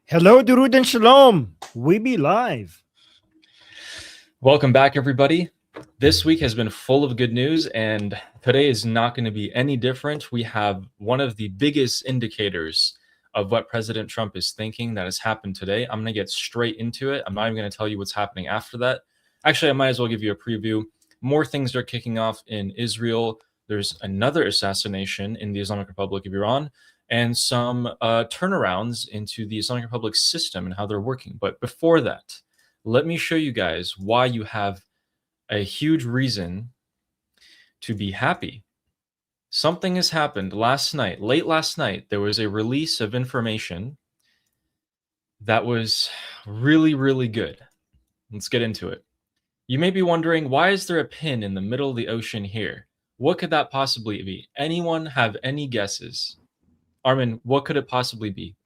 Hello, Durud and Shalom. We be live. Welcome back, everybody. This week has been full of good news, and today is not going to be any different. We have one of the biggest indicators of what President Trump is thinking that has happened today. I'm going to get straight into it. I'm not even going to tell you what's happening after that. Actually, I might as well give you a preview. More things are kicking off in Israel. There's another assassination in the Islamic Republic of Iran, and some turnarounds into the Islamic Republic system and how they're working. But before that, let me show you guys why you have a huge reason to be happy. Something has happened last night. Late last night, there was a release of information that was really, really good. Let's get into it. You may be wondering, why is there a pin in the middle of the ocean here? What could that possibly be? Anyone have any guesses? Armin, what could it possibly be?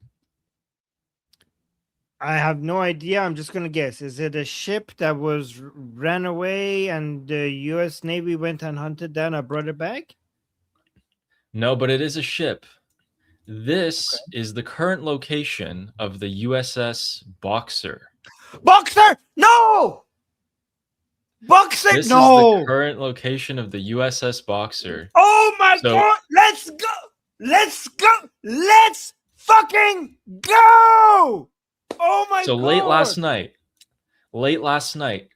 I have no idea. I'm just going to guess. Is it a ship that was ran away and the U.S. Navy went and hunted down and brought it back? No, but it is a ship. This is the current location of the USS Boxer. Boxer! No! Boxer! This no! is the current location of the USS Boxer. Oh my God! Let's go! Let's go! Let's fucking go! Oh my God! So late last night,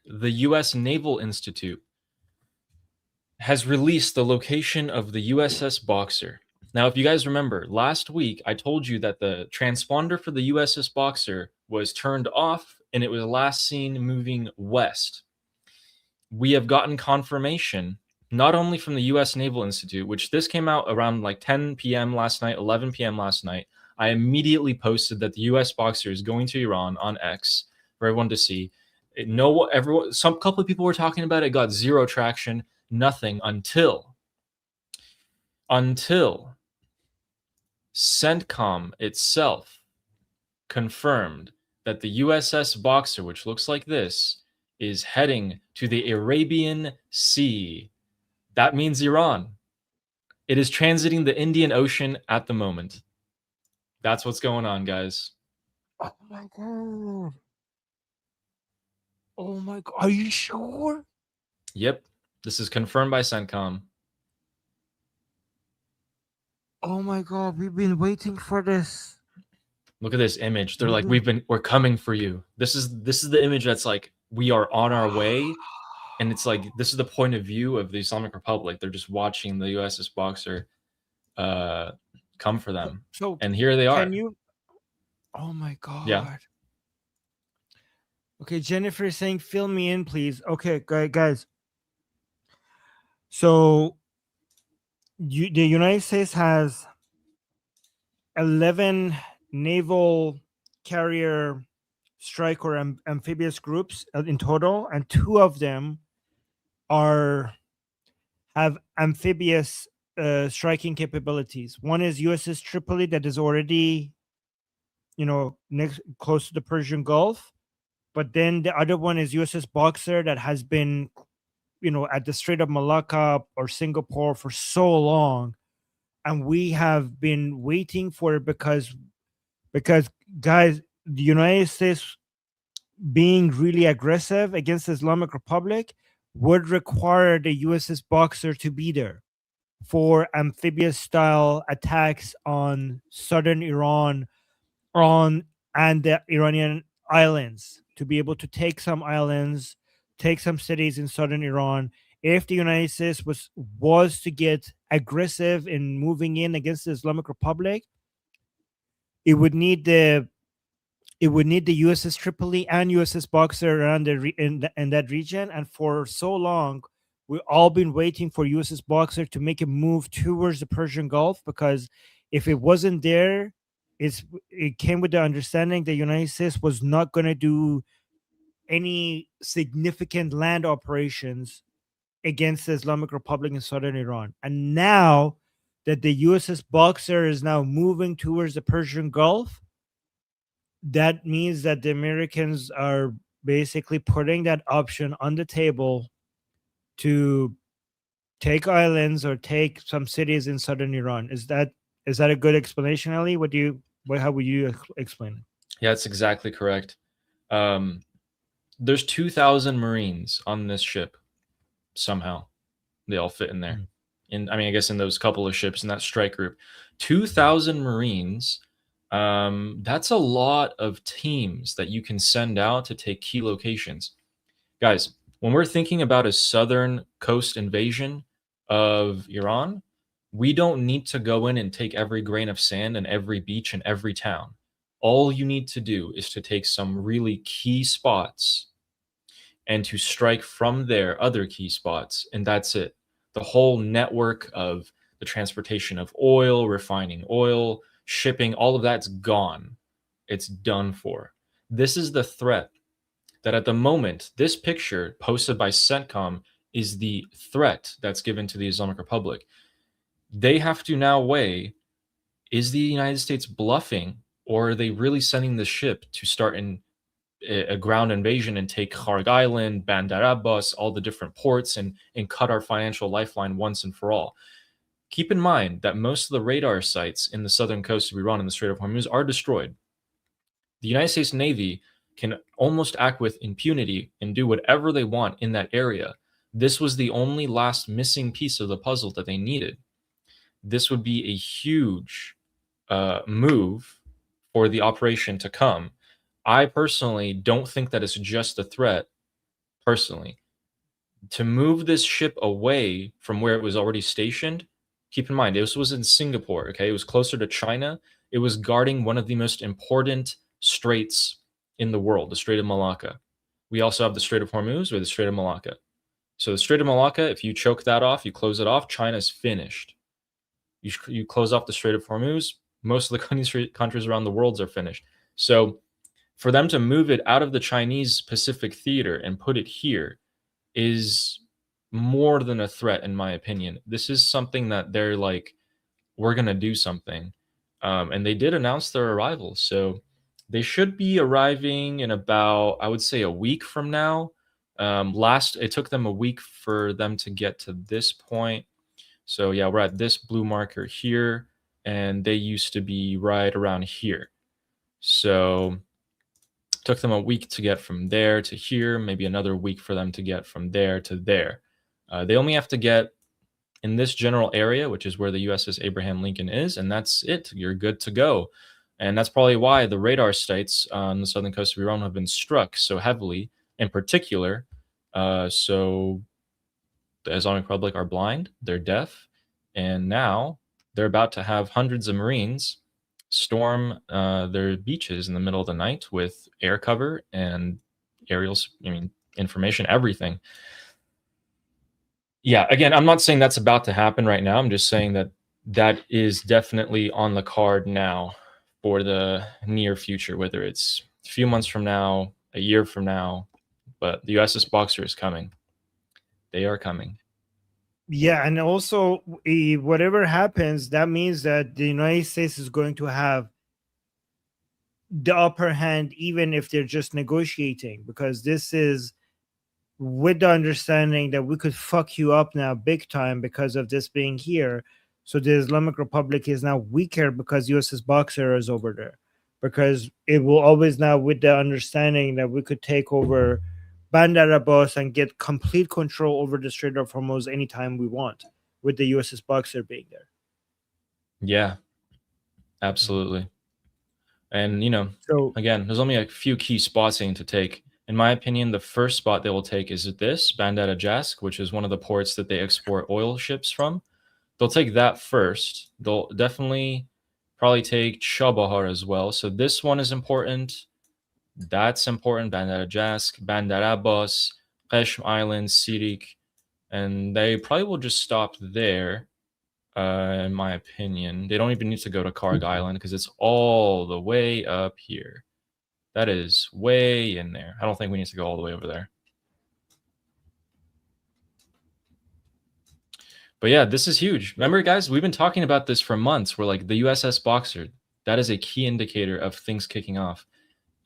the U.S. Naval Institute has released the location of the USS Boxer. Now, if you guys remember, last week I told you that the transponder for the USS Boxer was turned off and it was last seen moving west. We have gotten confirmation, not only from the U.S. Naval Institute, which this came out around like 10 p.m. last night, 11 p.m. last night. I immediately posted that the U.S. Boxer is going to Iran on X for everyone to see. Some couple of people were talking about it, got zero traction, nothing until CENTCOM itself confirmed that the USS Boxer, which looks like this, is heading to the Arabian Sea. That means Iran. It is transiting the Indian Ocean at the moment. That's what's going on, guys. Oh my God. Oh my God. Are you sure? Yep. This is confirmed by CENTCOM. Oh my God. We've been waiting for this. Look at this image. They're like, we're coming for you. This is the image that's like, we are on our way. And it's like, this is the point of view of the Islamic Republic. They're just watching the USS Boxer come for them. So and here they are. Oh my God. Yeah. Okay, Jennifer is saying, fill me in, please. Okay, guys. So the United States has 11 naval carrier strike or amphibious groups in total, and 2 of them have amphibious striking capabilities. One is USS Tripoli, that is already next close to the Persian Gulf, but then the other one is USS Boxer, that has been at the Strait of Malacca or Singapore for so long, and we have been waiting for it because guys, the United States being really aggressive against the Islamic Republic would require the USS Boxer to be there for amphibious style attacks on southern Iran and the Iranian islands, to be able to take some islands, take some cities in southern Iran. If the United States was to get aggressive in moving in against the Islamic Republic, it would need the USS Tripoli and USS Boxer around in that region. And for so long, we've all been waiting for USS Boxer to make a move towards the Persian Gulf, because if it wasn't there, it came with the understanding the United States was not going to do any significant land operations against the Islamic Republic in southern Iran. And now that the USS Boxer is now moving towards the Persian Gulf, that means that the Americans are basically putting that option on the table to take islands or take some cities in southern Iran. Is that a good explanation, Ali? How would you explain it? Yeah, that's exactly correct. There's 2,000 Marines on this ship. Somehow, they all fit in there. I mean, I guess in those couple of ships in that strike group, 2,000 Marines. That's a lot of teams that you can send out to take key locations. Guys, when we're thinking about a southern coast invasion of Iran, we don't need to go in and take every grain of sand and every beach and every town. All you need to do is to take some really key spots and to strike from there other key spots, and that's it. The whole network of the transportation of oil, refining oil, shipping, all of that's gone. It's done for. This is the threat that at the moment, this picture posted by CENTCOM is the threat that's given to the Islamic Republic. They have to now weigh, is the United States bluffing, or are they really sending the ship to start a ground invasion and take Kharg Island, Bandar Abbas, all the different ports, and cut our financial lifeline once and for all? Keep in mind that most of the radar sites in the southern coast of Iran and the Strait of Hormuz are destroyed. The United States Navy can almost act with impunity and do whatever they want in that area. This was the only last missing piece of the puzzle that they needed. This would be a huge move for the operation to come. I personally don't think that it's just a threat, personally. To move this ship away from where it was already stationed, keep in mind, this was in Singapore, okay? It was closer to China. It was guarding one of the most important straits in the world, the Strait of Malacca. We also have the Strait of Hormuz or the Strait of Malacca. So the Strait of Malacca, if you choke that off, you close it off, China's finished. You close off the Strait of Hormuz, most of the countries around the world are finished. So for them to move it out of the Chinese Pacific theater and put it here is more than a threat, in my opinion. This is something that they're like, we're going to do something. And they did announce their arrival. So they should be arriving in about, I would say, a week from now. It took them a week for them to get to this point. So yeah, we're at this blue marker here, and they used to be right around here. So it took them a week to get from there to here, maybe another week for them to get from there to there. They only have to get in this general area, which is where the USS Abraham Lincoln is, and that's it. You're good to go. And that's probably why the radar sites on the southern coast of Iran have been struck so heavily, in particular. So the Islamic Republic are blind, they're deaf, and now they're about to have hundreds of Marines storm their beaches in the middle of the night with air cover and aerials, information, everything. Yeah, again, I'm not saying that's about to happen right now. I'm just saying that that is definitely on the card now for the near future, whether it's a few months from now, a year from now, but the USS Boxer is coming. They are coming. Yeah, and also whatever happens, that means that the United States is going to have the upper hand, even if they're just negotiating, because this is with the understanding that we could fuck you up now big time because of this being here. So the Islamic Republic is now weaker because USS Boxer is over there, because it will always now with the understanding that we could take over Bandar Abbas and get complete control over the Strait of Hormuz anytime we want, with the USS Boxer being there. Yeah, absolutely. And, So again, there's only a few key spots they need to take. In my opinion, the first spot they will take is this, Bandar Abbas, which is one of the ports that they export oil ships from. They'll take that first. They'll definitely probably take Chabahar as well. So this one is important. That's important. Bandar Abbas, Bandar Abbas, Qeshm Island, Sirik. And they probably will just stop there, in my opinion. They don't even need to go to Kharg Island because it's all the way up here. That is way in there. I don't think we need to go all the way over there. But yeah, this is huge. Remember, guys, we've been talking about this for months. We're like, the USS Boxer, that is a key indicator of things kicking off.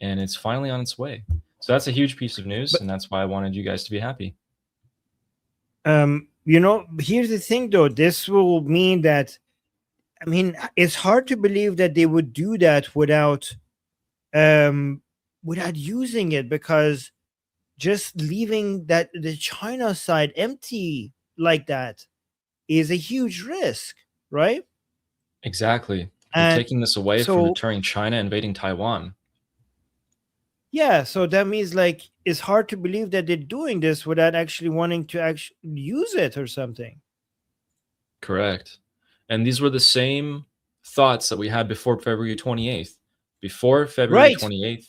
And it's finally on its way. So that's a huge piece of news, and that's why I wanted you guys to be happy. Here's the thing, though. This will mean that, it's hard to believe that they would do that without without using it, because just leaving that the China side empty like that is a huge risk, right? Exactly. They're And taking this away from so, deterring China invading Taiwan. yeah, so that means like it's hard to believe that they're doing this without actually wanting to actually use it or something. Correct. And these were the same thoughts that we had before February 28th. Before February Right. 28th,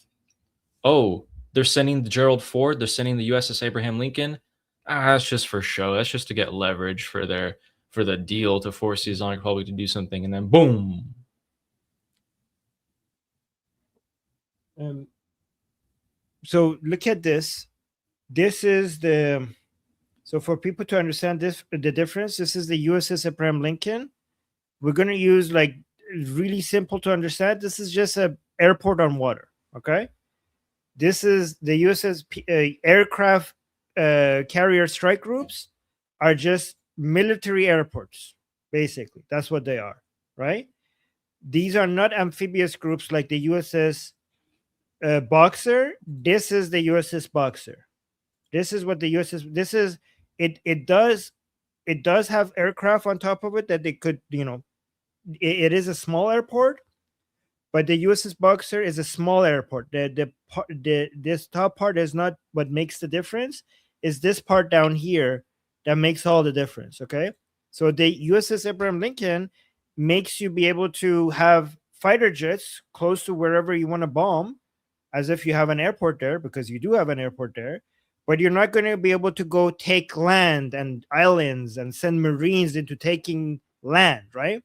oh, they're sending the Gerald Ford, they're sending the USS Abraham Lincoln. That's just for show. That's just to get leverage for the deal to force the Islamic Republic to do something, and then boom. So look at this. This is the, so for people to understand this, the difference, this is the USS Abraham Lincoln. We're going to use like really simple to understand. This is just a airport on water. Okay. This is the USS aircraft carrier strike groups are just military airports. Basically, that's what they are, right? These are not amphibious groups like the USS Boxer. This is the USS Boxer. This is what the USS. This is it. It does have aircraft on top of it that they could, it is a small airport, but the USS Boxer is a small airport. This top part is not what makes the difference. Is this part down here that makes all the difference? Okay, so the USS Abraham Lincoln makes you be able to have fighter jets close to wherever you want to bomb, as if you have an airport there, because you do have an airport there. But you're not going to be able to go take land and islands and send Marines into taking land, right?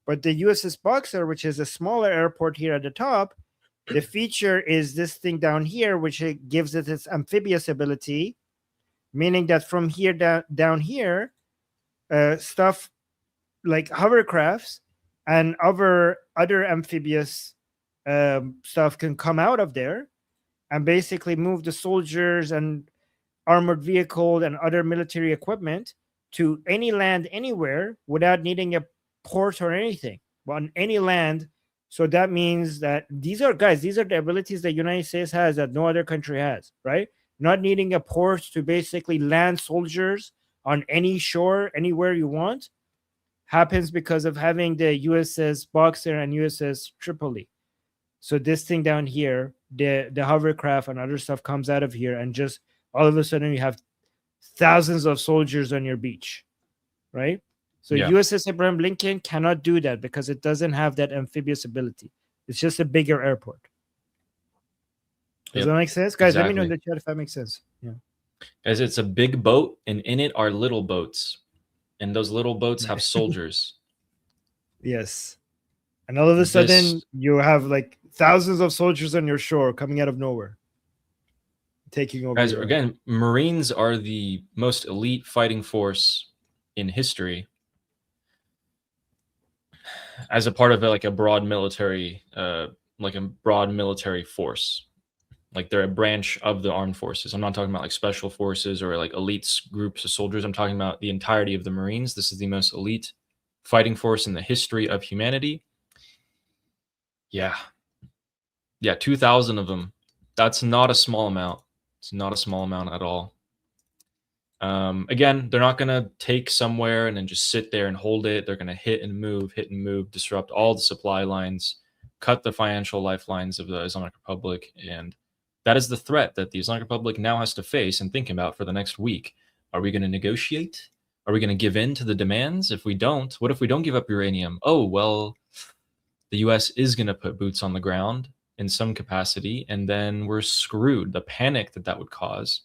But the USS Boxer, which is a smaller airport here at the top, the feature is this thing down here, which it gives it its amphibious ability, meaning that from here down here, stuff like hovercrafts and other amphibious stuff can come out of there and basically move the soldiers and armored vehicle and other military equipment to any land anywhere without needing a port or anything on any land. So that means that these are the abilities that United States has that no other country has, right? Not needing a port to basically land soldiers on any shore anywhere you want happens because of having the USS Boxer and USS Tripoli. So this thing down here, the hovercraft and other stuff comes out of here, and just all of a sudden you have thousands of soldiers on your beach, right? So Yeah. USS Abraham Lincoln cannot do that because it doesn't have that amphibious ability. It's just a bigger airport. Does that make sense, guys? Let me know in the chat if that makes sense. Yeah, As it's a big boat, and in it are little boats, and those little boats have soldiers. Yes. And all of a sudden, you have like thousands of soldiers on your shore coming out of nowhere, taking over. Guys, again, Marines are the most elite fighting force in history, as a part of like a broad military, force. Like they're a branch of the armed forces. I'm not talking about like special forces or like elites groups of soldiers. I'm talking about the entirety of the Marines. This is the most elite fighting force in the history of humanity. Yeah. 2,000 of them. That's not a small amount. It's not a small amount at all. Again, they're not going to take somewhere and then just sit there and hold it. They're going to hit and move, disrupt all the supply lines, cut the financial lifelines of the Islamic Republic. And that is the threat that the Islamic Republic now has to face and think about for the next week. Are we going to negotiate? Are we going to give in to the demands? If we don't, what if we don't give up uranium? Oh, well, the US is going to put boots on the ground in some capacity, and then we're screwed. The panic that would cause.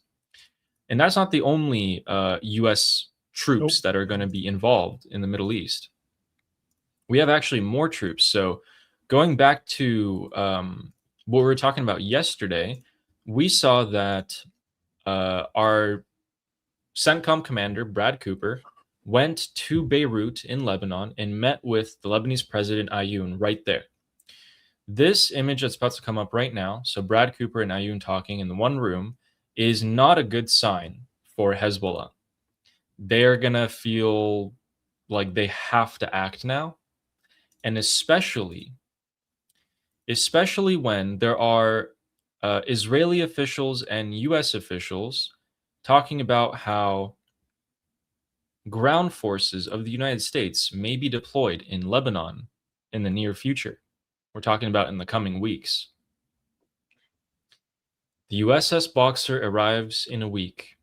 And that's not the only US troops that are going to be involved in the Middle East. We have actually more troops. So going back to what we were talking about yesterday, we saw that our CENTCOM commander, Brad Cooper, went to Beirut in Lebanon and met with the Lebanese president, Ayoun, right there. This image that's about to come up right now, so Brad Cooper and Ayoun talking in the one room, is not a good sign for Hezbollah. They're going to feel like they have to act now. And especially especially when there are Israeli officials and US officials talking about how ground forces of the United States may be deployed in Lebanon in the near future. We're talking about in the coming weeks. The USS Boxer arrives in a week.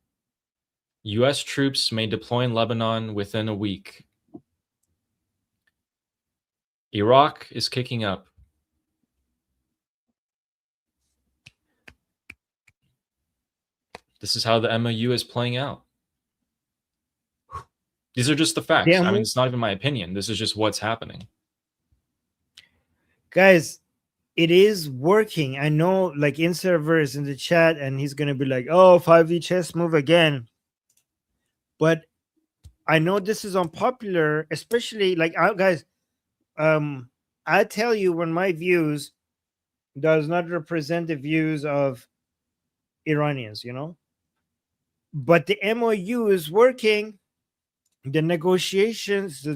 US troops may deploy in Lebanon within a week. Iraq is kicking up. This is how the MOU is playing out. These are just the facts. I mean, it's not even my opinion. This is just what's happening. Guys, it is working. I know, like, Inserver is in the chat and he's going to be like, oh, 5v chess move again. But I know this is unpopular, especially, like, guys, I tell you when my views does not represent the views of Iranians, you know? But the MOU is working. The negotiations of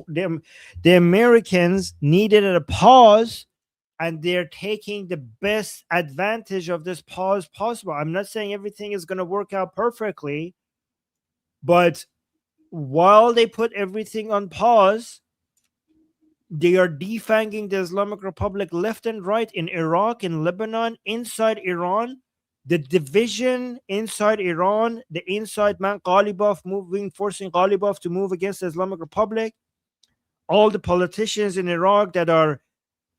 the Americans needed a pause, and they're taking the best advantage of this pause possible. I'm not saying everything is going to work out perfectly, but while they put everything on pause, they are defanging the Islamic Republic left and right in Iraq, in Lebanon, inside Iran. The division inside Iran, the inside man Ghalibaf forcing Ghalibaf to move against the Islamic Republic. All the politicians in Iraq that are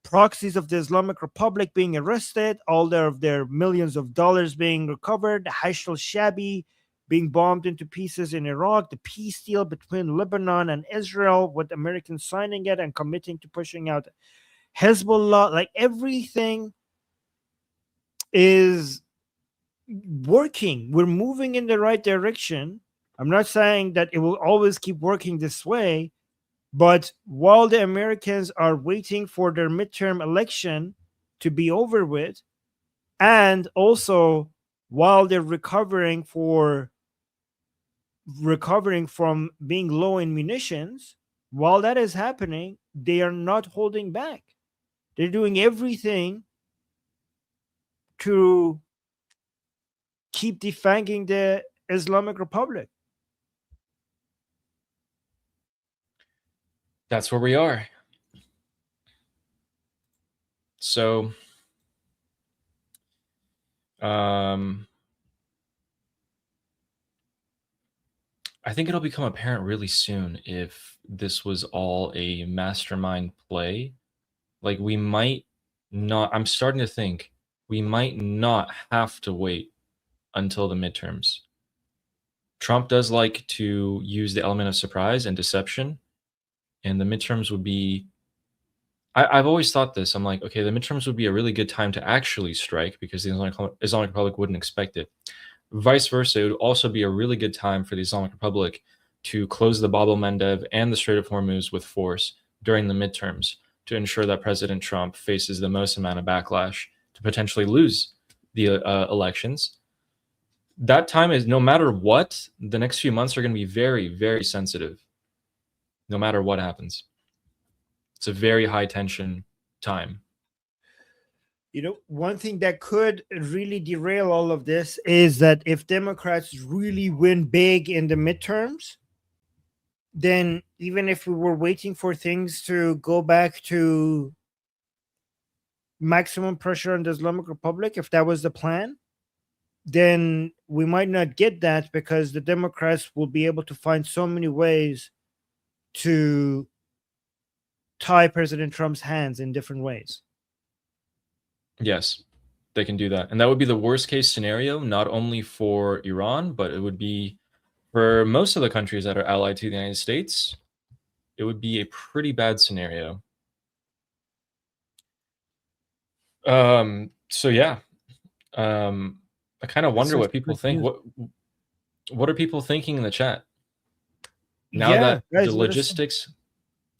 proxies of the Islamic Republic being arrested, all of their millions of dollars being recovered, the Haish al-Shabi being bombed into pieces in Iraq, the peace deal between Lebanon and Israel, with Americans signing it and committing to pushing out Hezbollah. Like, everything is working. We're moving in the right direction. I'm not saying that it will always keep working this way, but while the Americans are waiting for their midterm election to be over with, and also while they're recovering from being low in munitions, while that is happening, they are not holding back. They're doing everything to keep defanging the Islamic Republic. That's where we are. So, I think it'll become apparent really soon if this was all a mastermind play. Like, we might not, I'm starting to think we might not have to wait until the midterms. Trump does like to use the element of surprise and deception, and the midterms would be, I've always thought this. I'm like, okay, the midterms would be a really good time to actually strike because the Islamic Republic wouldn't expect it. Vice versa, it would also be a really good time for the Islamic Republic to close the Bab el-Mandeb and the Strait of Hormuz with force during the midterms to ensure that President Trump faces the most amount of backlash to potentially lose the elections. That time is, no matter what, the next few months are going to be very, very sensitive, no matter what happens. It's a very high tension time. You know, one thing that could really derail all of this is that if Democrats really win big in the midterms, then even if we were waiting for things to go back to maximum pressure on the Islamic Republic, if that was the plan, then we might not get that because the Democrats will be able to find so many ways to tie President Trump's hands in different ways. Yes, they can do that. And that would be the worst case scenario, not only for Iran, but it would be for most of the countries that are allied to the United States. It would be a pretty bad scenario. So yeah, I kind of wonder what people think. What are people thinking in the chat? Now that guys, the logistics,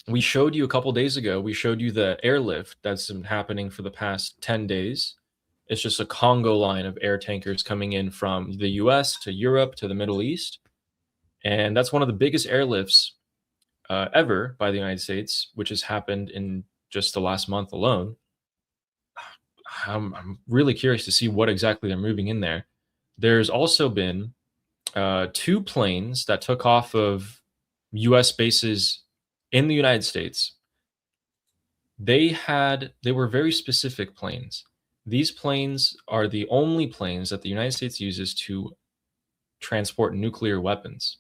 we showed you a couple days ago, we showed you the airlift that's been happening for the past 10 days. It's just a Congo line of air tankers coming in from the US to Europe to the Middle East. And that's one of the biggest airlifts ever by the United States, which has happened in just the last month alone. I'm really curious to see what exactly they're moving in there. There's also been 2 planes that took off of U.S. bases in the United States. They were very specific planes. These planes are the only planes that the United States uses to transport nuclear weapons.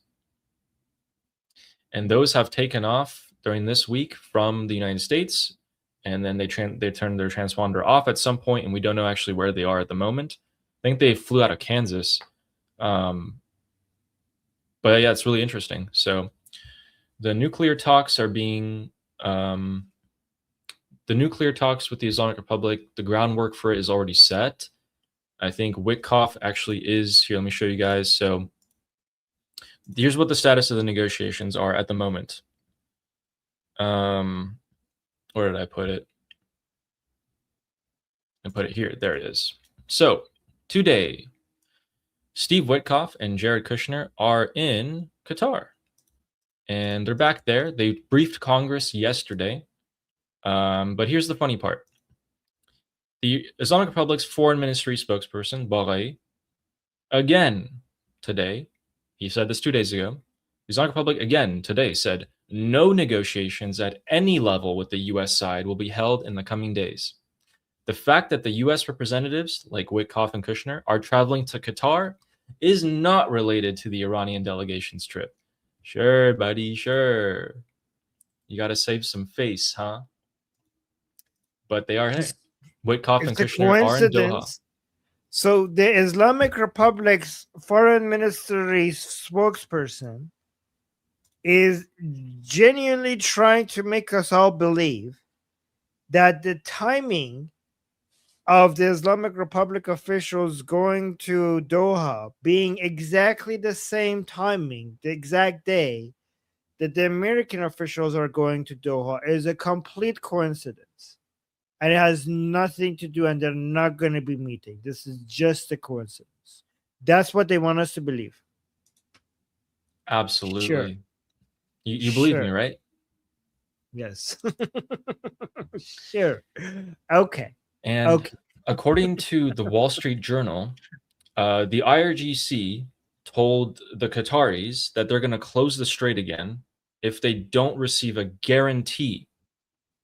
And those have taken off during this week from the United States, and then they turned their transponder off at some point, and we don't know actually where they are at the moment. I think they flew out of Kansas. But yeah, it's really interesting. So the nuclear talks are being the nuclear talks with the Islamic Republic, the groundwork for it is already set. I think Witkoff actually is here. Let me show you guys. So here's what the status of the negotiations are at the moment. Where did I put it? I put it here. There it is. So today, Steve Witkoff and Jared Kushner are in Qatar. And they're back there. They briefed Congress yesterday. But here's the funny part. The Islamic Republic's foreign ministry spokesperson, Boghai, again today, he said this 2 days ago, the Islamic Republic again today said no negotiations at any level with the U.S. side will be held in the coming days. The fact that the U.S. representatives, like Witkoff and Kushner, are traveling to Qatar is not related to the Iranian delegation's trip. Sure, buddy, sure. You got to save some face, huh? But they are here. Witkoff and Kushner are in Doha. So the Islamic Republic's foreign ministry spokesperson is genuinely trying to make us all believe that the timing of the Islamic Republic officials going to Doha being exactly the same timing, the exact day that the American officials are going to Doha is a complete coincidence. And it has nothing to do, and they're not going to be meeting. This is just a coincidence. That's what they want us to believe. Absolutely. Sure. You believe me, right? Yes. Sure. Okay. And according to the Wall Street Journal, the IRGC told the Qataris that they're going to close the strait again if they don't receive a guarantee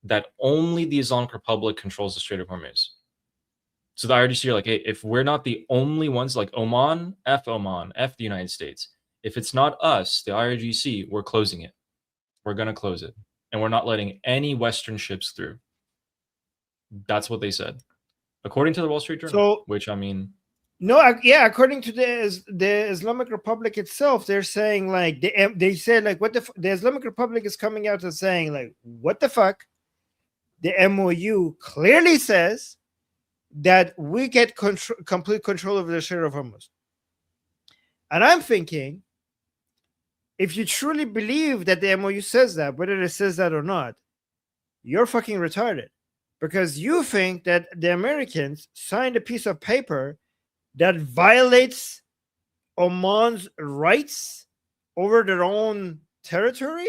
that only the Islamic Republic controls the Strait of Hormuz. So the IRGC are like, hey, if we're not the only ones, like Oman, F the United States. If it's not us, the IRGC, we're closing it. We're going to close it. And we're not letting any Western ships through. That's what they said, according to the Wall Street Journal. So, which, I mean, no, yeah, according to the Islamic Republic itself, they're saying like they said like what the Islamic Republic is coming out and saying like what the fuck. The MOU clearly says that we get complete control over the Strait of Hormuz. And I'm thinking, if you truly believe that the MOU says that, whether it says that or not, you're fucking retarded. Because you think that the Americans signed a piece of paper that violates Oman's rights over their own territory?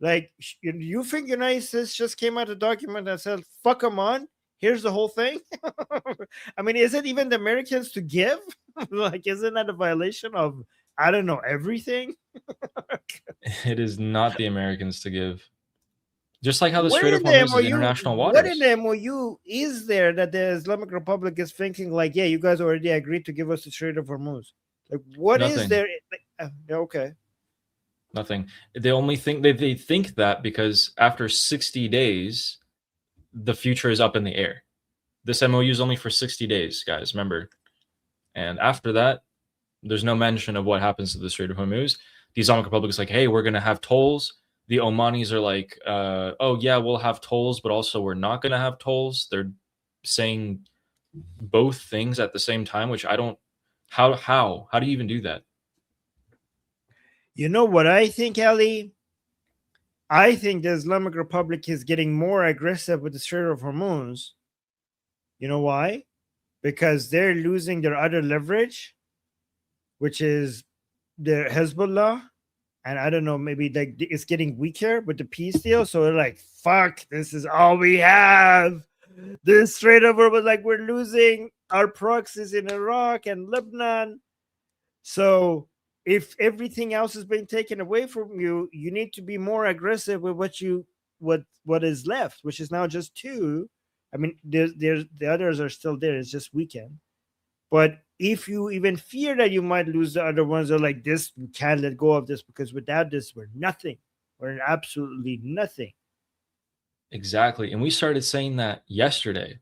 Like, you think the United States just came out a document that said, fuck Oman, here's the whole thing? I mean, is it even the Americans to give? Like, isn't that a violation of, I don't know, everything? It is not the Americans to give. Just like how the Strait of Hormuz is international waters. What in the MOU is there that the Islamic Republic is thinking like, yeah, you guys already agreed to give us the Strait of Hormuz? Like, what is there? Like, okay. Nothing. They only think they think that because after 60 days, the future is up in the air. This MOU is only for 60 days, guys, remember. And after that, there's no mention of what happens to the Strait of Hormuz. The Islamic Republic is like, hey, we're going to have tolls. The Omanis are like, oh, yeah, we'll have tolls, but also we're not going to have tolls. They're saying both things at the same time, which I don't, how do you even do that? You know what I think, Ali? I think the Islamic Republic is getting more aggressive with the Strait of Hormuz. You know why? Because they're losing their other leverage, which is their Hezbollah, And I don't know, maybe like it's getting weaker with the peace deal. So they're like, fuck, this is all we have. This Strait of Hormuz, like we're losing our proxies in Iraq and Lebanon. So if everything else is being taken away from you, you need to be more aggressive with what is left, which is now just two. I mean, there's the others are still there. It's just weekend. But if you even fear that you might lose the other ones, they're like, this, we can't let go of this because without this, we're nothing. We're absolutely nothing. Exactly. And we started saying that yesterday.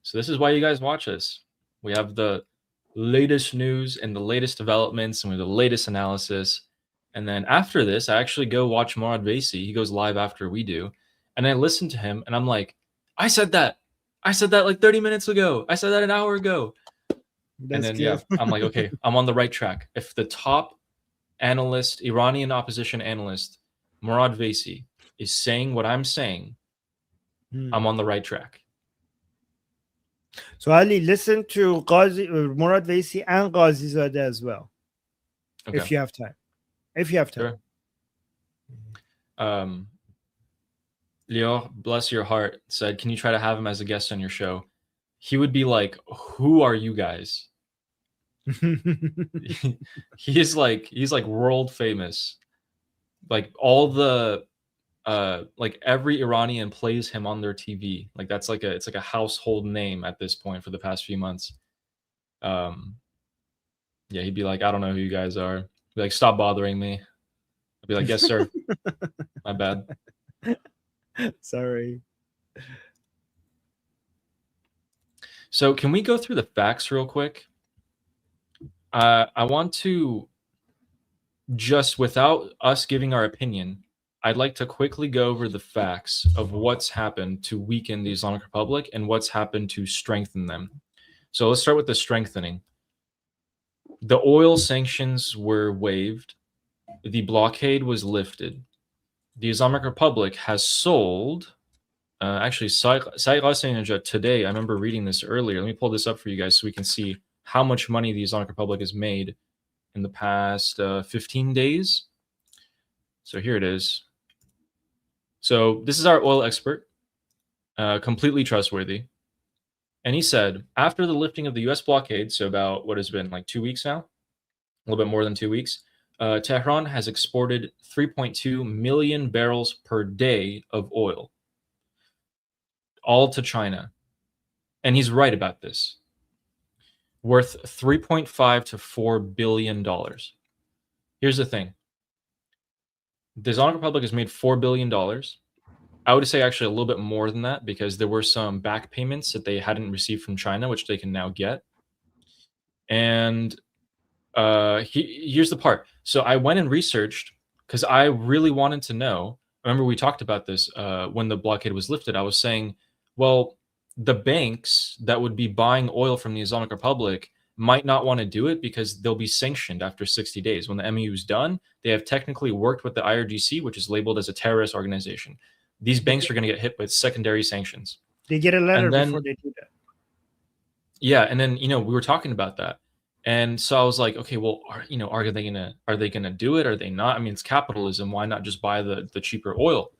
So this is why you guys watch us. We have the latest news and the latest developments and we have the latest analysis. And then after this, I actually go watch Morad Vaisi. He goes live after we do. And I listen to him and I'm like, I said that. I said that like 30 minutes ago. I said that an hour ago. That's and then, good. yeah, I'm like, okay, I'm on the right track. If the top analyst, Iranian opposition analyst, Morad Vaisi, is saying what I'm saying, I'm on the right track. So Ali, listen to Ghazi, Morad Vaisi and Ghazi Zadeh as well. Okay. If you have time. If you have time. Sure. Leo, bless your heart, said, can you try to have him as a guest on your show? He would be like, who are you guys? he's like world famous. Like all the like every Iranian plays him on their TV. Like that's like it's like a household name at this point for the past few months. Yeah, he'd be like, I don't know who you guys are. Be like, stop bothering me. I'd be like, yes, sir. My bad. Sorry. So can we go through the facts real quick? I want to, just without us giving our opinion, I'd like to quickly go over the facts of what's happened to weaken the Islamic Republic and what's happened to strengthen them. So let's start with the strengthening. The oil sanctions were waived. The blockade was lifted. The Islamic Republic has sold. Actually, Said today, I remember reading this earlier. Let me pull this up for you guys so we can see how much money the Islamic Republic has made in the past 15 days. So here it is. So this is our oil expert, completely trustworthy. And he said, after the lifting of the U.S. blockade, so about what has been like 2 weeks now, a little bit more than 2 weeks, Tehran has exported 3.2 million barrels per day of oil, all to China. And he's right about this. Worth $3.5 to $4 billion. Here's the thing. The Islamic Republic has made $4 billion. I would say actually a little bit more than that because there were some back payments that they hadn't received from China, which they can now get. And here's the part. So I went and researched because I really wanted to know. Remember, we talked about this when the blockade was lifted. I was saying, well, the banks that would be buying oil from the Islamic Republic might not want to do it because they'll be sanctioned after 60 days. When the MOU is done, they have technically worked with the IRGC, which is labeled as a terrorist organization. These banks are going to get hit with secondary sanctions. They get a letter before they do that. Yeah, and then we were talking about that, and so I was like, okay, well, are they gonna do it? Are they not? I mean, it's capitalism. Why not just buy the cheaper oil?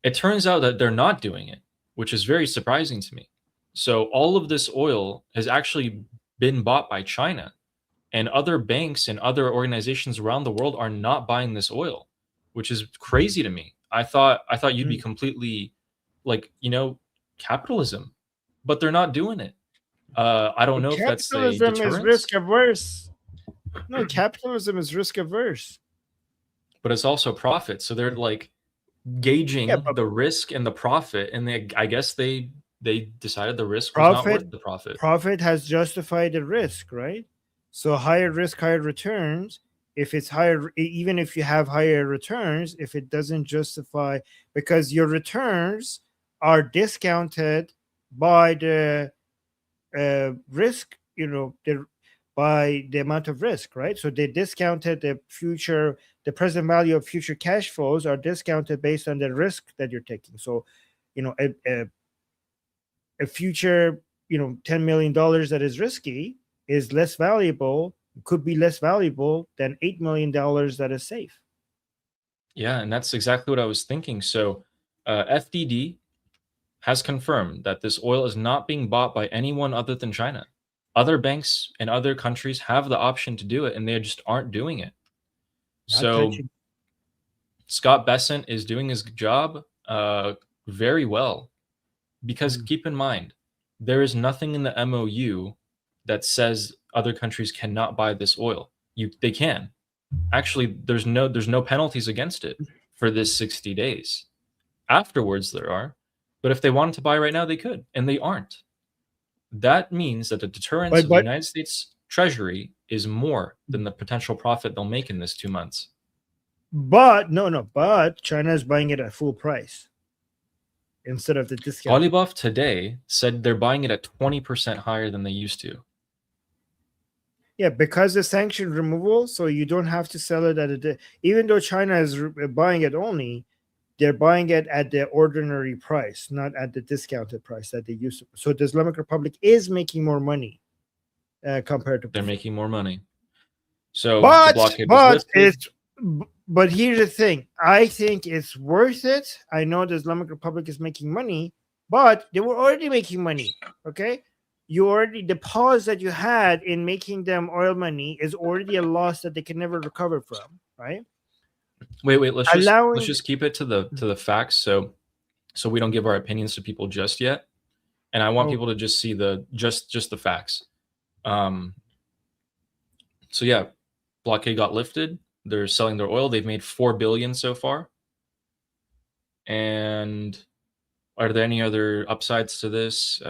It turns out that they're not doing it, which is very surprising to me. So all of this oil has actually been bought by China, and other banks and other organizations around the world are not buying this oil, which is crazy to me. I thought you'd be completely like, capitalism, but they're not doing it. I don't know if that's a deterrence. Capitalism is risk averse. No, capitalism is risk averse. But it's also profit. So they're like gauging the risk and the profit, and I guess they decided the risk was not worth the profit. Profit has justified the risk, right? So higher risk, higher returns. If it's higher, even if you have higher returns, if it doesn't justify, because your returns are discounted by the risk, by the amount of risk, right? So they discounted the present value of future cash flows are discounted based on the risk that you're taking. So, a future, $10 million that is risky is less valuable, could be less valuable than $8 million that is safe. Yeah, and that's exactly what I was thinking. So, FDD has confirmed that this oil is not being bought by anyone other than China. Other banks and other countries have the option to do it, and they just aren't doing it. Not So, touching. Scott Bessent is doing his job very well, because keep in mind, there is nothing in the MOU that says other countries cannot buy this oil. They can. Actually, there's no penalties against it for this 60 days. Afterwards, there are, but if they wanted to buy right now, they could, and they aren't. That means that the deterrence of the But United States Treasury is more than the potential profit they'll make in this 2 months. but China is buying it at full price instead of the discount. Alibaba today said they're buying it at 20% higher than they used to. Yeah, because the sanction removal, so you don't have to sell it at even though China is buying it only, they're buying it at the ordinary price, not at the discounted price that they used to. So the Islamic Republic is making more money compared to They're before. making more money. So the blockade was lifted. But here's the thing. I think it's worth it. I know the Islamic Republic is making money, but they were already making money. Okay. The pause that you had in making them oil money is already a loss that they can never recover from, right? Wait. Let's just keep it to the facts, so we don't give our opinions to people just yet. And I want people to just see just the facts. So yeah, blockade got lifted. They're selling their oil. They've made $4 billion so far. And are there any other upsides to this?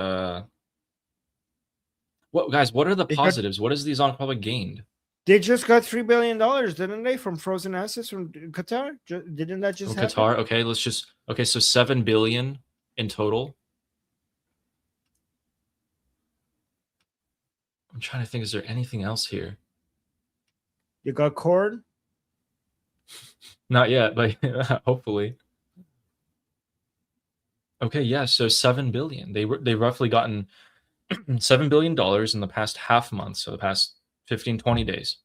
What are the positives? What has the Islamic Republic gained? They just got $3 billion, didn't they, from frozen assets from Qatar? Didn't that just happen? Qatar? Okay, so $7 billion in total. I'm trying to think, is there anything else here? You got corn? Not yet, but hopefully. Okay, yeah, so $7 billion. They've roughly gotten $7 billion in the past half month, so the past 15, 20 days.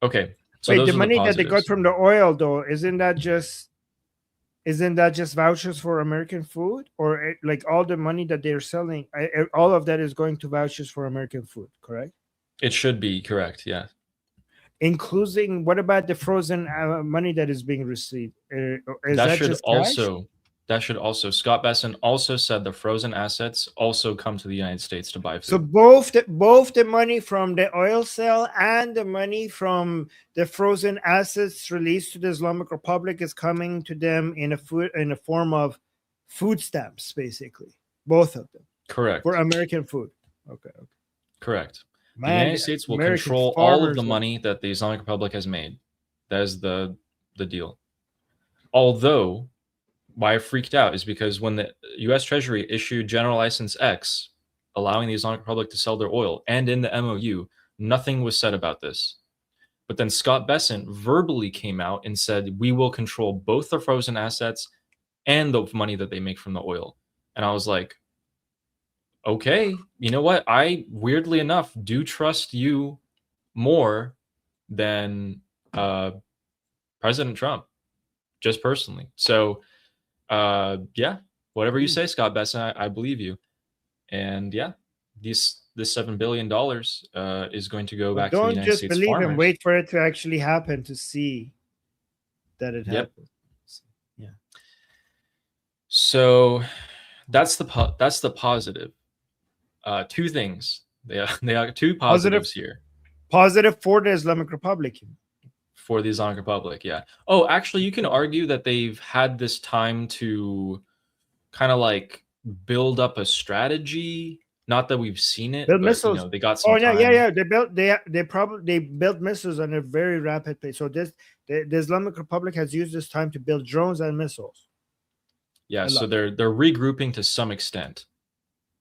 Okay, so wait, the money that they got from the oil, though, isn't that just vouchers for American food, or like all the money that they're selling, all of that is going to vouchers for American food, correct? It should be correct, yeah. Including, what about the frozen money that is being received? That should also, Scott Bessent also said the frozen assets also come to the United States to buy food. So both the money from the oil sale and the money from the frozen assets released to the Islamic Republic is coming to them in a form of food stamps, basically. Both of them. Correct. For American food. Okay. Correct. The United States will control all of the money that the Islamic Republic has made. That is the deal. Although, why I freaked out is because when the U.S. Treasury issued General License X, allowing the Islamic Republic to sell their oil, and in the MOU, nothing was said about this. But then Scott Bessent verbally came out and said, we will control both the frozen assets and the money that they make from the oil. And I was like, okay, you know what? I, weirdly enough, do trust you more than President Trump, just personally. So, yeah, whatever you say, Scott Bessent, I believe you. And yeah, this $7 billion is going to go back to the United States. Don't just believe him. Wait for it to actually happen to see that it happens. Yeah. So that's the positive. Two things. They are two positives here. Positive for the Islamic Republic. For the Islamic Republic, yeah. Oh, actually, you can argue that they've had this time to kind of like build up a strategy. Not that we've seen it, build but missiles. You know, they got some time. Yeah. They built missiles on a very rapid pace. So the Islamic Republic has used this time to build drones and missiles. Yeah, so they're regrouping to some extent.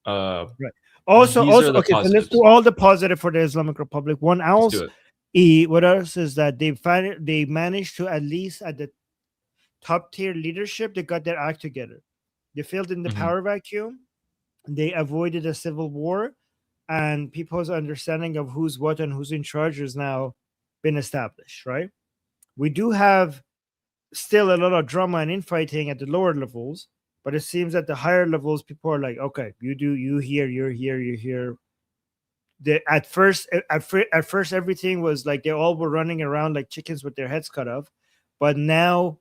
Right. Also, okay, so let's do all the positive for the Islamic Republic. What else is that they managed to, at least at the top tier leadership, they got their act together. They filled in the power vacuum. They avoided a civil war, and people's understanding of who's what and who's in charge has now been established, right? we do have still a lot of drama and infighting at the lower levels, but it seems at the higher levels, people are like, okay, you here, you're here, you're here. At first, everything was like they all were running around like chickens with their heads cut off, but now,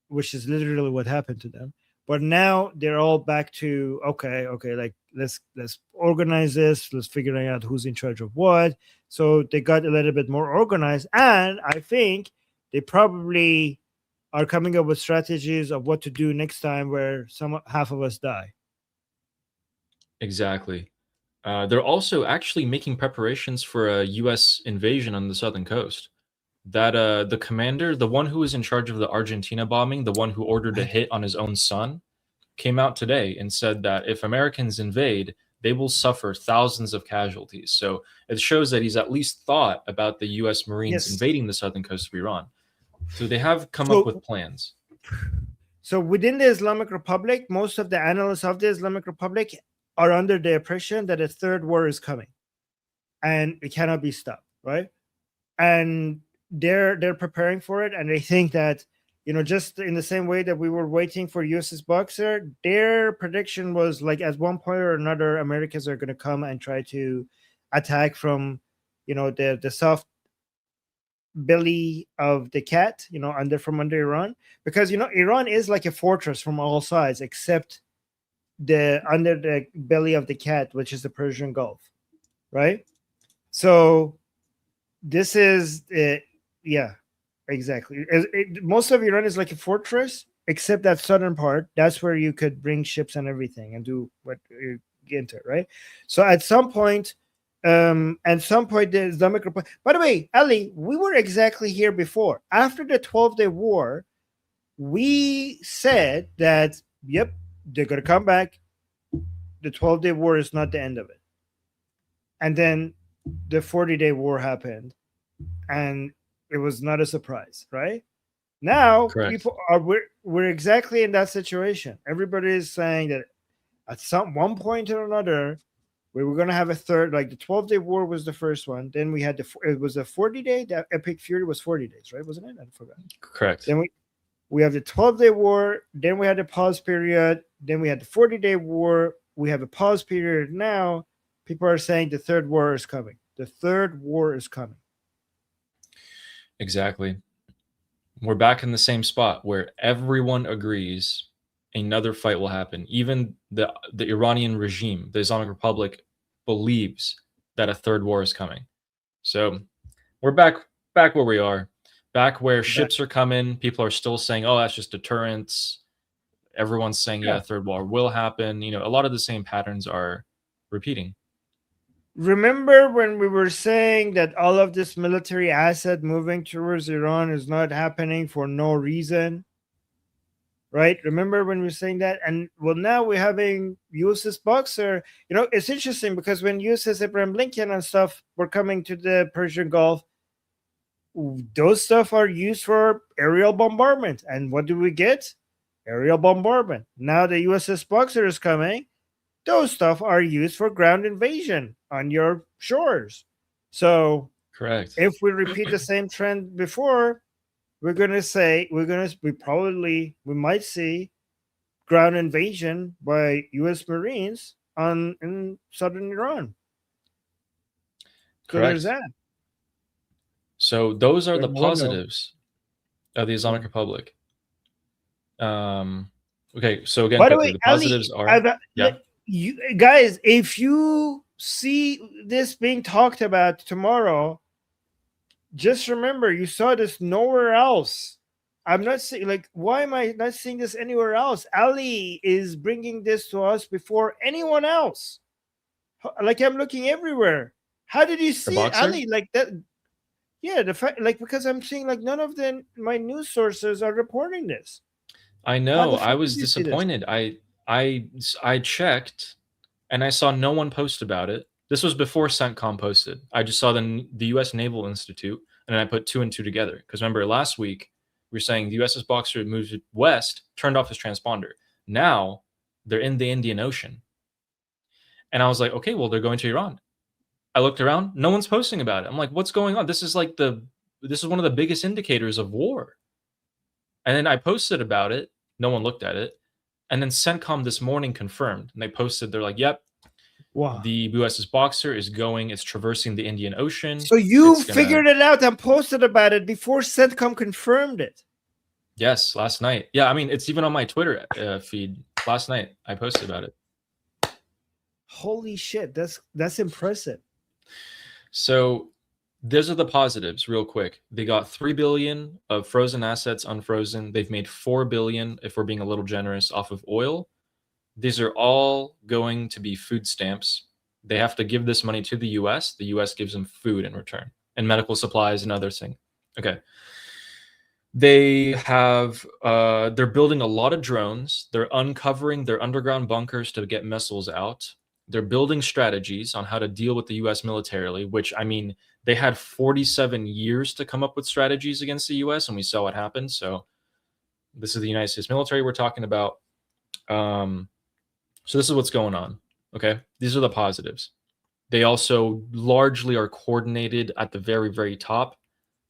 which is literally what happened to them. But now they're all back to okay, like let's organize this, let's figure out who's in charge of what. So they got a little bit more organized, and I think they probably are coming up with strategies of what to do next time where half of us die. Exactly. They're also actually making preparations for a U.S. invasion on the southern coast. That the commander, the one who was in charge of the Argentina bombing, the one who ordered a hit on his own son, came out today and said that if Americans invade, they will suffer thousands of casualties. So it shows that he's at least thought about the U.S. Marines invading the southern coast of Iran. So they have come up with plans. So within the Islamic Republic, most of the analysts of the Islamic Republic are under the impression that a third war is coming and it cannot be stopped, right? And they're preparing for it, and they think that, just in the same way that we were waiting for USS Boxer, their prediction was like at one point or another, Americans are going to come and try to attack from, the soft belly of the cat, from under Iran, because Iran is like a fortress from all sides except under the belly of the cat, which is the Persian Gulf, right? So this is yeah, exactly. Most of Iran is like a fortress, except that southern part. That's where you could bring ships and everything and do what you get into, right? So at some point, the Islamic Republic. By the way, Ali, we were exactly here before. After the 12-day war, we said that, yep, they're going to come back. The 12-day war is not the end of it. And then the 40-day war happened, and it was not a surprise, right? Now, people are we're exactly in that situation. Everybody is saying that at one point or another, we were going to have a third, like the 12-day war was the first one. Then we had it was a 40-day. That Epic Fury was 40 days, right? Wasn't it? I forgot. Correct. Then we have the 12-day war. Then we had the pause period. Then we had the 40-day war. We have a pause period now. People are saying the third war is coming. The third war is coming. Exactly. We're back in the same spot where everyone agrees another fight will happen. Even the Iranian regime, the Islamic Republic, believes that a third war is coming. So we're back where we are, back where ships are coming. People are still saying, oh, that's just deterrence. Everyone's saying, yeah, third war will happen. A lot of the same patterns are repeating. Remember when we were saying that all of this military asset moving towards Iran is not happening for no reason? Right? Remember when we were saying that? And well, now we're having USS Boxer. It's interesting because when USS Abraham Lincoln and stuff were coming to the Persian Gulf, those stuff are used for aerial bombardment. And what do we get? Aerial bombardment. Now the USS Boxer is coming. Those stuff are used for ground invasion on your shores. So correct. If we repeat the same trend before, we might see ground invasion by U.S. Marines in southern Iran. So correct. there's that. So those are the positives of the Islamic Republic. Okay, so again, quickly, the positives are you guys, if you see this being talked about tomorrow, just remember you saw this nowhere else. I'm not saying why am I not seeing this anywhere else? Ali is bringing this to us before anyone else. I'm looking everywhere. How did you see it, Ali? Like that? Yeah, the fact because I'm seeing none of my news sources are reporting this. I know. I was disappointed. I checked, and I saw no one post about it. This was before CENTCOM posted. I just saw the U.S. Naval Institute, and I put 2 and 2 together. Because remember, last week, we were saying the USS Boxer moved west, turned off his transponder. Now, they're in the Indian Ocean. And I was like, okay, well, they're going to Iran. I looked around. No one's posting about it. I'm like, what's going on? This is like the this is one of the biggest indicators of war. And then I posted about it. No one looked at it. And then CENTCOM this morning confirmed. And they posted, they're like, yep, Wow. the USS Boxer is it's traversing the Indian Ocean. So you figured it out and posted about it before CENTCOM confirmed it. Yes, last night. Yeah, I mean, it's even on my Twitter feed. Last night, I posted about it. Holy shit, that's impressive. So those are the positives real quick. They got 3 billion of frozen assets unfrozen. They've made 4 billion, if we're being a little generous, off of oil. These are all going to be food stamps. They have to give this money to the US. The US gives them food in return and medical supplies and other things. Okay. They have they're building a lot of drones. They're uncovering their underground bunkers to get missiles out. They're building strategies on how to deal with the US militarily, which, I mean, they had 47 years to come up with strategies against the US, and we saw what happened. So this is the United States military we're talking about. So this is what's going on. Okay. These are the positives. They also largely are coordinated at the very, very top.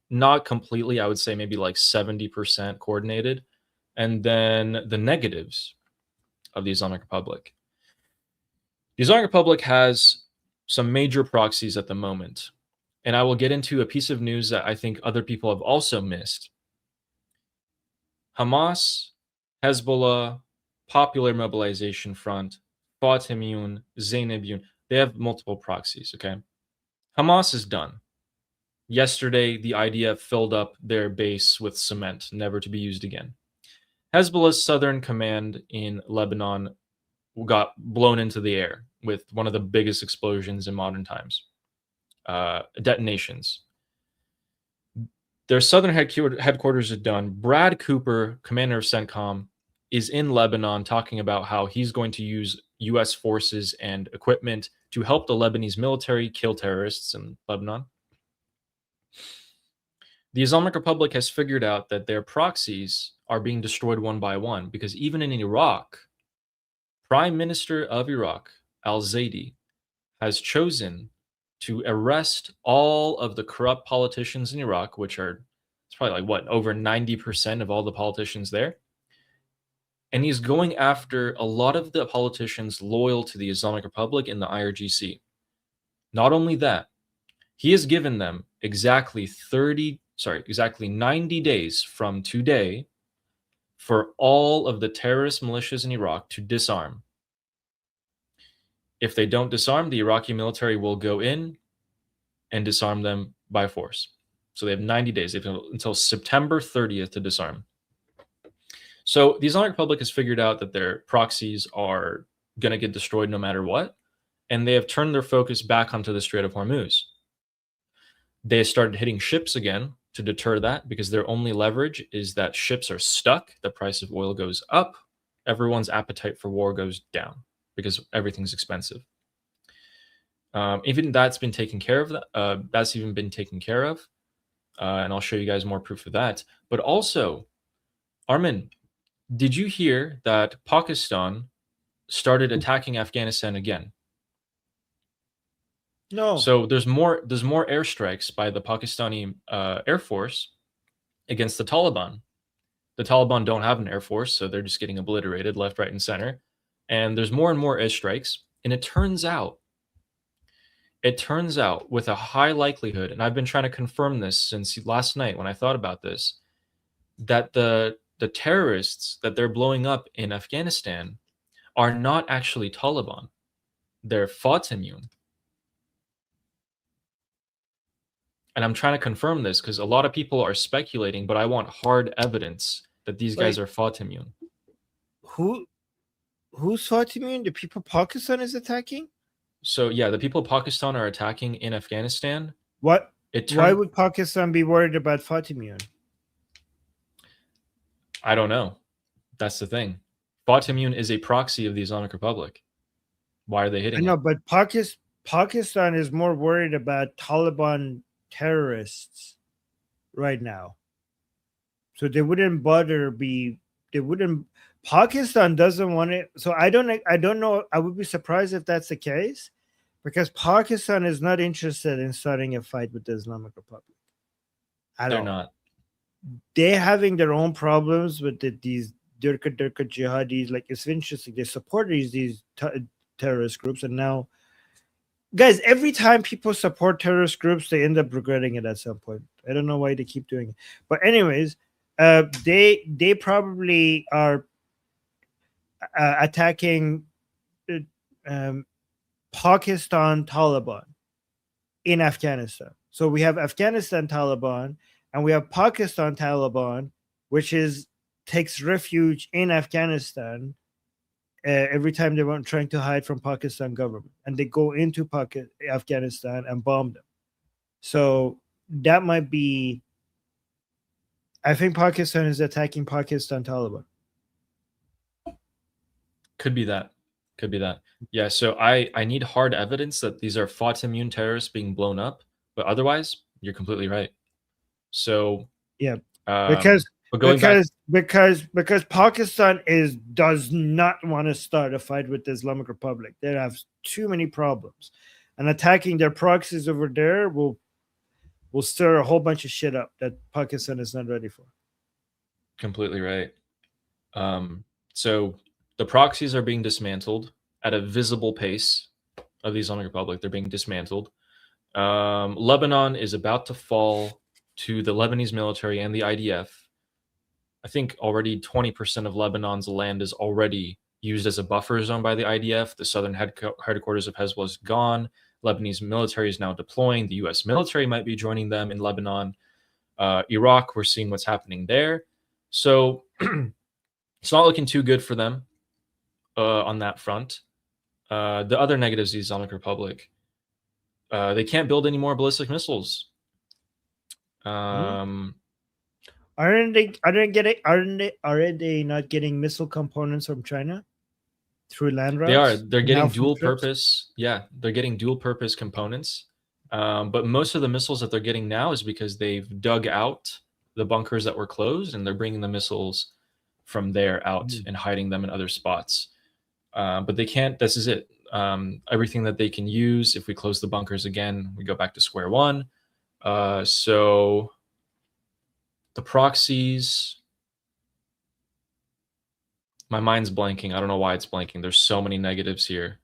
Not completely, I would say maybe like 70% coordinated. And then the negatives of the Islamic Republic. The Islamic Republic has some major proxies at the moment. And I will get into a piece of news that I think other people have also missed. Hamas, Hezbollah, Popular Mobilization Front, Fatimiyun, Zainabiyun, they have multiple proxies, okay? Hamas is done. Yesterday, the IDF filled up their base with cement, never to be used again. Hezbollah's southern command in Lebanon got blown into the air with one of the biggest explosions in modern times, detonations. Their southern headquarters are done. Brad Cooper, commander of CENTCOM, is in Lebanon talking about how he's going to use U.S. forces and equipment to help the Lebanese military kill terrorists in Lebanon. The Islamic Republic has figured out that their proxies are being destroyed one by one, because even in Iraq, Prime Minister of Iraq, al-Zaidi, has chosen to arrest all of the corrupt politicians in Iraq, which are, it's probably like what, over 90% of all the politicians there. And he's going after a lot of the politicians loyal to the Islamic Republic in the IRGC. Not only that, he has given them exactly 90 days from today for all of the terrorist militias in Iraq to disarm. If they don't disarm, the Iraqi military will go in and disarm them by force. So they have 90 days. They have until September 30th to disarm. So the Islamic Republic has figured out that their proxies are going to get destroyed no matter what, and they have turned their focus back onto the Strait of Hormuz. They started hitting ships again to deter that, because their only leverage is that ships are stuck, the price of oil goes up, everyone's appetite for war goes down because everything's expensive. Even that's been taken care of. That's even been taken care of, and I'll show you guys more proof of that. But also, Armin, did you hear that Pakistan started attacking Afghanistan again? No. So there's more airstrikes by the Pakistani Air Force against the Taliban. The Taliban don't have an air force, so they're just getting obliterated left, right, and center. And there's more and more airstrikes. And it turns out with a high likelihood, and I've been trying to confirm this since last night when I thought about this, that the terrorists that they're blowing up in Afghanistan are not actually Taliban. They're Fatimiyun. And I'm trying to confirm this because a lot of people are speculating, but I want hard evidence that these guys are Fatimiyun. Who's Fatimiyun? The people Pakistan is attacking? So yeah, the people of Pakistan are attacking in Afghanistan. Why would Pakistan be worried about Fatimiyun? I don't know. That's the thing. Fatimiyun is a proxy of the Islamic Republic. Why are they hitting it? I know, but Pakistan is more worried about Taliban terrorists right now. So they wouldn't Pakistan doesn't want it. So I don't know. I would be surprised if that's the case, because Pakistan is not interested in starting a fight with the Islamic Republic. at They're all. not. They're having their own problems with these Durka jihadis. Like, it's interesting. They support these terrorist groups, and now, guys, every time people support terrorist groups, they end up regretting it at some point. I don't know why they keep doing it, but anyways, they probably are attacking uh, um, Pakistan Taliban in Afghanistan. So we have Afghanistan Taliban and we have Pakistan Taliban, which is takes refuge in Afghanistan every time they were trying to hide from Pakistan government, and they go into Afghanistan and bomb them. So that might be. I think Pakistan is attacking Pakistan Taliban. Could be that. Could be that. Yeah. So I need hard evidence that these are fought immune terrorists being blown up, but otherwise, you're completely right. So Yeah, but going because Pakistan does not want to start a fight with the Islamic Republic. They have too many problems, and attacking their proxies over there will stir a whole bunch of shit up that Pakistan is not ready for. completely right. So the proxies are being dismantled at a visible pace of the Islamic Republic. They're being dismantled. Lebanon is about to fall to the Lebanese military and the IDF. I think already 20% of Lebanon's land is already used as a buffer zone by the IDF. The southern headquarters of Hezbollah is gone. Lebanese military is now deploying. The U.S. military might be joining them in Lebanon. Iraq, we're seeing what's happening there. So it's not looking too good for them on that front. The other negatives, the Islamic Republic, they can't build any more ballistic missiles. Aren't they not getting missile components from China through land routes? They are. They're getting dual purpose. Yeah, they're getting dual purpose components. But most of the missiles that they're getting now is because they've dug out the bunkers that were closed, and they're bringing the missiles from there out and hiding them in other spots. But they can't. This is it. Everything that they can use. If we close the bunkers again, we go back to square one. So the proxies. My mind's blanking. I don't know why it's blanking. There's so many negatives here.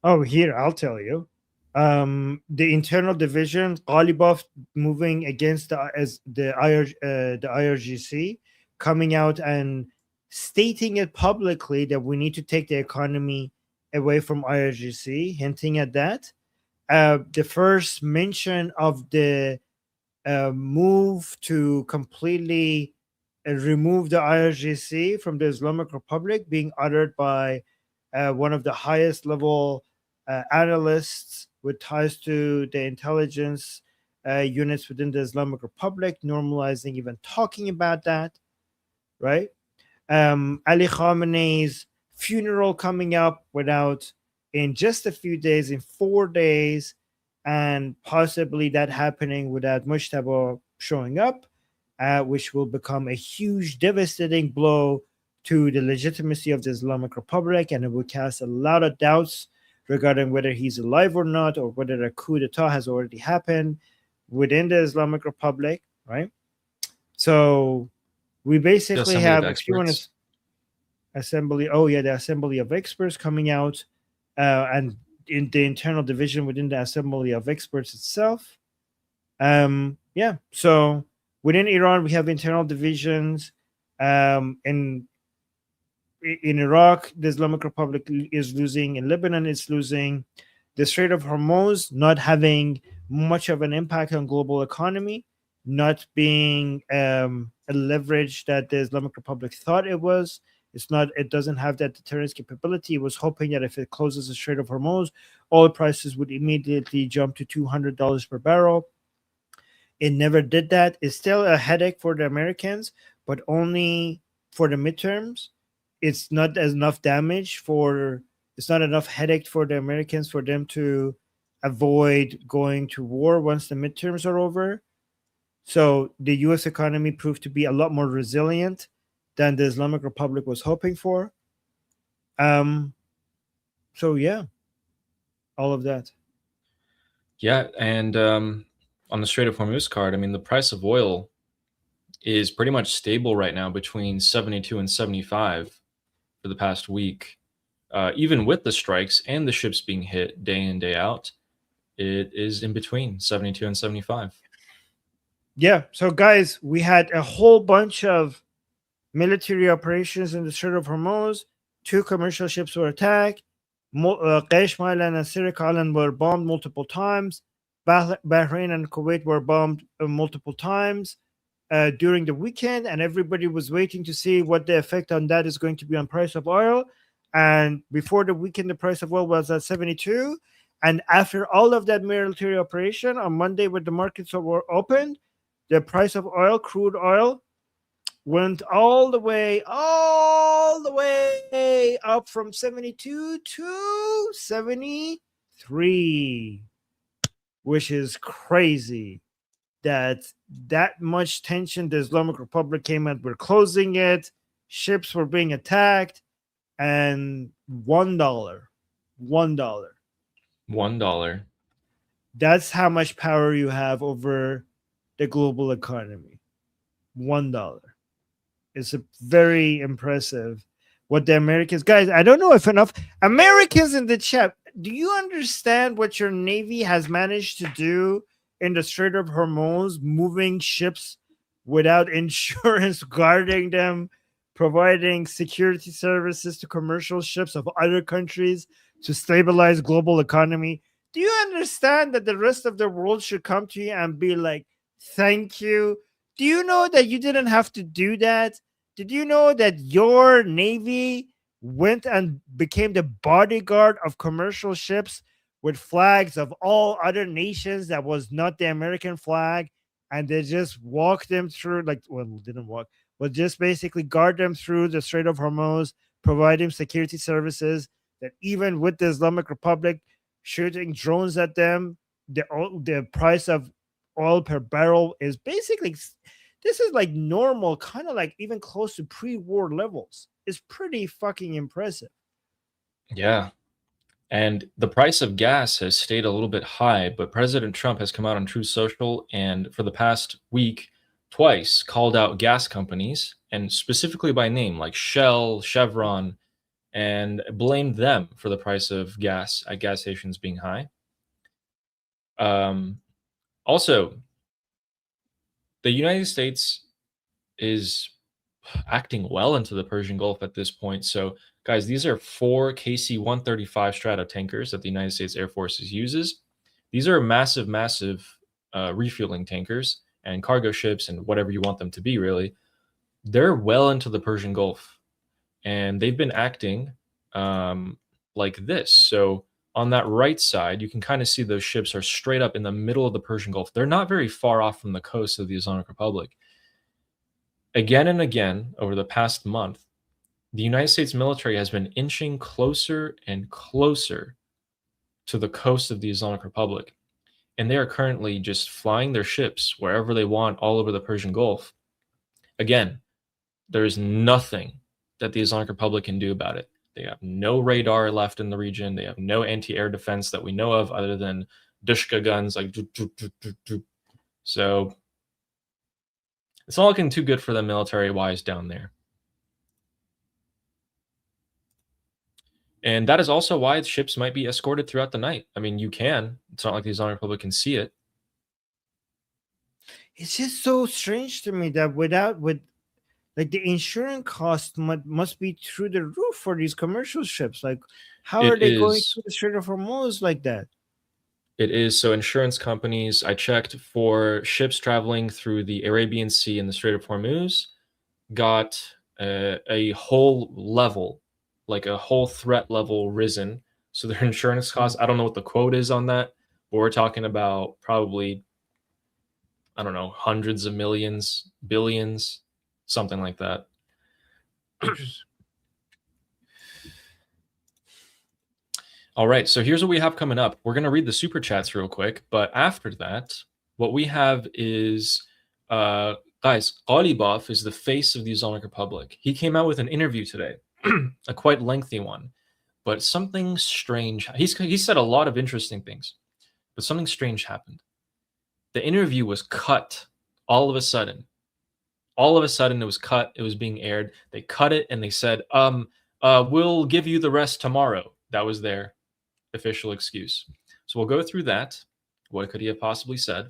Here, I'll tell you. The internal division, Ghalibaf moving against the IRGC, coming out and stating it publicly that we need to take the economy away from IRGC, hinting at that. The first mention of the move to completely remove the IRGC from the Islamic Republic being uttered by one of the highest level analysts with ties to the intelligence units within the Islamic Republic, normalizing even talking about that, right? Ali Khamenei's funeral coming up in just a few days, in 4 days, and possibly that happening without Mujtaba showing up, which will become a huge, devastating blow to the legitimacy of the Islamic Republic, and it will cast a lot of doubts regarding whether he's alive or not, or whether a coup d'etat has already happened within the Islamic Republic, right? So we basically have, if you want to, the Assembly of Experts coming out, and in the internal division within the Assembly of Experts itself. So within Iran, we have internal divisions. In Iraq, the Islamic Republic is losing. In Lebanon, it's losing. The Strait of Hormuz not having much of an impact on global economy, not being a leverage that the Islamic Republic thought it was. It doesn't have that deterrence capability. It was hoping that if it closes the Strait of Hormuz, oil prices would immediately jump to $200 per barrel. It never did that. It's still a headache for the Americans, but only for the midterms. It's not enough it's not enough headache for the Americans for them to avoid going to war once the midterms are over. So the US economy proved to be a lot more resilient than the Islamic Republic was hoping for. So yeah, all of that. Yeah, and on the Strait of Hormuz card, I mean, the price of oil is pretty much stable right now between 72 and 75 for the past week. Even with the strikes and the ships being hit day in, day out, it is in between 72 and 75. Yeah. So, guys, we had a whole bunch of military operations in the Strait of Hormuz. 2 commercial ships were attacked. Qaish Island and Sirik Island were bombed multiple times. Bahrain and Kuwait were bombed multiple times during the weekend, and everybody was waiting to see what the effect on that is going to be on price of oil. And before the weekend, the price of oil was at 72. And after all of that military operation, on Monday, when the markets were opened, the price of oil, crude oil, went all the way up from 72 to 73, which is crazy. That much tension. The Islamic Republic came out, we're closing it, ships were being attacked, and $1. $1. That's how much power you have over the global economy. $1. It's a very impressive what the Americans, guys. I don't know if enough Americans in the chat, do you understand what your Navy has managed to do in the Strait of Hormuz, moving ships without insurance, guarding them, providing security services to commercial ships of other countries to stabilize global economy? Do you understand that the rest of the world should come to you and be like, thank you? Do you know that you didn't have to do that? Did you know that your Navy went and became the bodyguard of commercial ships with flags of all other nations that was not the American flag? And they just walked them through, like, well, didn't walk, but just basically guard them through the Strait of Hormuz, provide them security services, that even with the Islamic Republic shooting drones at them, the price of oil per barrel is basically, this is like normal, kind of like even close to pre-war levels. It's pretty fucking impressive. Yeah. And the price of gas has stayed a little bit high, but President Trump has come out on Truth Social and for the past week twice called out gas companies, and specifically by name, like Shell, Chevron, and blamed them for the price of gas at gas stations being high. Also, the United States is acting well into the Persian Gulf at this point. So, guys, these are 4 KC-135 Strato tankers that the United States Air Force uses. These are massive, massive refueling tankers and cargo ships and whatever you want them to be, really. They're well into the Persian Gulf, and they've been acting like this. So on that right side, you can kind of see those ships are straight up in the middle of the Persian Gulf. They're not very far off from the coast of the Islamic Republic. Again and again, over the past month, the United States military has been inching closer and closer to the coast of the Islamic Republic. And they are currently just flying their ships wherever they want all over the Persian Gulf. Again, there is nothing that the Islamic Republic can do about it. They have no radar left in the region. They have no anti-air defense that we know of other than Dushka guns. Like, so it's not looking too good for them military-wise down there. And that is also why ships might be escorted throughout the night. I mean, you can. It's not like the Islamic Republic can see it. It's just so strange to me that like the insurance cost must be through the roof for these commercial ships. Like, how are they going through the Strait of Hormuz like that? It is. So insurance companies, I checked for ships traveling through the Arabian Sea and the Strait of Hormuz, got a whole level, like a whole threat level risen. So their insurance costs, I don't know what the quote is on that, but we're talking about probably, I don't know, hundreds of millions, billions, something like that. All right, so here's what we have coming up. We're going to read the super chats real quick, but after that, what we have is, guys, Ghalibaf is the face of the Islamic Republic. He came out with an interview today, a quite lengthy one, but something strange. He said a lot of interesting things, but something strange happened. The interview was cut all of a sudden. All of a sudden, it was cut. It was being aired. They cut it and they said, we'll give you the rest tomorrow. That was their official excuse. So we'll go through that. What could he have possibly said?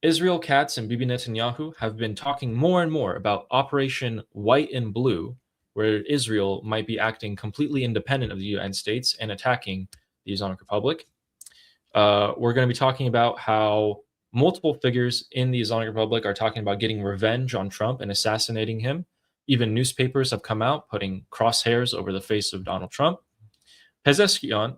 Israel Katz and Bibi Netanyahu have been talking more and more about Operation White and Blue, where Israel might be acting completely independent of the United States and attacking the Islamic Republic. We're going to be talking about how multiple figures in the Islamic Republic are talking about getting revenge on Trump and assassinating him. Even newspapers have come out putting crosshairs over the face of Donald Trump. Pezeshkian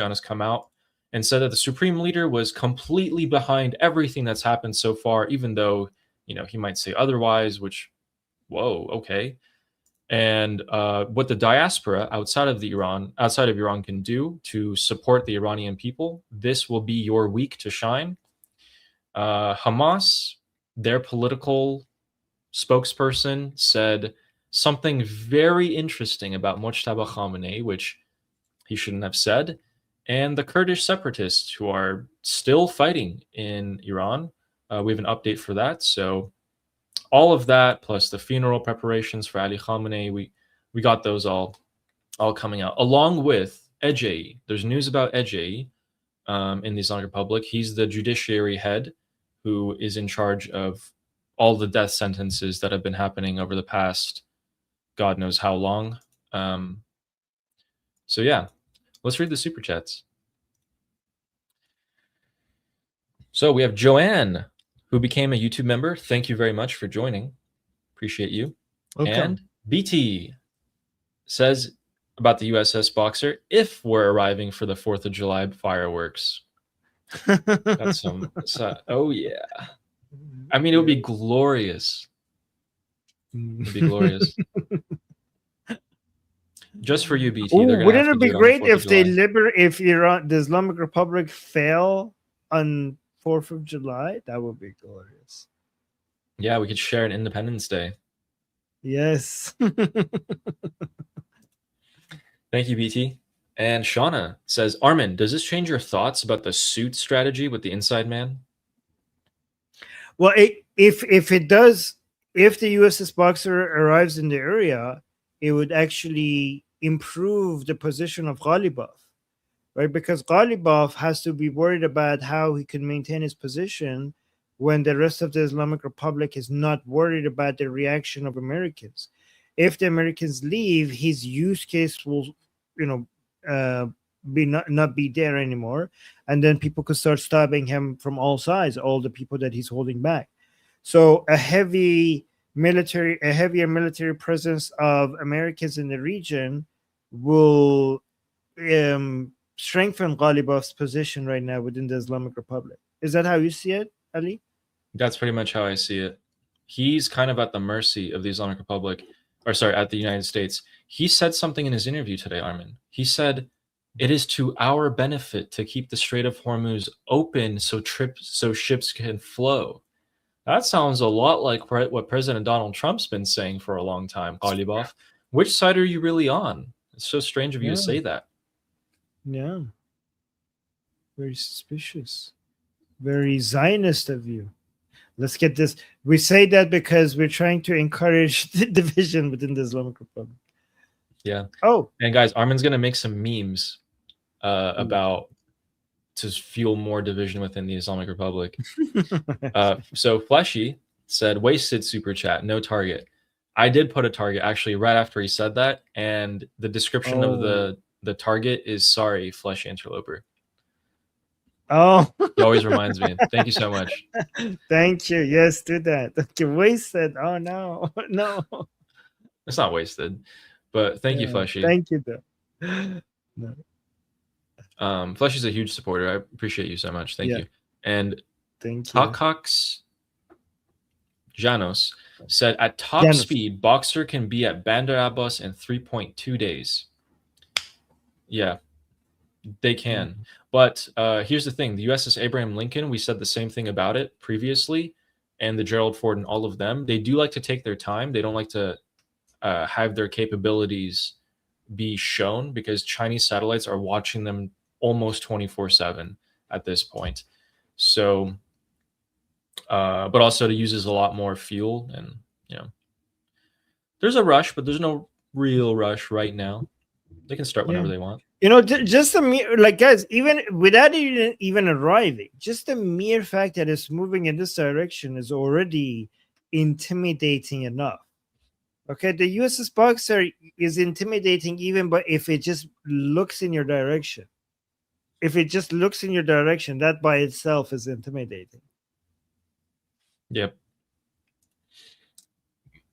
has come out and said that the supreme leader was completely behind everything that's happened so far, even though, he might say otherwise, which, whoa, okay. And what the diaspora outside of Iran can do to support the Iranian people, this will be your week to shine. Hamas, their political spokesperson, said something very interesting about Mojtaba Khamenei, which he shouldn't have said, and the Kurdish separatists who are still fighting in Iran. We have an update for that. So all of that, plus the funeral preparations for Ali Khamenei, we got those all coming out, along with Ejei. There's news about Ejei in the Islamic Republic. He's the judiciary head who is in charge of all the death sentences that have been happening over the past God knows how long. So yeah, let's read the super chats. So we have Joanne, who became a YouTube member. Thank you very much for joining. Appreciate you. Okay. And BT says about the USS Boxer, if we're arriving for the 4th of July fireworks. That's some, oh yeah. I mean, it would be glorious. It'd be glorious. Just for you, BT. Ooh, wouldn't it be great if if Iran, the Islamic Republic, fell on 4th of July? That would be glorious. Yeah, we could share an Independence Day. Yes. Thank you, BT. And Shauna says, Armin, does this change your thoughts about the suit strategy with the Inside Man? Well, if it does, if the USS Boxer arrives in the area, it would actually improve the position of Ghalibaf, right? Because Ghalibaf has to be worried about how he can maintain his position when the rest of the Islamic Republic is not worried about the reaction of Americans. If the Americans leave, his use case will, be not be there anymore, and then people could start stabbing him from all sides, all the people that he's holding back. So a heavier military presence of Americans in the region will strengthen Ghalibaf's position right now within the Islamic Republic. Is that how you see it, Ali? That's pretty much how I see it. He's kind of at the mercy of the Islamic Republic, at the United States. He said something in his interview today, Armin. He said, it is to our benefit to keep the Strait of Hormuz open so ships can flow. That sounds a lot like what President Donald Trump's been saying for a long time, Ghalibaf. Which side are you really on? It's so strange of you to say that. Yeah. Very suspicious. Very Zionist of you. Let's get this. We say that because we're trying to encourage the division within the Islamic Republic. Yeah. Oh. And guys, Armin's going to make some memes about to fuel more division within the Islamic Republic. So Fleshy said, wasted super chat, no target. I did put a target actually right after he said that. And the description of the target is, sorry, Fleshy interloper. Oh, he always reminds me. Thank you so much. Thank you. Yes, do that. Okay, wasted. Oh no, no. It's not wasted, but thank you, Fleshy. Thank you, though. No. Fleshy's a huge supporter. I appreciate you so much. Thank you. And thank you. Takax Janos said, at top speed, Boxer can be at Bandar Abbas in 3.2 days. Yeah, they can. Mm-hmm. But here's the thing. The USS Abraham Lincoln, we said the same thing about it previously, and the Gerald Ford and all of them. They do like to take their time. They don't like to have their capabilities be shown because Chinese satellites are watching them almost 24/7 at this point. So but also it uses a lot more fuel, and there's a rush, but there's no real rush right now. They can start whenever they want. Just the mere, guys, even without even arriving, just the mere fact that it's moving in this direction is already intimidating enough. Okay, the USS Boxer is intimidating even, but if it just looks in your direction, that by itself is intimidating. Yep.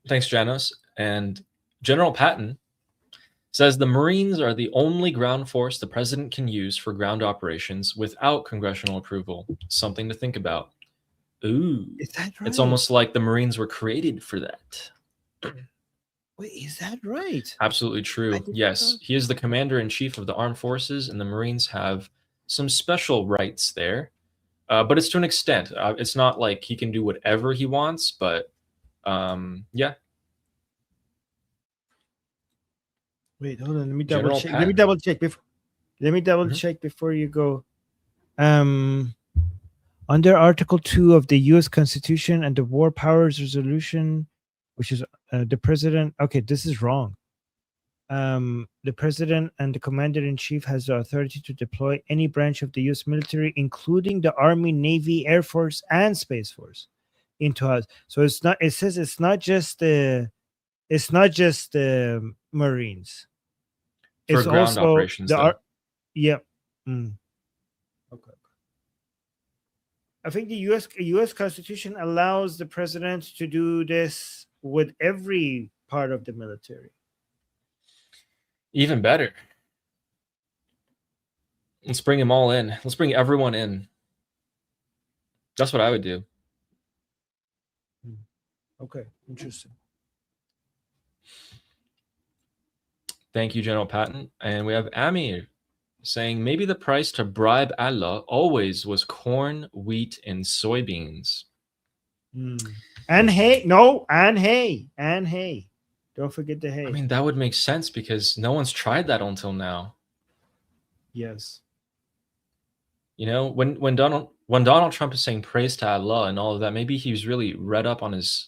Thanks, Janos. And General Patton says the Marines are the only ground force the president can use for ground operations without congressional approval. Something to think about. Ooh. Is that right? It's almost like the Marines were created for that. Wait, is that right? Absolutely true. Yes, he is the commander-in-chief of the armed forces, and the Marines have some special rights there. But it's to an extent. It's not like he can do whatever he wants, but yeah. Wait, hold on. Let me double check. Let me double check before you go. Under Article 2 of the U.S. Constitution and the War Powers Resolution, which is the president. Okay, this is wrong. The president and the commander-in-chief has the authority to deploy any branch of the U.S. military, including the Army, Navy, Air Force, and Space Force, into us. So it's not. It says it's not just the Marines. For it's ground also operations. Yeah. Okay. I think the U.S. Constitution allows the president to do this with every part of the military. Even better. Let's bring them all in. Let's bring everyone in. That's what I would do. Okay, interesting. Thank you, General Patton. And we have Amir saying maybe the price to bribe Allah always was corn, wheat, and soybeans. And hay. No, and hay. And hay. Don't forget the hay. I mean, that would make sense because no one's tried that until now. Yes. You know, when Donald Trump is saying praise to Allah and all of that, maybe he's really read up on his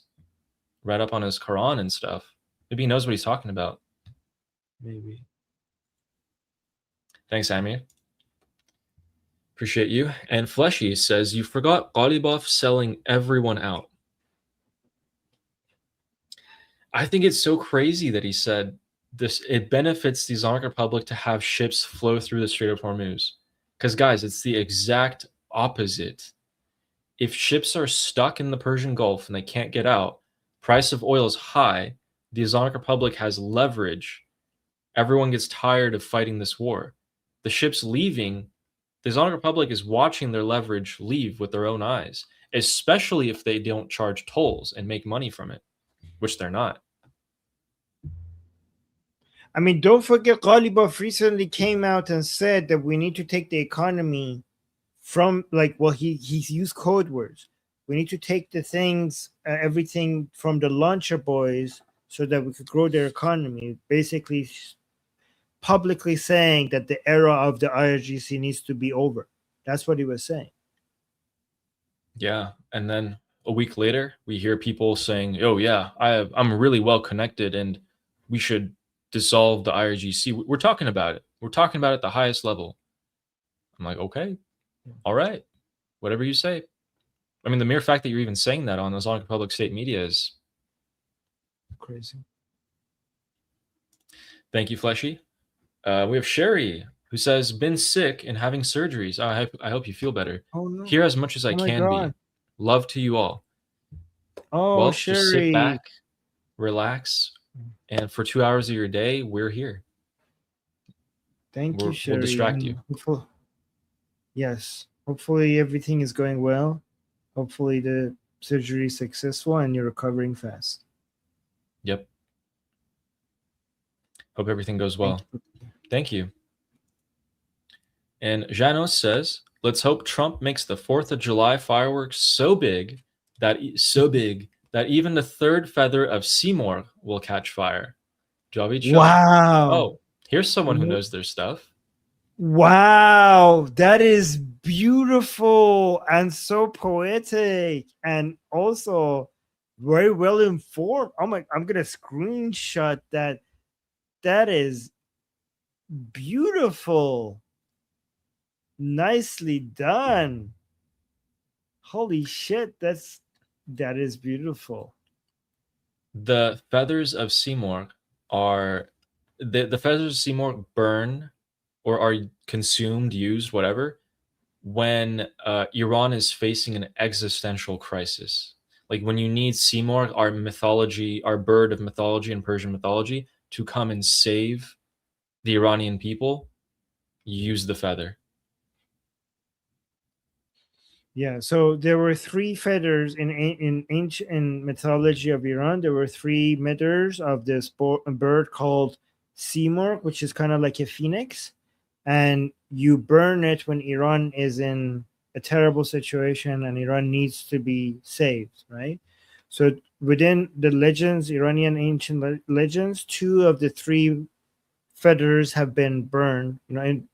Quran and stuff. Maybe he knows what he's talking about. Maybe. Thanks, Amir. Appreciate you. And Fleshy says, you forgot Ghalibaf selling everyone out. I think it's so crazy that he said this. It benefits the Islamic Republic to have ships flow through the Strait of Hormuz. Because, guys, it's the exact opposite. If ships are stuck in the Persian Gulf and they can't get out, price of oil is high, the Islamic Republic has leverage. Everyone gets tired of fighting this war. The ships leaving, the Islamic Republic is watching their leverage leave with their own eyes, especially if they don't charge tolls and make money from it, which they're not. I mean, don't forget, Ghalibaf recently came out and said that we need to take the economy from, he's used code words. We need to take the things, everything from the launcher boys so that we could grow their economy. Basically, publicly saying that the era of the IRGC needs to be over. That's what he was saying. Yeah, and then a week later, we hear people saying, "Oh yeah, I'm really well connected, and we should dissolve the IRGC." We're talking about it. We're talking about it at the highest level. I'm like, okay, all right, whatever you say. I mean, the mere fact that you're even saying that on the Islamic Republic state media is crazy. Thank you, Fleshy. We have Sherry, who says, been sick and having surgeries. I hope you feel better. Oh, no. Here as much as I can be. Love to you all. Oh, well, Sherry. Just sit back, relax, and for 2 hours of your day, we're here. Thank you, Sherry. We'll distract you. Yes. Hopefully everything is going well. Hopefully the surgery is successful and you're recovering fast. Yep. Hope everything goes well. Thank you. And Janos says, let's hope Trump makes the 4th of July fireworks so big that even the third feather of Seymour will catch fire. Wow. Oh, here's someone who knows their stuff. Wow, that is beautiful and so poetic and also very well informed. Oh my, I'm gonna screenshot that. That is beautiful. Nicely done. Holy shit, that is beautiful. The feathers of Seymour are the feathers of Seymour burn or are consumed, used, whatever, when Iran is facing an existential crisis. Like when you need Seymour, our mythology, our bird of mythology and Persian mythology, to come and save the Iranian people, use the feather. Yeah, so there were three feathers in ancient mythology of Iran. There were three feathers of this bird called Seymour, which is kind of like a phoenix, and you burn it when Iran is in a terrible situation and Iran needs to be saved, right? So within the legends, Iranian ancient legends, two of the three feathers have been burned. In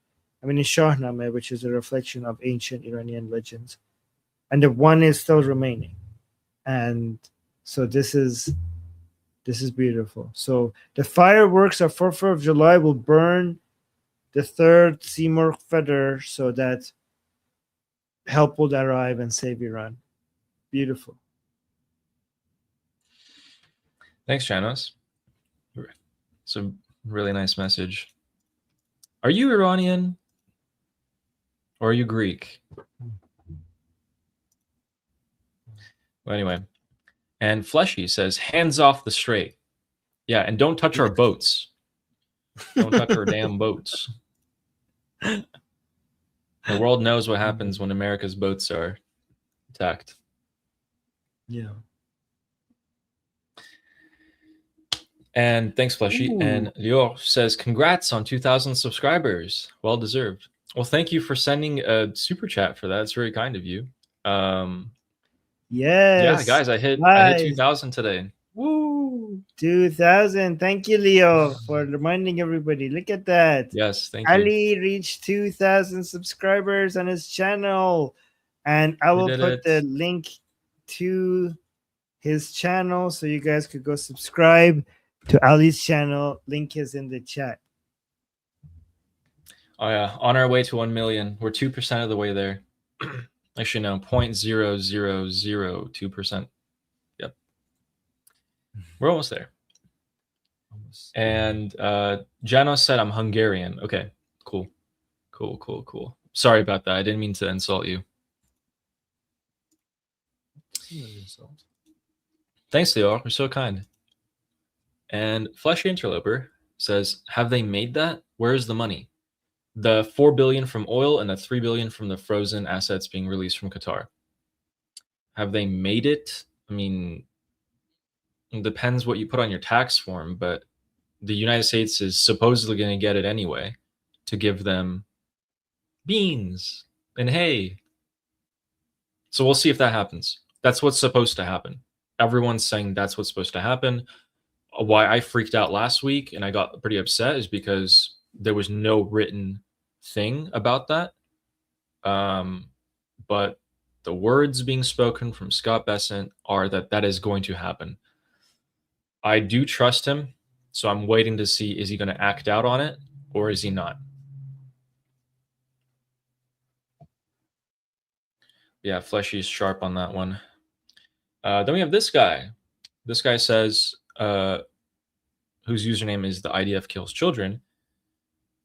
Shahnameh, which is a reflection of ancient Iranian legends, and the one is still remaining. And so this is beautiful. So the fireworks of 4th of July will burn the third Seymour feather so that help will arrive and save Iran. Beautiful. Thanks, Janos. It's a really nice message. Are you Iranian or are you Greek? Well, anyway, and Fleshy says, hands off the strait. Yeah, and don't touch our boats. Don't touch our damn boats. The world knows what happens when America's boats are attacked. Yeah. And thanks, Fleshy. Ooh. And Lior says, congrats on 2,000 subscribers. Well deserved. Well, thank you for sending a super chat for that. It's very kind of you. Yes. Yeah, guys, I hit 2,000 today. Woo! 2,000. Thank you, Leo, for reminding everybody. Look at that. Yes, thank you. Ali reached 2,000 subscribers on his channel, and I will put the link to his channel so you guys could go subscribe to Ali's channel. Link is in the chat. Oh yeah, on our way to 1 million. We're 2% of the way there. Actually, no, 0.0002%. Yep. We're almost there. And Janos said I'm Hungarian. Okay, cool. Cool. Sorry about that. I didn't mean to insult you. Thanks, Leo. You're so kind. And Fleshy Interloper says, have they made that? Where's the money? The 4 billion from oil and the 3 billion from the frozen assets being released from Qatar. Have they made it? I mean, it depends what you put on your tax form, but the United States is supposedly going to get it anyway to give them beans and hay. So we'll see if that happens. That's what's supposed to happen. Everyone's saying that's what's supposed to happen. Why I freaked out last week and I got pretty upset is because there was no written thing about that. But the words being spoken from Scott Bessent are that is going to happen. I do trust him, so I'm waiting to see, is he going to act out on it or is he not? Yeah, Fleshy is sharp on that one. Then we have this guy. This guy says, whose username is the IDF kills children.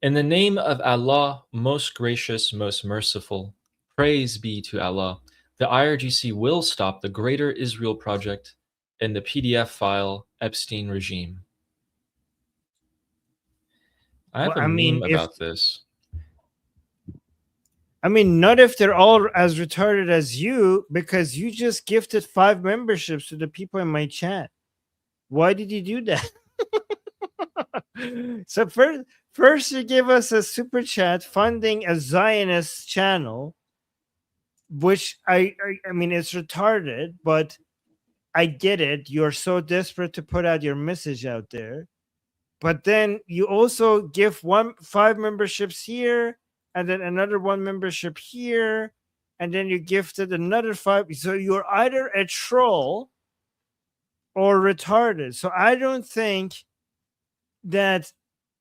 In the name of Allah, most gracious, most merciful, praise be to Allah. The IRGC will stop the Greater Israel Project and the PDF file Epstein regime. I have a meme about this. I mean, not if they're all as retarded as you, because you just gifted 5 memberships to the people in my chat. Why did you do that? So first you give us a super chat funding a Zionist channel, which I mean, it's retarded, but I get it. You're so desperate to put out your message out there. But then you also give 5 memberships here and then another 1 membership here, and then you gifted another 5. So you're either a troll or retarded. So I don't think that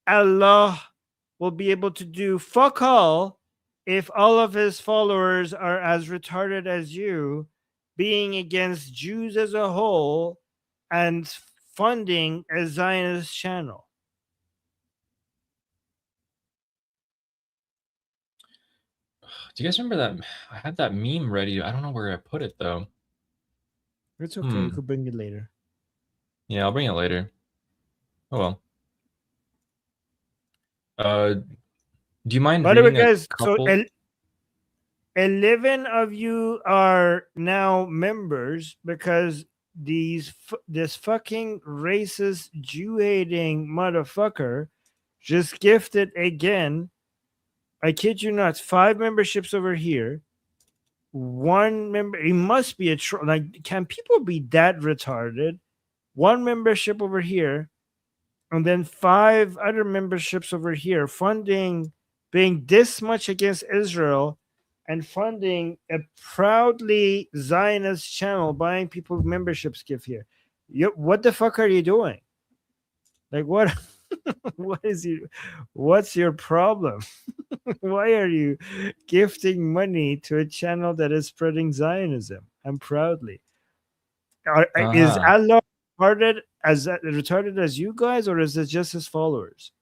Allah will be able to do fuck all if all of his followers are as retarded as you, being against Jews as a whole and funding a Zionist channel. Do you guys remember that? I had that meme ready. I don't know where I put it though. It's okay. You could bring it later. Yeah, I'll bring it later. Oh well. Do you mind By the way, reading a guys, so couple? 11 of you are now members because this fucking racist Jew-hating motherfucker just gifted again. I kid you not, 5 memberships over here. 1 member. He must be a troll. Like, can people be that retarded? 1 membership over here, and then 5 other memberships over here, funding, being this much against Israel, and funding a proudly Zionist channel, buying people memberships gift here. What the fuck are you doing? Like, what? What's your problem? Why are you gifting money to a channel that is spreading Zionism and proudly? Is Allah retarded as you guys, or is it just his followers?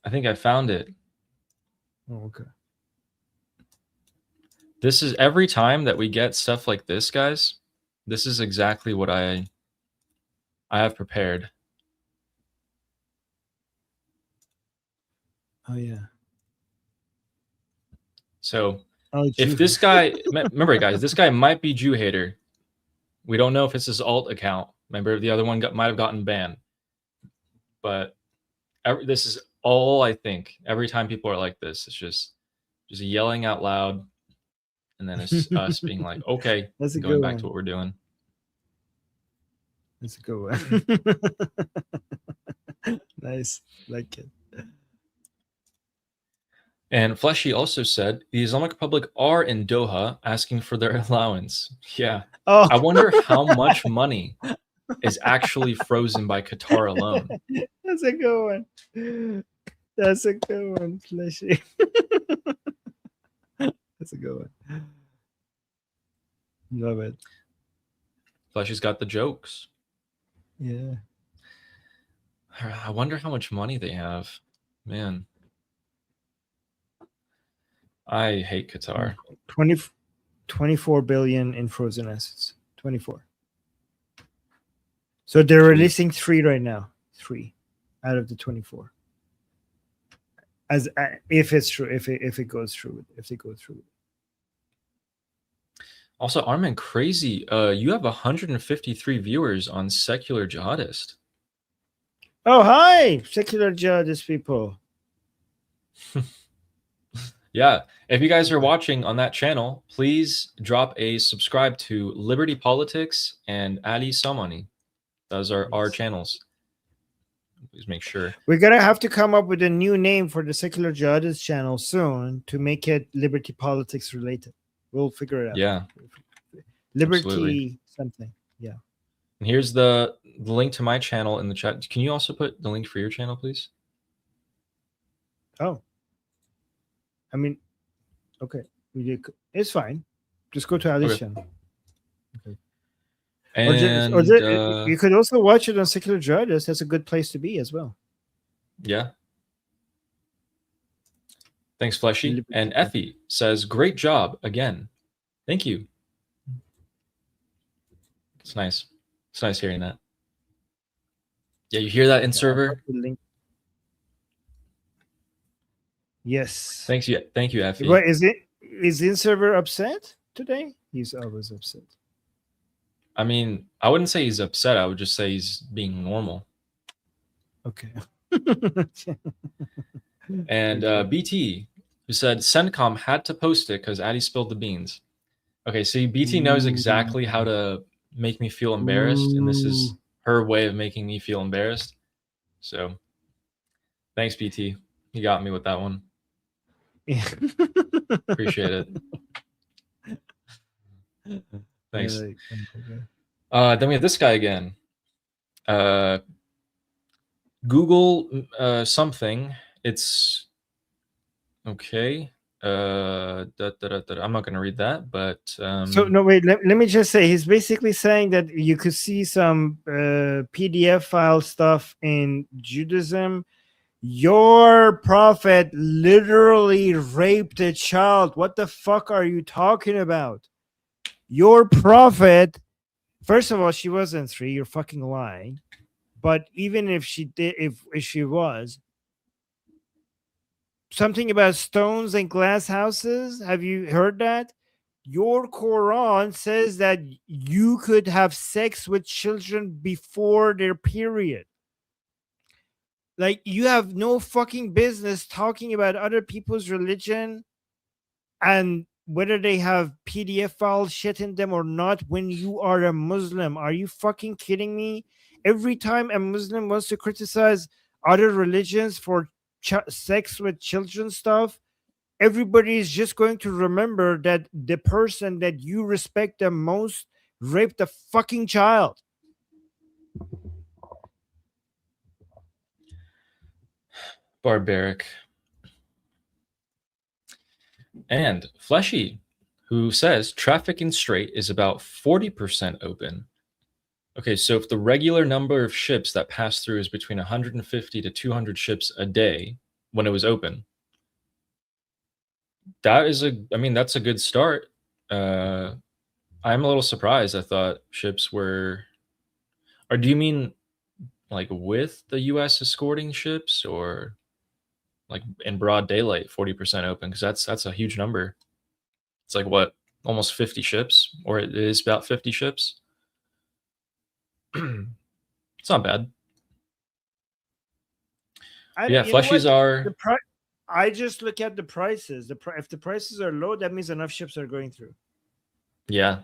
I think I found it. Oh, okay. This is every time that we get stuff like this, guys. This is exactly what I have prepared. Oh yeah. So if this guy, remember guys, this guy might be Jew hater. We don't know if it's his alt account. Remember, the other one might have gotten banned. But this is all I think. Every time people are like this, it's just yelling out loud, and then it's us being like, okay, going back to what we're doing. That's a good one. Nice, like it. And Fleshy also said the Islamic Republic are in Doha asking for their allowance. Yeah. Oh. I wonder how much money is actually frozen by Qatar alone. That's a good one. That's a good one, Fleshy. That's a good one. Love it. Fleshy's got the jokes. Yeah. I wonder how much money they have. Man. I hate Qatar. 24 billion in frozen assets. 24. So they're releasing 3 right now. 3 out of the 24. As if it's true, if it goes through, if they go through. Also, Armin, crazy. You have 153 viewers on Secular Jihadist. Oh, hi, Secular Jihadist people. Yeah, if you guys are watching on that channel, please drop a subscribe to Liberty Politics and Ali Samani. Those are our channels. Please make sure. We're going to have to come up with a new name for the Secular Jihadist channel soon to make it Liberty Politics related. We'll figure it out. Yeah. Liberty Absolutely. Something. Yeah. And here's the link to my channel in the chat. Can you also put the link for your channel, please? Oh. I mean, okay. It's fine. Just go to Ali's channel. Okay. And you could also watch it on Secular Jihadist. That's a good place to be as well. Yeah. Thanks, Fleshy. And Effie says, great job again. Thank you. It's nice. It's nice hearing that. Yeah, you hear that in server? Yes. Thank you, Effie. What is it? Is in server upset today? He's always upset. I mean, I wouldn't say he's upset. I would just say he's being normal. Okay. And BT, who said CENTCOM had to post it because Addie spilled the beans. Okay, see, BT knows exactly how to make me feel embarrassed, and this is her way of making me feel embarrassed. So, thanks, BT. You got me with that one. Appreciate it. Thanks. Okay. Then we have this guy again. Google something. It's okay. I'm not going to read that, but So no, wait. Let me just say, he's basically saying that you could see some PDF file stuff in Judaism. Your prophet literally raped a child. What the fuck are you talking about? Your prophet. First of all, she wasn't 3. You're fucking lying. But even if she did, if she was, something about stones and glass houses. Have you heard that? Your Quran says that you could have sex with children before their period. Like, you have no fucking business talking about other people's religion and whether they have PDF file shit in them or not when you are a Muslim. Are you fucking kidding me? Every time a Muslim wants to criticize other religions for sex with children stuff, everybody is just going to remember that the person that you respect the most raped a fucking child. barbaric. And Fleshy, who says traffic in Strait is about 40% open. Okay, so if the regular number of ships that pass through is between 150 to 200 ships a day when it was open, that's a good start. I'm a little surprised. I thought ships were, or do you mean like with the US escorting ships, or like in broad daylight 40% open? Because that's a huge number. It's like what, almost 50 ships, or it is about 50 ships. It's not bad. Yeah, fleshies are. I just look at the prices. If the prices are low, that means enough ships are going through. Yeah.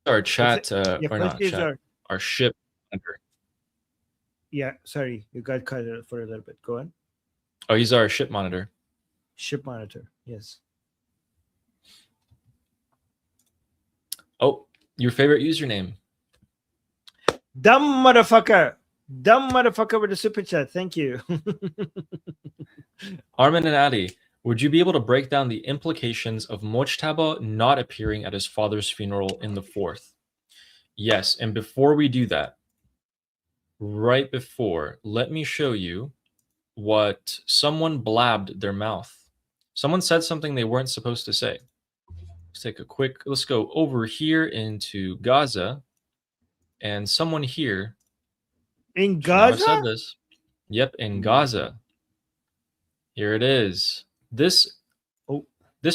Our chat, or not chat, our ship monitor. Yeah, sorry, you got cut for a little bit. Go on. Oh, he's our ship monitor. Ship monitor, yes. Oh, your favorite username. Dumb motherfucker. Dumb motherfucker with the super chat. Thank you. Armin and Addy, would you be able to break down the implications of Mojtaba not appearing at his father's funeral in the 4th? Yes, and before we do that, right before, let me show you what someone blabbed their mouth. Someone said something they weren't supposed to say. Let's take a quick, let's go over here into Gaza, and someone here in Gaza said this. Yep, in Gaza. Here it is. This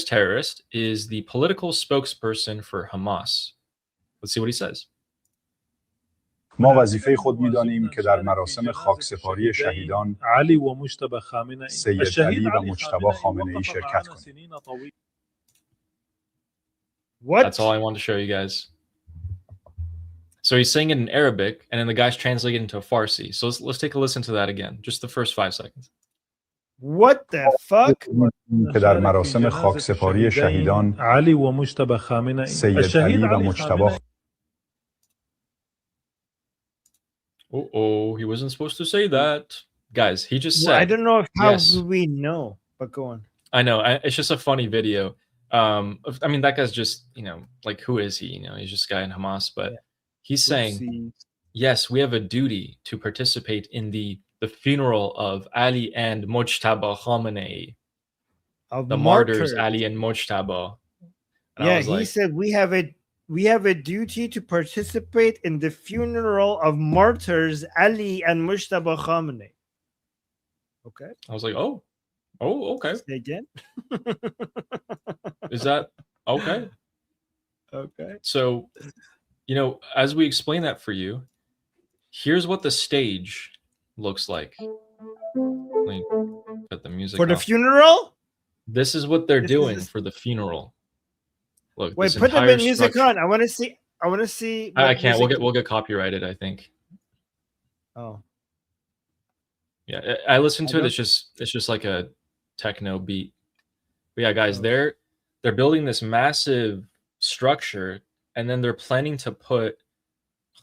terrorist is the political spokesperson for Hamas. Let's see what he says. ما وظیفه خود می‌دانیم که در مراسم خاکسپاری شهیدان علی و مجتبی خامنه‌ای سید علی و مجتبی خامنه‌ای شرکت کنیم. What? That's all I wanted to show you guys. So he's saying it in Arabic, and then the guy's translating it into Farsi. So let's take a listen to that again. Just the first 5 seconds. What the fuck? که در مراسم خاکسپاری شهیدان علی و مجتبی خامنه‌ای سید علی و مجتبی Oh, he wasn't supposed to say that. Guys, he just said... I don't know how we know, but go on. I know. It's just a funny video. I mean, that guy's just, like, who is he? He's just a guy in Hamas, but he's saying, yes, we have a duty to participate in the funeral of Ali and Mojtaba Khamenei. The martyrs, Ali and Mojtaba. And he said, we have a duty to participate in the funeral of martyrs Ali and Mujtaba Khamenei. Okay. I was like, oh, okay. Say again. Is that okay? Okay. So, as we explain that for you, here's what the stage looks like. Let me put the music for the funeral. This is what they're doing for the funeral. Look, wait, put the music on. I want to see. I can't. We'll get copyrighted, I think. Oh. Yeah, I listened to it. It's just like a techno beat. But yeah, guys, they're building this massive structure, and then they're planning to put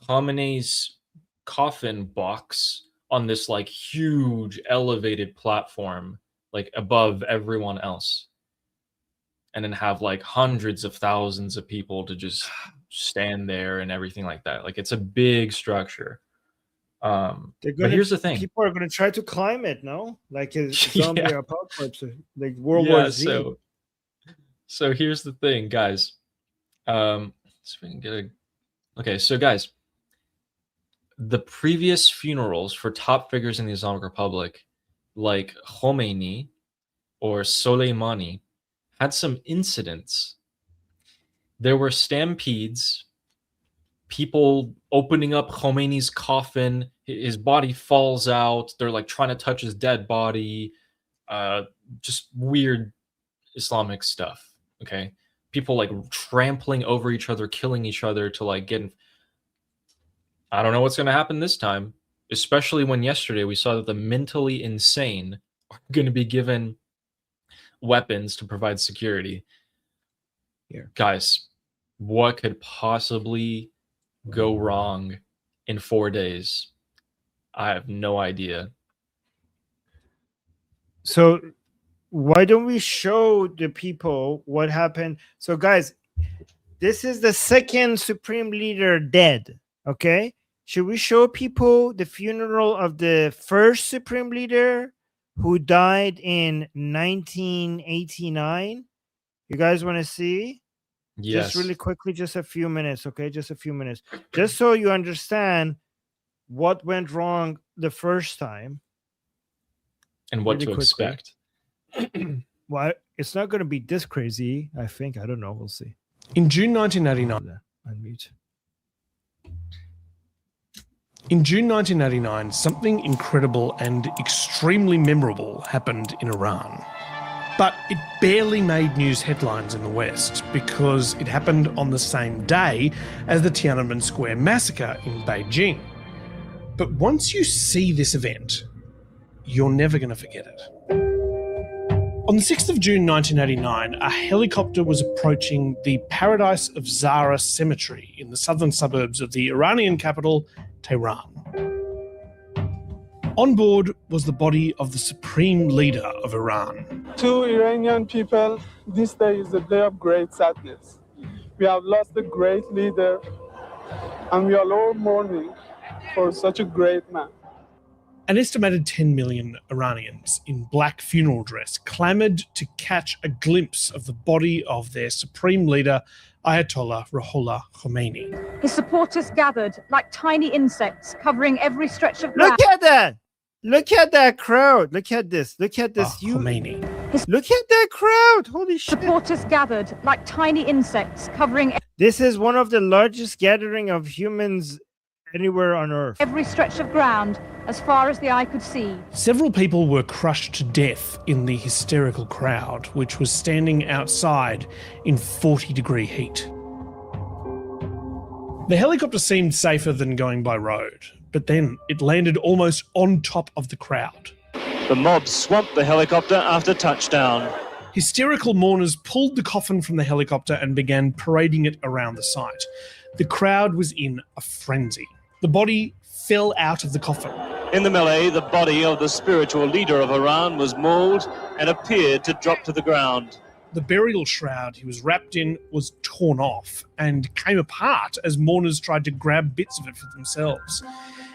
Khamenei's coffin box on this like huge elevated platform, like above everyone else, and then have like hundreds of thousands of people to just stand there and everything like that. Like it's a big structure. But here's the thing: people are going to try to climb it. No, like a zombie apocalypse, like World War Z. So here's the thing, guys. So we can get okay. So guys, the previous funerals for top figures in the Islamic Republic, like Khomeini or Soleimani, had some incidents. There were stampedes, people opening up Khomeini's coffin, his body falls out, they're like trying to touch his dead body, just weird Islamic stuff, okay? People like trampling over each other, killing each other to like get... I don't know what's going to happen this time, especially when yesterday we saw that the mentally insane are going to be given weapons to provide security. Here, guys, what could possibly go wrong in 4 days? I have no idea. So why don't we show the people what happened? So guys, this is the second supreme leader dead. Okay, should we show people the funeral of the first supreme leader who died in 1989? You guys want to see? Yes. Just really quickly, just a few minutes, okay? Just a few minutes. Just so you understand what went wrong the first time. And what to expect. Well, it's not going to be this crazy, I think. I don't know. We'll see. In June 1989... Unmute. In June 1989, something incredible and extremely memorable happened in Iran. But it barely made news headlines in the West because it happened on the same day as the Tiananmen Square massacre in Beijing. But once you see this event, you're never going to forget it. On the 6th of June 1989, a helicopter was approaching the Paradise of Zahra cemetery in the southern suburbs of the Iranian capital, Tehran. On board was the body of the supreme leader of Iran. To Iranian people, this day is a day of great sadness. We have lost a great leader, and we are all mourning for such a great man. An estimated 10 million Iranians in black funeral dress clamoured to catch a glimpse of the body of their supreme leader, Ayatollah Ruhollah Khomeini. His supporters gathered like tiny insects covering every stretch of ground. Look at that! Look at that crowd! Look at this! Look at this! Khomeini. Look at that crowd! Holy shit! Supporters gathered like tiny insects covering... This is one of the largest gathering of humans anywhere on Earth. Every stretch of ground as far as the eye could see. Several people were crushed to death in the hysterical crowd, which was standing outside in 40-degree heat. The helicopter seemed safer than going by road, but then it landed almost on top of the crowd. The mob swamped the helicopter after touchdown. Hysterical mourners pulled the coffin from the helicopter and began parading it around the site. The crowd was in a frenzy. The body fell out of the coffin. In the melee, the body of the spiritual leader of Iran was mauled and appeared to drop to the ground. The burial shroud he was wrapped in was torn off and came apart as mourners tried to grab bits of it for themselves.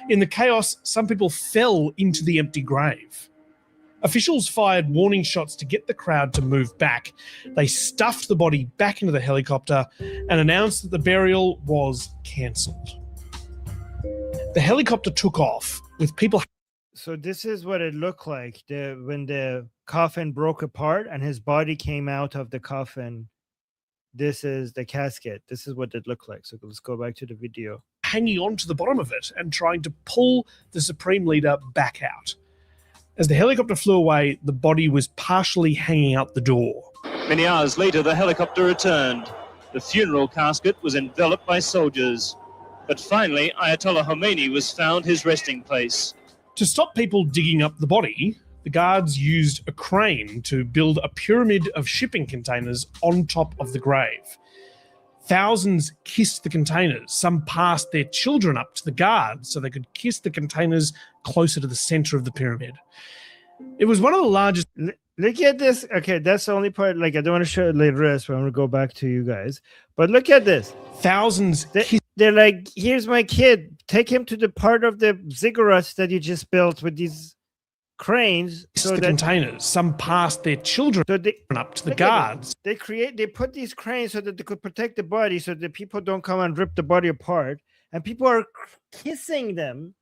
In the chaos, some people fell into the empty grave. Officials fired warning shots to get the crowd to move back. They stuffed the body back into the helicopter and announced that the burial was cancelled. The helicopter took off with people... So this is what it looked like when the coffin broke apart and his body came out of the coffin. This is the casket. This is what it looked like. So let's go back to the video. Hanging on to the bottom of it and trying to pull the supreme leader back out. As the helicopter flew away, the body was partially hanging out the door. Many hours later, the helicopter returned. The funeral casket was enveloped by soldiers. But finally, Ayatollah Khomeini was found his resting place. To stop people digging up the body, the guards used a crane to build a pyramid of shipping containers on top of the grave. Thousands kissed the containers. Some passed their children up to the guards so they could kiss the containers closer to the center of the pyramid. It was one of the largest. Look at this. Okay, that's the only part. Like, I don't want to show it later, but I'm going to go back to you guys. But look at this. Thousands. They're like, here's my kid. Take him to the part of the ziggurats that you just built with these cranes. So the containers. Some passed their children up to the guards. They put these cranes so that they could protect the body, so that people don't come and rip the body apart. And people are kissing them.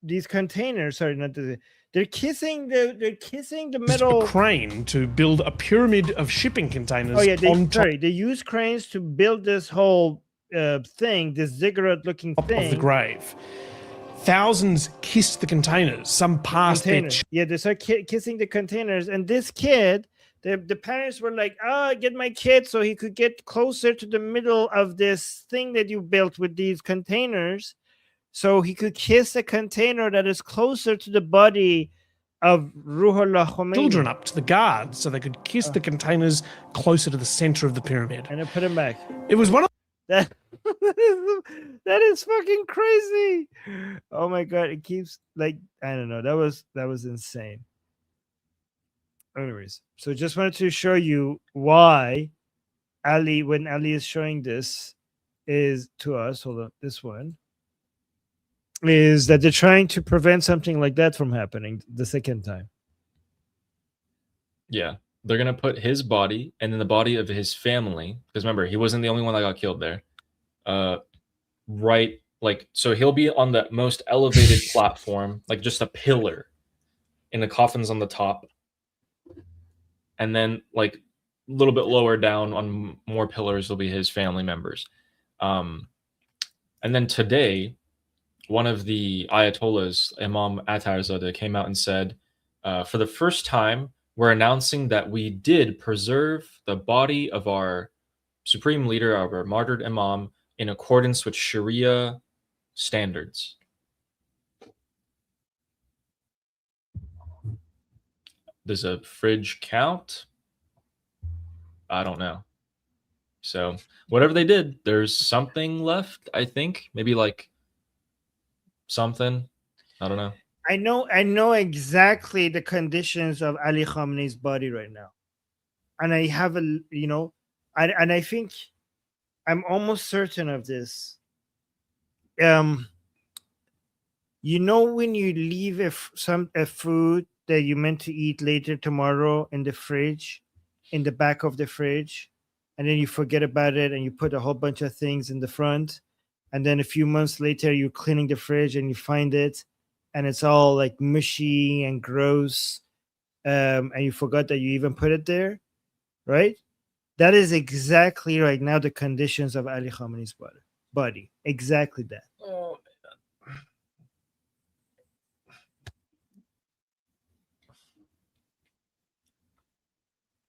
These containers. Sorry, not the. They're kissing the metal crane to build a pyramid of shipping containers. Oh yeah, they use cranes to build this whole thing, this ziggurat-looking thing of the grave. Thousands kissed the containers. Some passed their they start kissing the containers, and this kid, the parents were like, "Oh, get my kid so he could get closer to the middle of this thing that you built with these containers." So he could kiss a container that is closer to the body of Ruhollah Khomeini. Children up to the guards so they could kiss the containers closer to the center of the pyramid. And I put him back. It was one of that. That is fucking crazy. Oh my god! It keeps like I don't know. That was insane. Anyways, so just wanted to show you why Ali, when Ali is showing this, is to us. Hold on, this one. Is that they're trying to prevent something like that from happening the second time. Yeah, they're going to put his body and then the body of his family, because remember, he wasn't the only one that got killed there. Right, like, so he'll be on the most elevated platform, like just a pillar, and the coffin's on the top. And then, like, a little bit lower down on more pillars will be his family members. And then today, one of the Ayatollahs, Imam Atarzadeh, came out and said, for the first time, we're announcing that we did preserve the body of our supreme leader, our martyred Imam, in accordance with Sharia standards. Does a fridge count? I don't know. So whatever they did, there's something left, I think. Maybe like something. I don't know. I know exactly the conditions of Ali Khamenei's body right now. And I have and I think I'm almost certain of this. When you leave a food that you meant to eat later tomorrow in the fridge, in the back of the fridge, and then you forget about it and you put a whole bunch of things in the front, and then a few months later you're cleaning the fridge and you find it and it's all like mushy and gross, and you forgot that you even put it there, right? That is exactly right now the conditions of Ali Khamenei's body. Exactly that. Oh,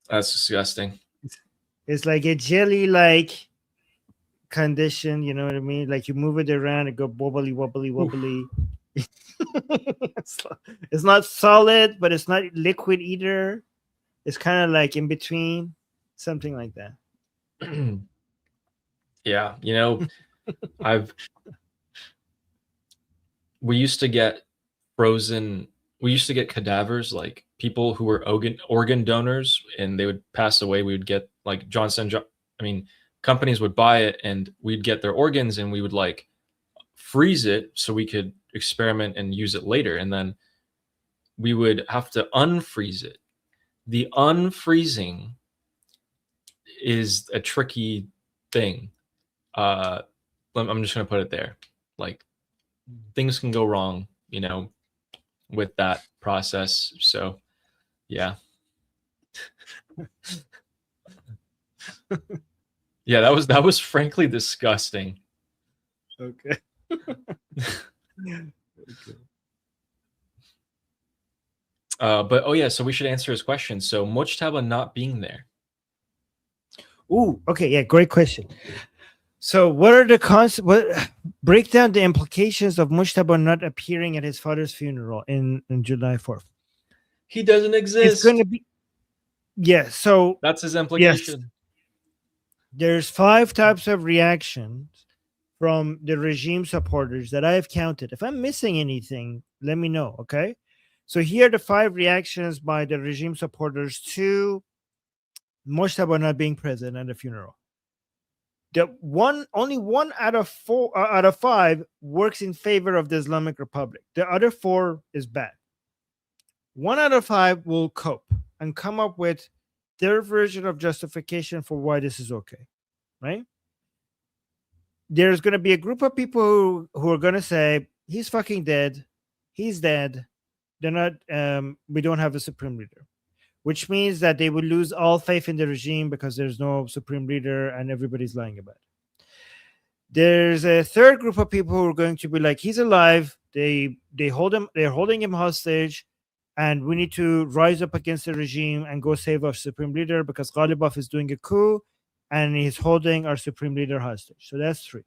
that's disgusting. It's like a jelly-like condition, you know what I mean? Like you move it around, it go wobbly. It's not solid, but it's not liquid either. It's kind of like in between, something like that. Yeah, we used to get frozen. We used to get cadavers, like people who were organ donors, and they would pass away. We would get like companies would buy it, and we'd get their organs, and we would like freeze it so we could experiment and use it later. And then we would have to unfreeze it. The unfreezing is a tricky thing. I'm just going to put it there. Like things can go wrong, with that process. So yeah. Yeah, that was frankly disgusting. Okay. But oh yeah, so we should answer his question. So Mujtaba not being there. Ooh, okay, yeah, great question. So what are the what break down the implications of Mujtaba not appearing at his father's funeral in July 4th? He doesn't exist. It's going to be, so that's his yes, implication. there's 5 types of reactions from the regime supporters that I have counted. If I'm missing anything, let me know, okay? So here are the 5 reactions by the regime supporters to Mujtaba not being present at the funeral. Only 1 out of 4 out of 5 works in favor of the Islamic Republic. The other 4 is bad. 1 out of 5 will cope and come up with their version of justification for why this is okay, right? There's going to be a group of people who are going to say he's fucking dead, he's dead. They're not. We don't have a supreme leader, which means that they will lose all faith in the regime because there's no supreme leader and everybody's lying about it. There's a third group of people who are going to be like, he's alive. They hold him. They're holding him hostage, and we need to rise up against the regime and go save our supreme leader because Ghalibaf is doing a coup, and he's holding our supreme leader hostage. So that's 3.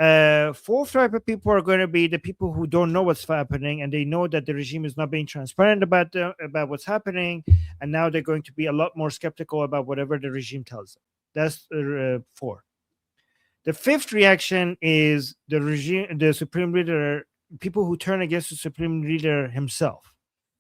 4th type of people are going to be the people who don't know what's happening, and they know that the regime is not being transparent about what's happening, and now they're going to be a lot more skeptical about whatever the regime tells them. That's 4. The 5th reaction is the supreme leader, people who turn against the supreme leader himself,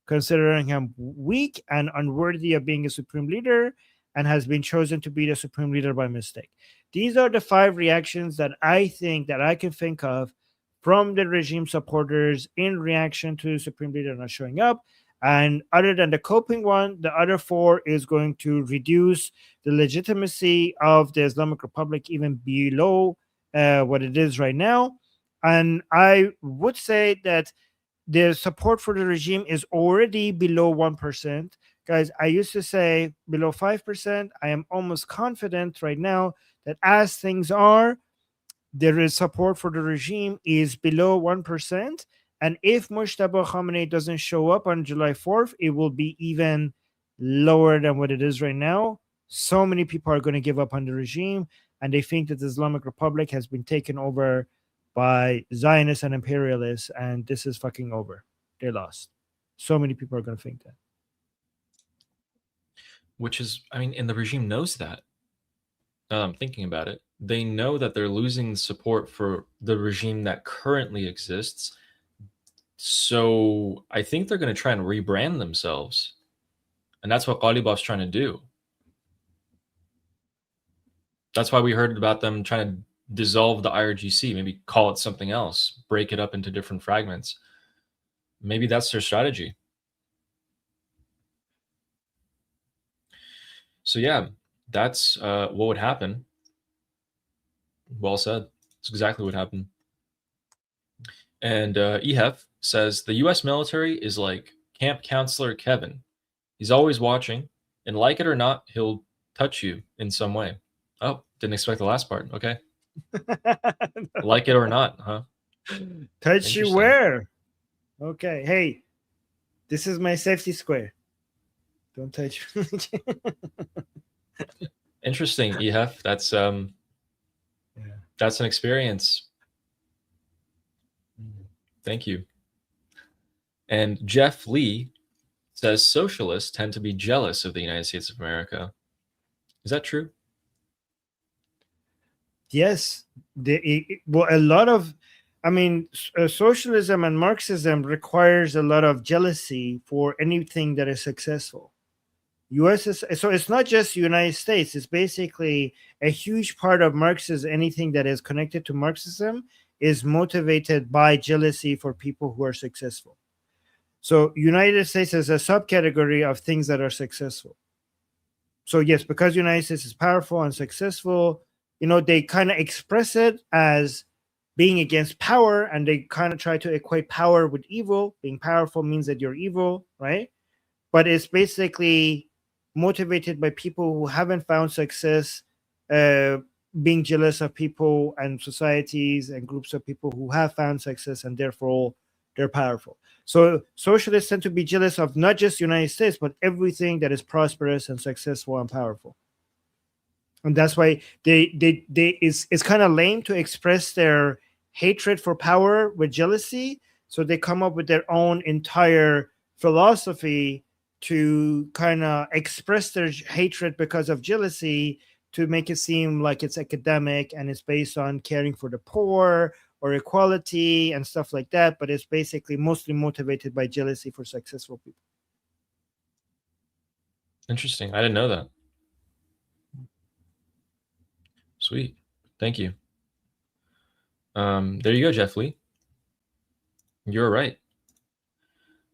considering him weak and unworthy of being a supreme leader, and has been chosen to be the supreme leader by mistake. These are the 5 reactions that I think that I can think of from the regime supporters in reaction to the supreme leader not showing up. And other than the coping one, the other 4 is going to reduce the legitimacy of the Islamic Republic even below what it is right now. And I would say that the support for the regime is already below 1%. Guys, I used to say below 5%. I am almost confident right now that as things are, there is support for the regime is below 1%. And if Mujtaba Khamenei doesn't show up on July 4th, it will be even lower than what it is right now. So many people are going to give up on the regime, and they think that the Islamic Republic has been taken over by Zionists and imperialists, and this is fucking over. They lost. So many people are going to think that. Which is, I mean, and the regime knows that. Now that I'm thinking about it, they know that they're losing support for the regime that currently exists. So I think they're going to try and rebrand themselves. And that's what Ghalibaf's trying to do. That's why we heard about them trying to dissolve the IRGC, maybe call it something else, break it up into different fragments. Maybe that's their strategy. So yeah, that's what would happen. Well said. That's exactly what happened. And EHEF says the U.S. military is like camp counselor Kevin. He's always watching, and like it or not, he'll touch you in some way. Oh, didn't expect the last part. Okay. Like it or not, huh? Touch you where? Okay. Hey, this is my safety square. Don't touch me. Interesting, EHEF. That's that's an experience. Thank you. And Jeff Lee says socialists tend to be jealous of the United States of America. Is that true? Yes. Well, a lot of, I mean, socialism and Marxism requires a lot of jealousy for anything that is successful. So it's not just United States. It's basically a huge part of Marxism. Anything that is connected to Marxism is motivated by jealousy for people who are successful. So United States is a subcategory of things that are successful. So yes, because United States is powerful and successful, you know, they kind of express it as being against power, and they kind of try to equate power with evil. Being powerful means that you're evil, right? But it's basically motivated by people who haven't found success, being jealous of people and societies and groups of people who have found success, and therefore they're powerful. So socialists tend to be jealous of not just the United States, but everything that is prosperous and successful and powerful. And that's why it's kind of lame to express their hatred for power with jealousy. So they come up with their own entire philosophy to kind of express their hatred because of jealousy, to make it seem like it's academic and it's based on caring for the poor or equality and stuff like that. But it's basically mostly motivated by jealousy for successful people. Interesting. I didn't know that. Sweet. Thank you. There you go, Jeff Lee. You're right.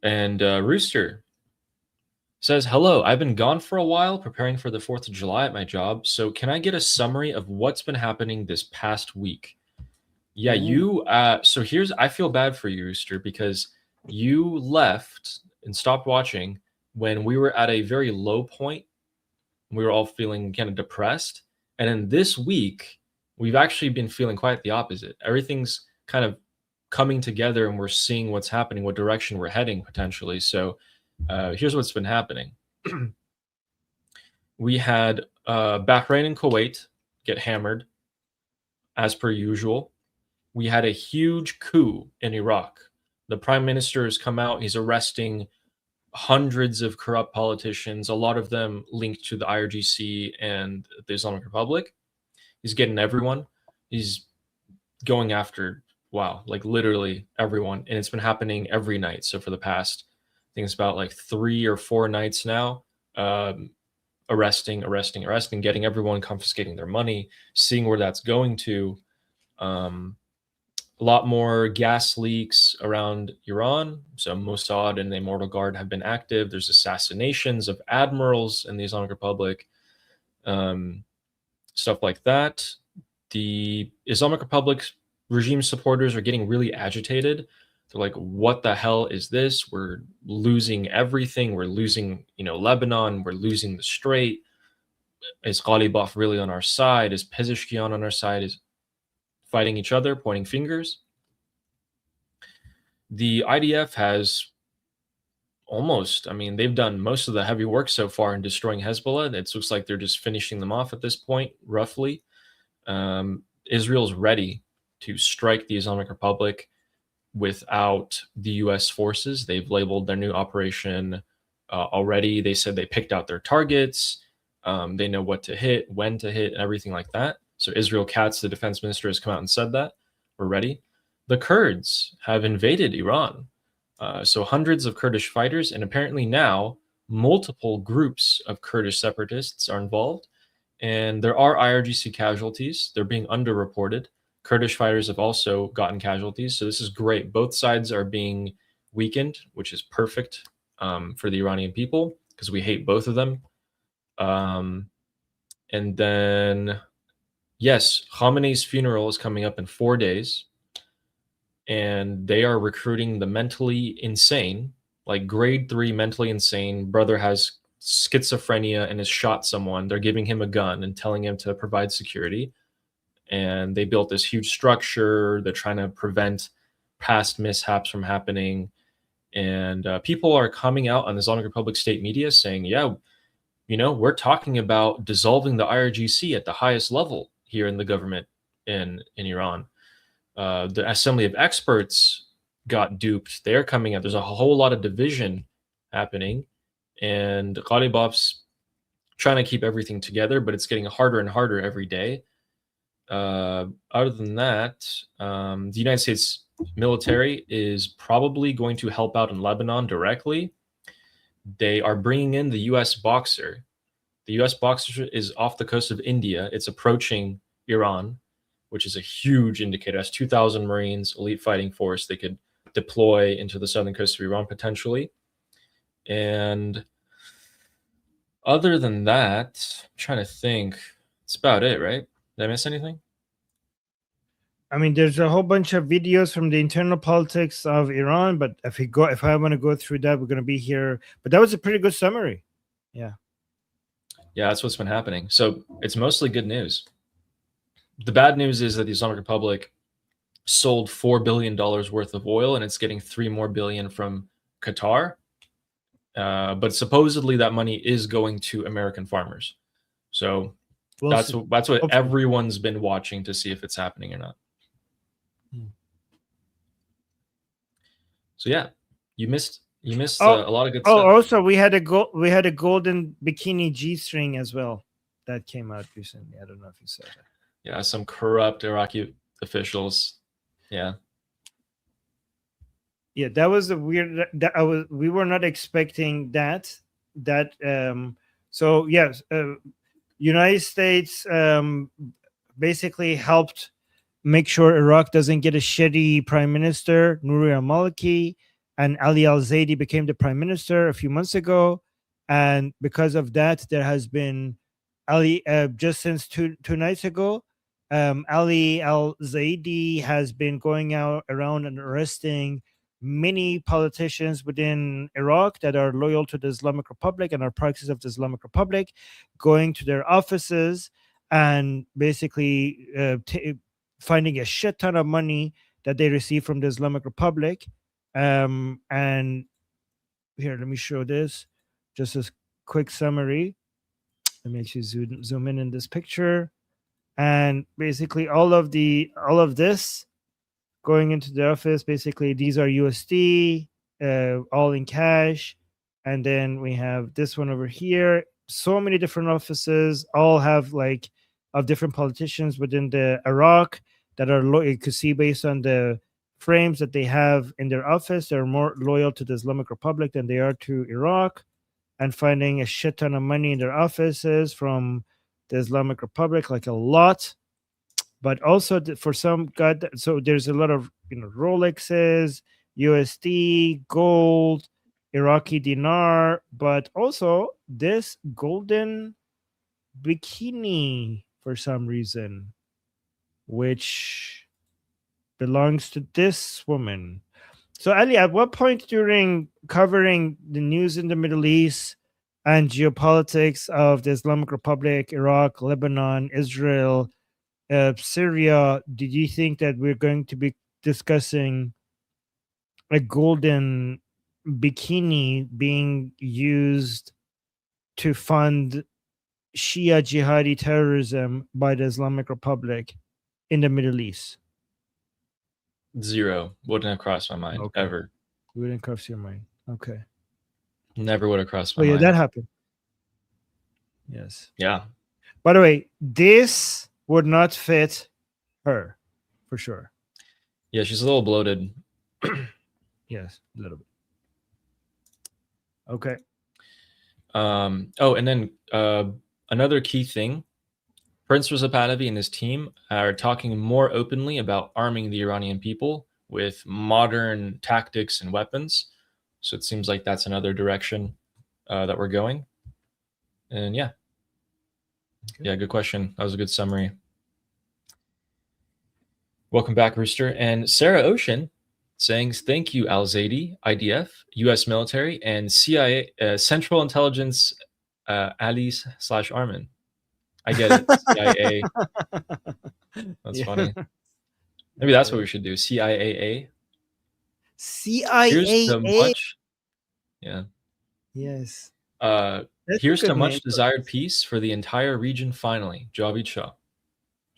And Rooster says, hello, I've been gone for a while preparing for the 4th of July at my job. So can I get a summary of what's been happening this past week? Yeah, you, so here's, I feel bad for you, Rooster, because you left and stopped watching when we were at a very low point. We were all feeling kind of depressed. And then this week, we've actually been feeling quite the opposite. Everything's kind of coming together and we're seeing what's happening, what direction we're heading potentially. So here's what's been happening. We had Bahrain and Kuwait get hammered as per usual. We had a huge coup in Iraq. The prime minister has come out. He's arresting hundreds of corrupt politicians, a lot of them linked to the IRGC and the Islamic Republic. He's getting everyone. He's going after, wow, like literally everyone. And it's been happening every night. So for the past, I think it's about like 3 or 4 nights now, arresting, getting everyone, confiscating their money, seeing where that's going to. A lot more gas leaks around Iran. So Mossad and the Immortal Guard have been active. There's assassinations of admirals in the Islamic Republic, stuff like that. The Islamic Republic regime supporters are getting really agitated. They're like, what the hell is this? We're losing everything. We're losing, Lebanon. We're losing the Strait. Is Ghalibaf really on our side? Is Pezeshkian on our side? Is fighting each other, pointing fingers. The IDF has they've done most of the heavy work so far in destroying Hezbollah. It looks like they're just finishing them off at this point, roughly. Israel's ready to strike the Islamic Republic without the U.S. forces. They've labeled their new operation already. They said they picked out their targets. They know what to hit, when to hit, and everything like that. So Israel Katz, the defense minister, has come out and said that we're ready. The Kurds have invaded Iran. So hundreds of Kurdish fighters, and apparently now multiple groups of Kurdish separatists are involved. And there are IRGC casualties. They're being underreported. Kurdish fighters have also gotten casualties. So this is great. Both sides are being weakened, which is perfect for the Iranian people because we hate both of them. And then, yes, Khamenei's funeral is coming up in 4 days. And they are recruiting the mentally insane, like grade 3 mentally insane. Brother has schizophrenia and has shot someone. They're giving him a gun and telling him to provide security. And they built this huge structure. They're trying to prevent past mishaps from happening. And people are coming out on the Islamic Republic state media saying, yeah, we're talking about dissolving the IRGC at the highest level here in the government in Iran. The Assembly of Experts got duped. They're coming out. There's a whole lot of division happening. And Ghalibaf's trying to keep everything together, but it's getting harder and harder every day. Other than that, the United States military is probably going to help out in Lebanon directly. They are bringing in the US Boxer. The US Boxer is off the coast of India. It's approaching Iran, which is a huge indicator. That's 2,000 Marines, elite fighting force they could deploy into the southern coast of Iran potentially. And other than that, I'm trying to think. It's about it, right? Did I miss anything? I mean, there's a whole bunch of videos from the internal politics of Iran, but if I want to go through that, we're going to be here. But that was a pretty good summary. Yeah. Yeah, that's what's been happening. So it's mostly good news. The bad news is that the Islamic Republic sold $4 billion worth of oil, and it's getting $3 billion more from Qatar. But supposedly that money is going to American farmers. So We'll That's see. what Hopefully. everyone's been watching to see if it's happening or not. So yeah, you missed a lot of good stuff. Also we had a golden bikini G-string as well that came out recently. I don't know if you saw that. Yeah, some corrupt Iraqi officials. Yeah. Yeah, that was the weird we were not expecting that. So yes, United States basically helped make sure Iraq doesn't get a shitty prime minister. Nouri al-Maliki and Ali al-Zaidi became the prime minister a few months ago, and because of that, there has been just since two nights ago, Ali al-Zaidi has been going out around and arresting many politicians within Iraq that are loyal to the Islamic Republic and are proxies of the Islamic Republic, going to their offices and basically finding a shit ton of money that they receive from the Islamic Republic. And here, let me show this. Just a quick summary. Let me actually zoom in this picture. And basically all of this going into the office, basically these are USD, all in cash. And then we have this one over here. So many different offices, all have like of different politicians within the Iraq that are you could see based on the frames that they have in their office, they're more loyal to the Islamic Republic than they are to Iraq, and finding a shit ton of money in their offices from the Islamic Republic, like a lot. But also for some so there's a lot of Rolexes, USD, gold, Iraqi dinar, but also this golden bikini for some reason, which belongs to this woman. So Ali, at what point during covering the news in the Middle East and geopolitics of the Islamic Republic, Iraq, Lebanon, Israel, Syria, did you think that we're going to be discussing a golden bikini being used to fund Shia jihadi terrorism by the Islamic Republic in the Middle East? Zero. Wouldn't have crossed my mind ever. Wouldn't cross your mind. Okay. Never would have crossed my mind. mind. That happened. Yes. Yeah. By the way, this would not fit her for sure. Yeah, she's a little bloated. Yes, a little bit. Okay. Oh, and then another key thing, Prince Reza Pahlavi and his team are talking more openly about arming the Iranian people with modern tactics and weapons. So it seems like that's another direction that we're going. And yeah. Okay. Yeah, good question. That was a good summary. Welcome back, Rooster. And Sarah Ocean saying, thank you, Al-Zaidi, IDF, U.S. military, and CIA, Central Intelligence allies/Armin. I get it. CIA. That's funny. Maybe that's what we should do. CIAA. CIAA. Here's to much. Yeah. Yes. Here's to much desired peace for the entire region finally. Javid Shah.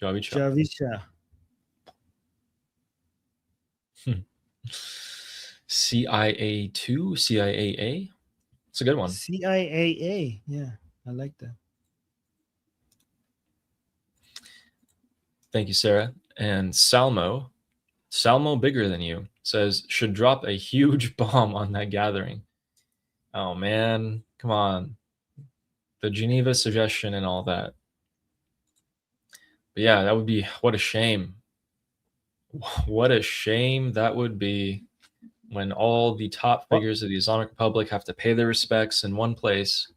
Javid Shah. Javid Shah. CIA2, CIAA. It's a good one. CIAA. Yeah, I like that. Thank you, Sarah. And Salmo bigger than you, says, should drop a huge bomb on that gathering. Oh, man. Come on. The Geneva suggestion and all that. But yeah, that would be, what a shame. What a shame that would be when all the top figures of the Islamic Republic have to pay their respects in one place.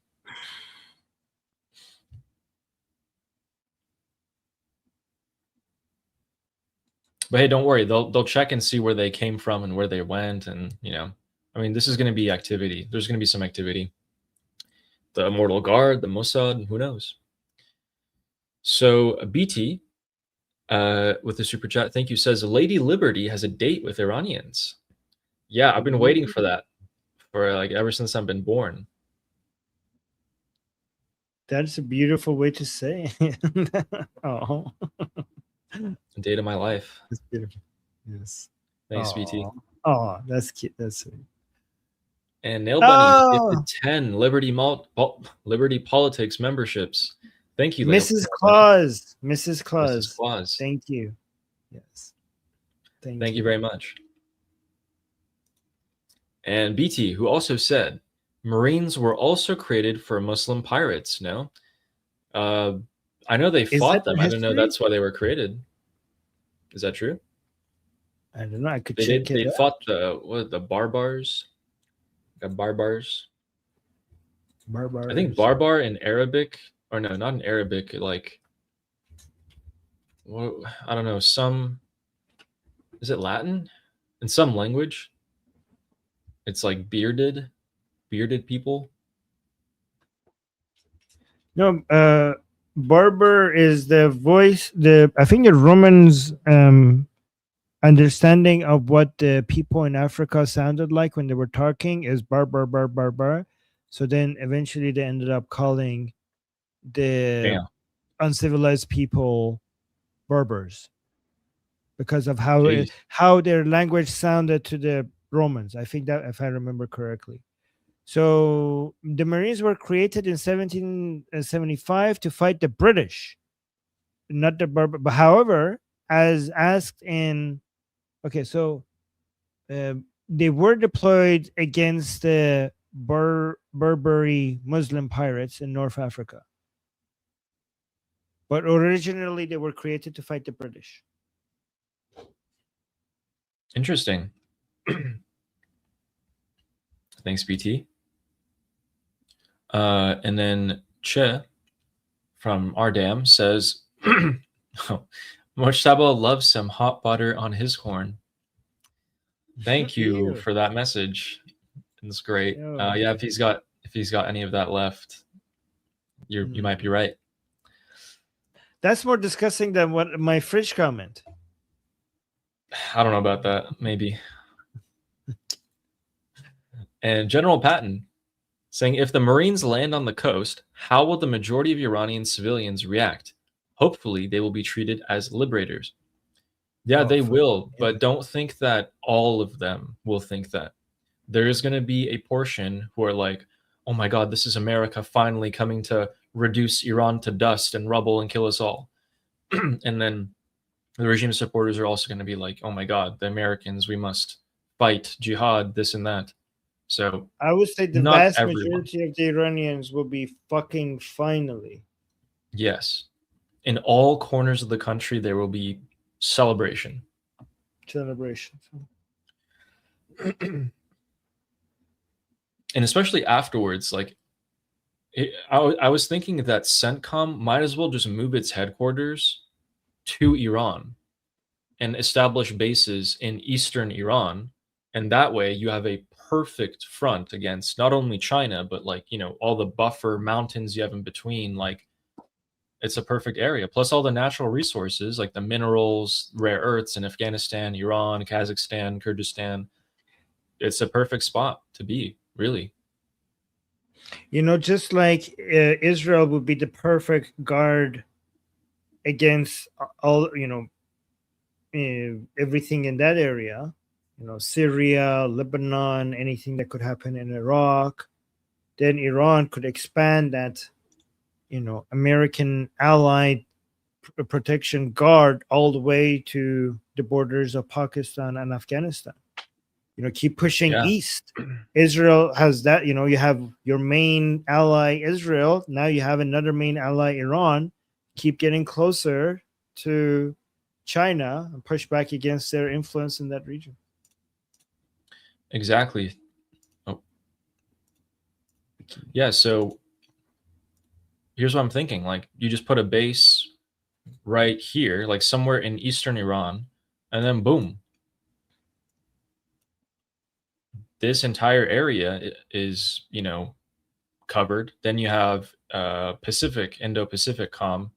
But hey, don't worry. They'll check and see where they came from and where they went. And, I mean, this is going to be activity. There's going to be some activity. The Immortal Guard, the Mossad, who knows? So BT, with the super chat, thank you, says, Lady Liberty has a date with Iranians. Yeah, I've been waiting for that for like ever since I've been born. That's a beautiful way to say it. Oh, The date of my life. that's beautiful. Yes. Thanks, BT. Oh, that's cute. That's sweet. And Nail Bunny Oh! gifted 10 Liberty Politics memberships. Thank you, Mrs. Nail Bunny. Claus. Mrs. Claus. Mrs. Claus. Thank you. Yes. Thank you very much. And BT, who also said, Marines were also created for Muslim pirates, no? I know they fought them. I don't know history? that's why they were created. Is that true? I don't know. I could They check did. They it out. fought the barbars. Barbars. Barbars. I think barbar in Arabic, or no, not in Arabic. Like, what? I don't know. Is it Latin? In some language, it's like bearded people. No, barber is the voice. I think the Romans understanding of what the people in Africa sounded like when they were talking is bar. So then eventually they ended up calling the uncivilized people Berbers because of how their language sounded to the Romans. I think that, if I remember correctly. So the Marines were created in 1775 to fight the British, not the Berber. But however, as asked in, okay, so they were deployed against the Berberi Muslim pirates in North Africa. But originally they were created to fight the British. Interesting. Thanks, BT. And then Che from Ardam says, Mojtaba loves some hot butter on his horn. Thank you for that message. It's great. Yeah, if he's got any of that left, you might be right. That's more disgusting than what my fridge comment. I don't know about that. Maybe. And General Patton saying, if the Marines land on the coast, how will the majority of Iranian civilians react? Hopefully, they will be treated as liberators. Yeah, they will, but don't think that all of them will think that. There is going to be a portion who are like, oh my God, this is America finally coming to reduce Iran to dust and rubble and kill us all. And then the regime supporters are also going to be like, oh my God, the Americans, we must fight, jihad, this and that. So I would say the vast majority of the Iranians will be fucking finally. Yes. In all corners of the country, there will be celebration. And especially afterwards, like, I was thinking that CENTCOM might as well just move its headquarters to Iran and establish bases in eastern Iran. And that way you have a perfect front against not only China, but like, you know, all the buffer mountains you have in between. Like, it's a perfect area. Plus all the natural resources, like the minerals, rare earths in Afghanistan, Iran, Kazakhstan, Kyrgyzstan. It's a perfect spot to be, really. You know, just like Israel would be the perfect guard against all, you know, everything in that area, you know, Syria, Lebanon, anything that could happen in Iraq, then Iran could expand that, you know, American allied protection guard all the way to the borders of Pakistan and Afghanistan. You know, keep pushing east. Israel has that, you know, you have your main ally, Israel. Now you have another main ally, Iran. Keep getting closer to China and push back against their influence in that region. Exactly. Oh. Yeah, so here's what I'm thinking. Like, you just put a base right here, like somewhere in eastern Iran, and then boom. This entire area is, you know, covered. Then you have Indo-Pacific comm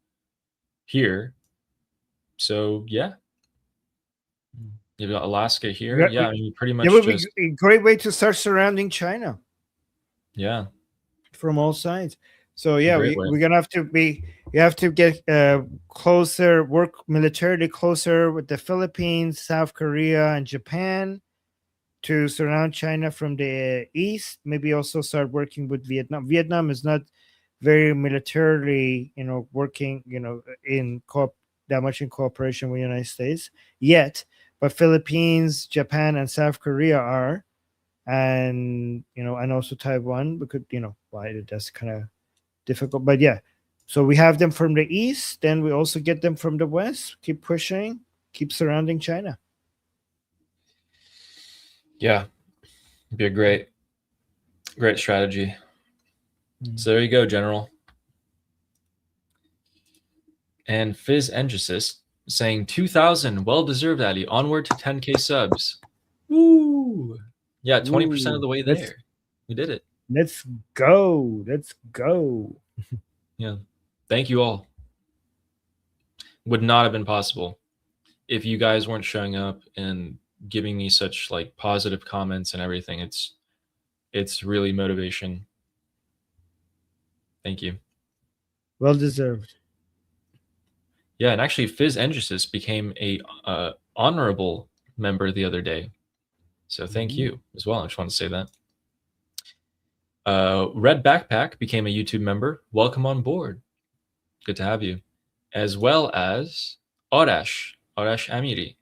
here. So yeah, you've got Alaska here. Yeah, I mean, pretty much. It would be a great way to start surrounding China. Yeah, from all sides. So yeah, Great way. we're gonna have to be. You have to get closer, work militarily closer with the Philippines, South Korea, and Japan to surround China from the east. Maybe also start working with Vietnam. Vietnam is not very militarily, working, that much in cooperation with the United States yet, but Philippines, Japan, and South Korea are, and and also Taiwan. We could, why that's kind of difficult, but yeah. So we have them from the east, then we also get them from the west. Keep pushing, keep surrounding China. Yeah, it'd be a great strategy. So there you go, General. And Fizz Engesis saying 2,000, well-deserved, Ali. Onward to 10K subs. Woo! Yeah, 20% of the way there. We did it. Let's go. Let's go. Yeah. Thank you all. Would not have been possible if you guys weren't showing up and giving me such like positive comments and everything. It's really motivation. Thank you. Well deserved. Yeah, and actually Fizz Engesis became a honorable member the other day. So thank you as well. I just want to say that. Red Backpack became a YouTube member. Welcome on board. Good to have you. As well as Arash Amiri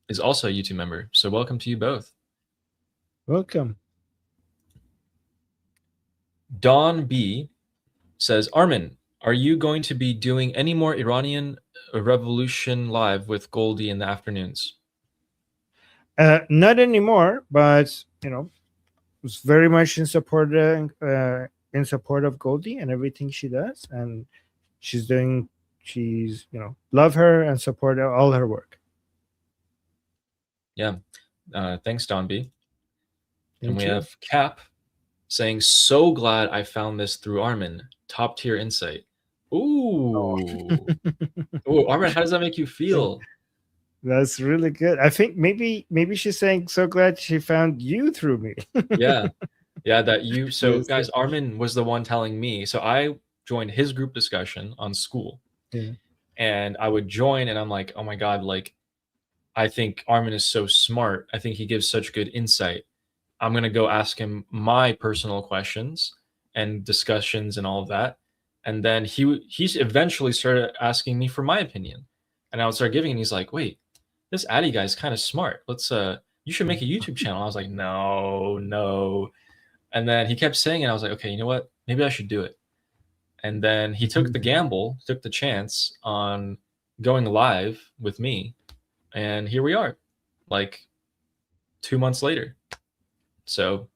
is also a YouTube member. So welcome to you both. Welcome. Don B says, Armin, are you going to be doing any more Iranian Revolution live with Goldie in the afternoons? Not anymore, but was very much in support of Goldie and everything she does, and she's love her and support all her work. Yeah. Thanks, Don B. And we you. have Cap saying, so glad I found this through Armin. Top tier insight. Ooh. Ooh, Armin, how does that make you feel? That's really good. I think maybe she's saying, so glad she found you through me. Yeah, that you. So guys, Armin was the one telling me. So I joined his group discussion on school. Yeah. And I would join and I'm like, oh my God, like, I think Armin is so smart. I think he gives such good insight. I'm going to go ask him my personal questions and discussions and all of that. And then he's eventually started asking me for my opinion. And I would start giving, and he's like, wait, this Addy guy is kind of smart. Let's, you should make a YouTube channel. I was like, no. And then he kept saying it. I was like, okay, you know what? Maybe I should do it. And then he took the gamble, took the chance on going live with me. And here we are, like 2 months later. So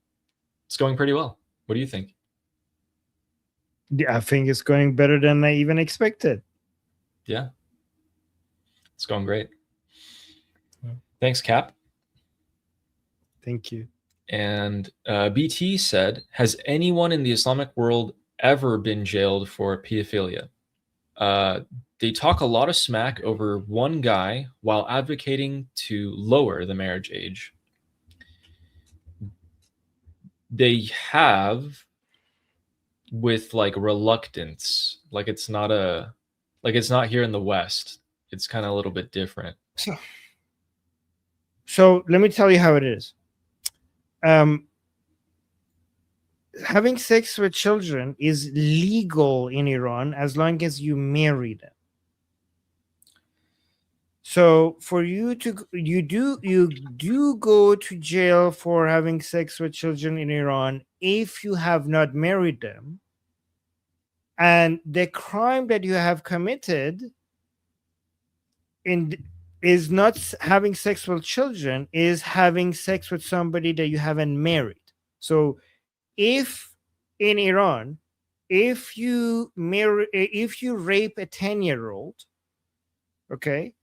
it's going pretty well. What do you think? Yeah, I think it's going better than I even expected. Yeah. It's going great. Thanks, Cap. Thank you. And BT said, has anyone in the Islamic world ever been jailed for pedophilia? They talk a lot of smack over one guy while advocating to lower the marriage age. They have, with like reluctance, like it's not here in the West. It's kind of a little bit different. So let me tell you how it is. Having sex with children is legal in Iran as long as you marry them. So for you do go to jail for having sex with children in Iran if you have not married them. And the crime that you have committed is not having sex with children, is having sex with somebody that you haven't married. So if in Iran, if you rape a 10-year-old, okay,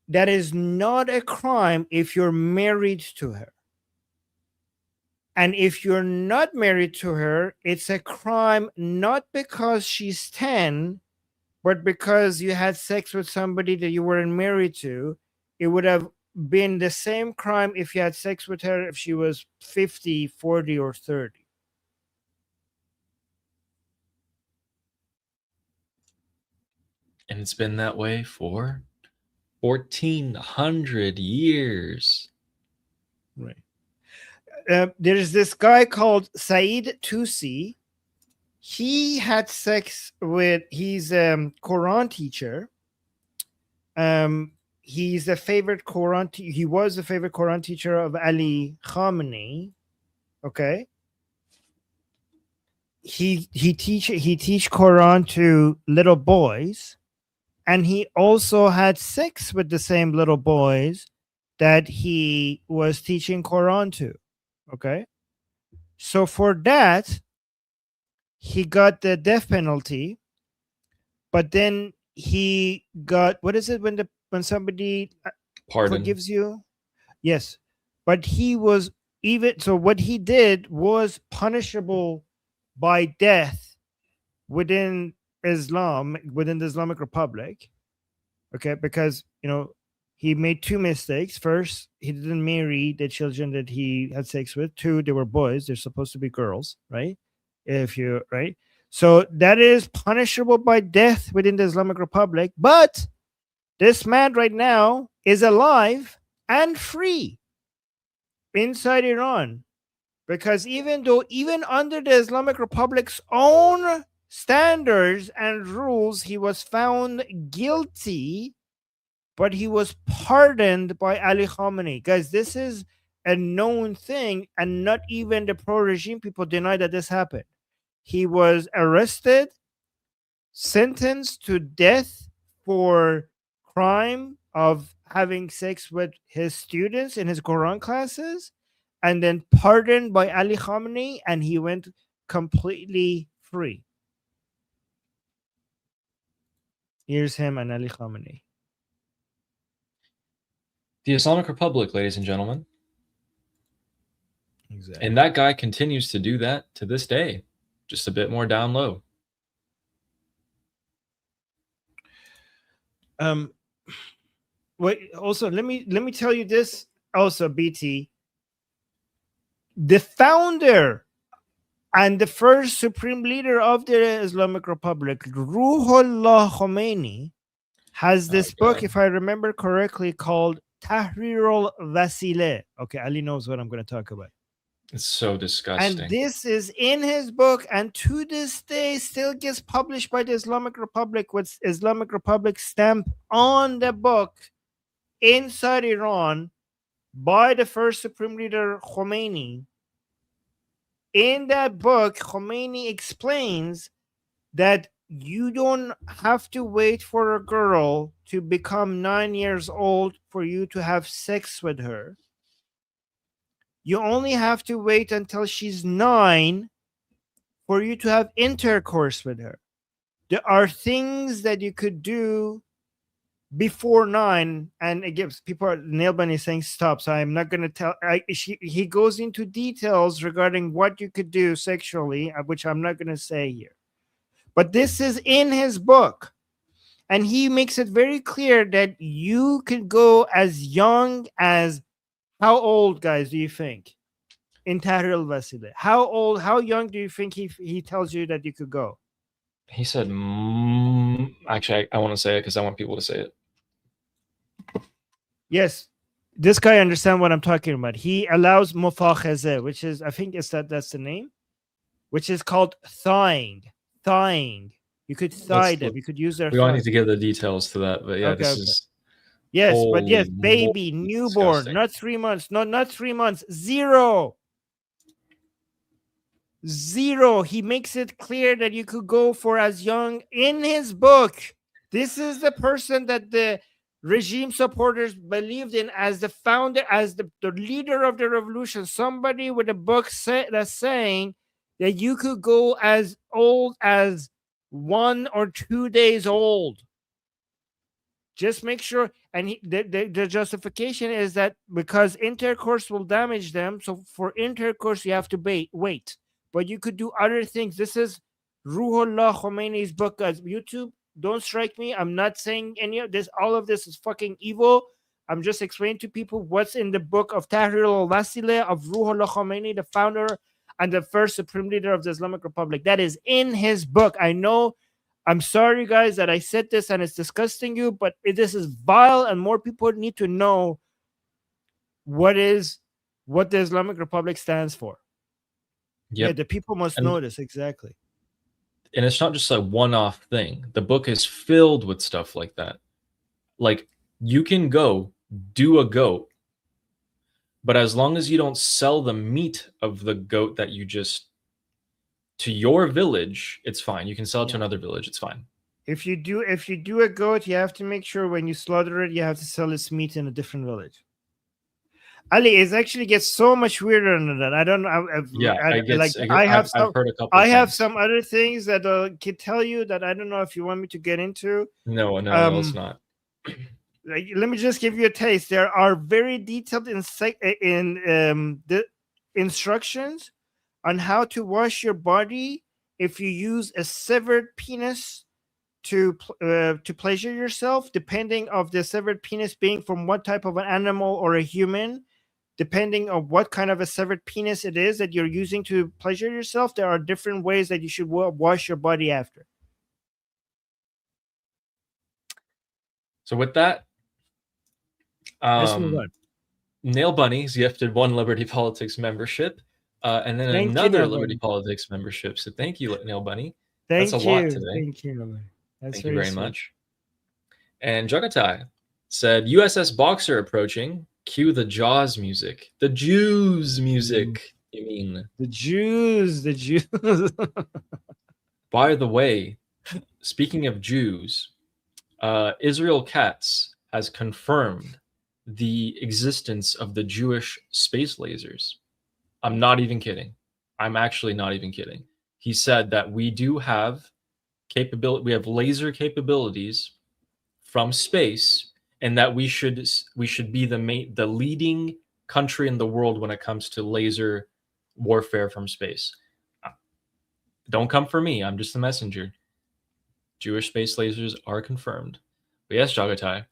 that is not a crime if you're married to her. And if you're not married to her, it's a crime not because she's 10, but because you had sex with somebody that you weren't married to. It would have been the same crime if you had sex with her if she was 50, 40, or 30. And it's been that way for 1400 years. Right. There's this guy called Said Tusi. He had sex with, he's a Quran teacher. He's a favorite Quran, he was a favorite Quran teacher of Ali Khamenei. Okay. He teach Quran to little boys, and he also had sex with the same little boys that he was teaching Quran to. Okay. So for that, he got the death penalty, but then he got, what is it when somebody Pardon. forgives you? Yes. But he was even, so what he did was punishable by death within Islam, within the Islamic Republic. Okay, because he made two mistakes. First, he didn't marry the children that he had sex with. Two, they were boys. They're supposed to be girls, right? Right. So that is punishable by death within the Islamic Republic. But this man right now is alive and free inside Iran. Because even under the Islamic Republic's own standards and rules, he was found guilty, but he was pardoned by Ali Khamenei. Guys, this is a known thing, and not even the pro-regime people deny that this happened. He was arrested, sentenced to death for crime of having sex with his students in his Quran classes, and then pardoned by Ali Khamenei, and he went completely free. Here's him and Ali Khamenei. The Islamic Republic, ladies and gentlemen. Exactly. And that guy continues to do that to this day, just a bit more down low. Wait, also let me tell you this also, BT. The founder and the first supreme leader of the Islamic Republic, Ruhollah Khomeini, has this book, if I remember correctly, called Tahrir al-Wasileh. Okay, Ali knows what I'm going to talk about. It's so disgusting. And this is in his book, and to this day still gets published by the Islamic Republic with Islamic Republic stamp on the book inside Iran by the first supreme leader Khomeini. In that book, Khomeini explains that you don't have to wait for a girl to become 9 years old for you to have sex with her. You only have to wait until she's 9 for you to have intercourse with her. There are things that you could do before 9, and it gives people, Nailban is saying stop, so I'm not going to tell. He goes into details regarding what you could do sexually, which I'm not going to say here. But this is in his book, and he makes it very clear that you could go as young as, how old, guys, do you think? In Tahrir al-Wasileh, how young do you think he tells you that you could go? He said, actually, I want to say it because I want people to say it. Yes, this guy understands what I'm talking about. He allows mufakhazeh, which is, I think that's the name, which is called thawing. You could thigh them. You could use their. We all need to give the details to that, but yeah, okay, this is. Yes, but yes, baby, newborn, disgusting. not 3 months, not 3 months, zero. He makes it clear that you could go for as young in his book. This is the person that the regime supporters believed in as the founder, as the leader of the revolution. Somebody with a book that's saying that you could go as old as 1 or 2 days old. Just make sure, and the justification is that because intercourse will damage them, so for intercourse you have to wait. But you could do other things. This is Ruhollah Khomeini's book, guys. YouTube, don't strike me. I'm not saying any of this. All of this is fucking evil. I'm just explaining to people what's in the book of Tahrir al-Wasileh of Ruhollah Khomeini, the founder and the first supreme leader of the Islamic Republic. That is in his book. I know I'm sorry, guys, that I said this and it's disgusting you, but this is vile, and more people need to know what the Islamic Republic stands for. Yep. Yeah, the people must know this, exactly. And it's not just a one-off thing. The book is filled with stuff like that. Like, you can go do a goat, but as long as you don't sell the meat of the goat that you just to your village, it's fine. You can sell it to another village, it's fine. If you do a goat, you have to make sure when you slaughter it, you have to sell its meat in a different village. Ali, it actually gets so much weirder than that. I don't know. I have some other things that can tell you that I don't know if you want me to get into. No, it's not. Let me just give you a taste. There are very detailed in the instructions on how to wash your body if you use a severed penis to pleasure yourself, depending of the severed penis being from what type of an animal or a human. Depending on what kind of a severed penis it is that you're using to pleasure yourself, there are different ways that you should wash your body after. So with that, Nail Bunny's gifted 1 Liberty Politics membership, and then another Liberty Politics membership. So thank you, Nail Bunny. That's a lot today. Thank you. Thank you very much. And Jagatai said, USS Boxer approaching. Cue the Jaws music. The Jews music, you mean. The Jews. By the way, speaking of Jews, Israel Katz has confirmed the existence of the Jewish space lasers. I'm not even kidding. I'm actually not even kidding. He said that we do have capability. We have laser capabilities from space, and that we should be the leading country in the world when it comes to laser warfare from space. Don't come for me. I'm just a messenger. Jewish space lasers are confirmed. But yes, Jagatai,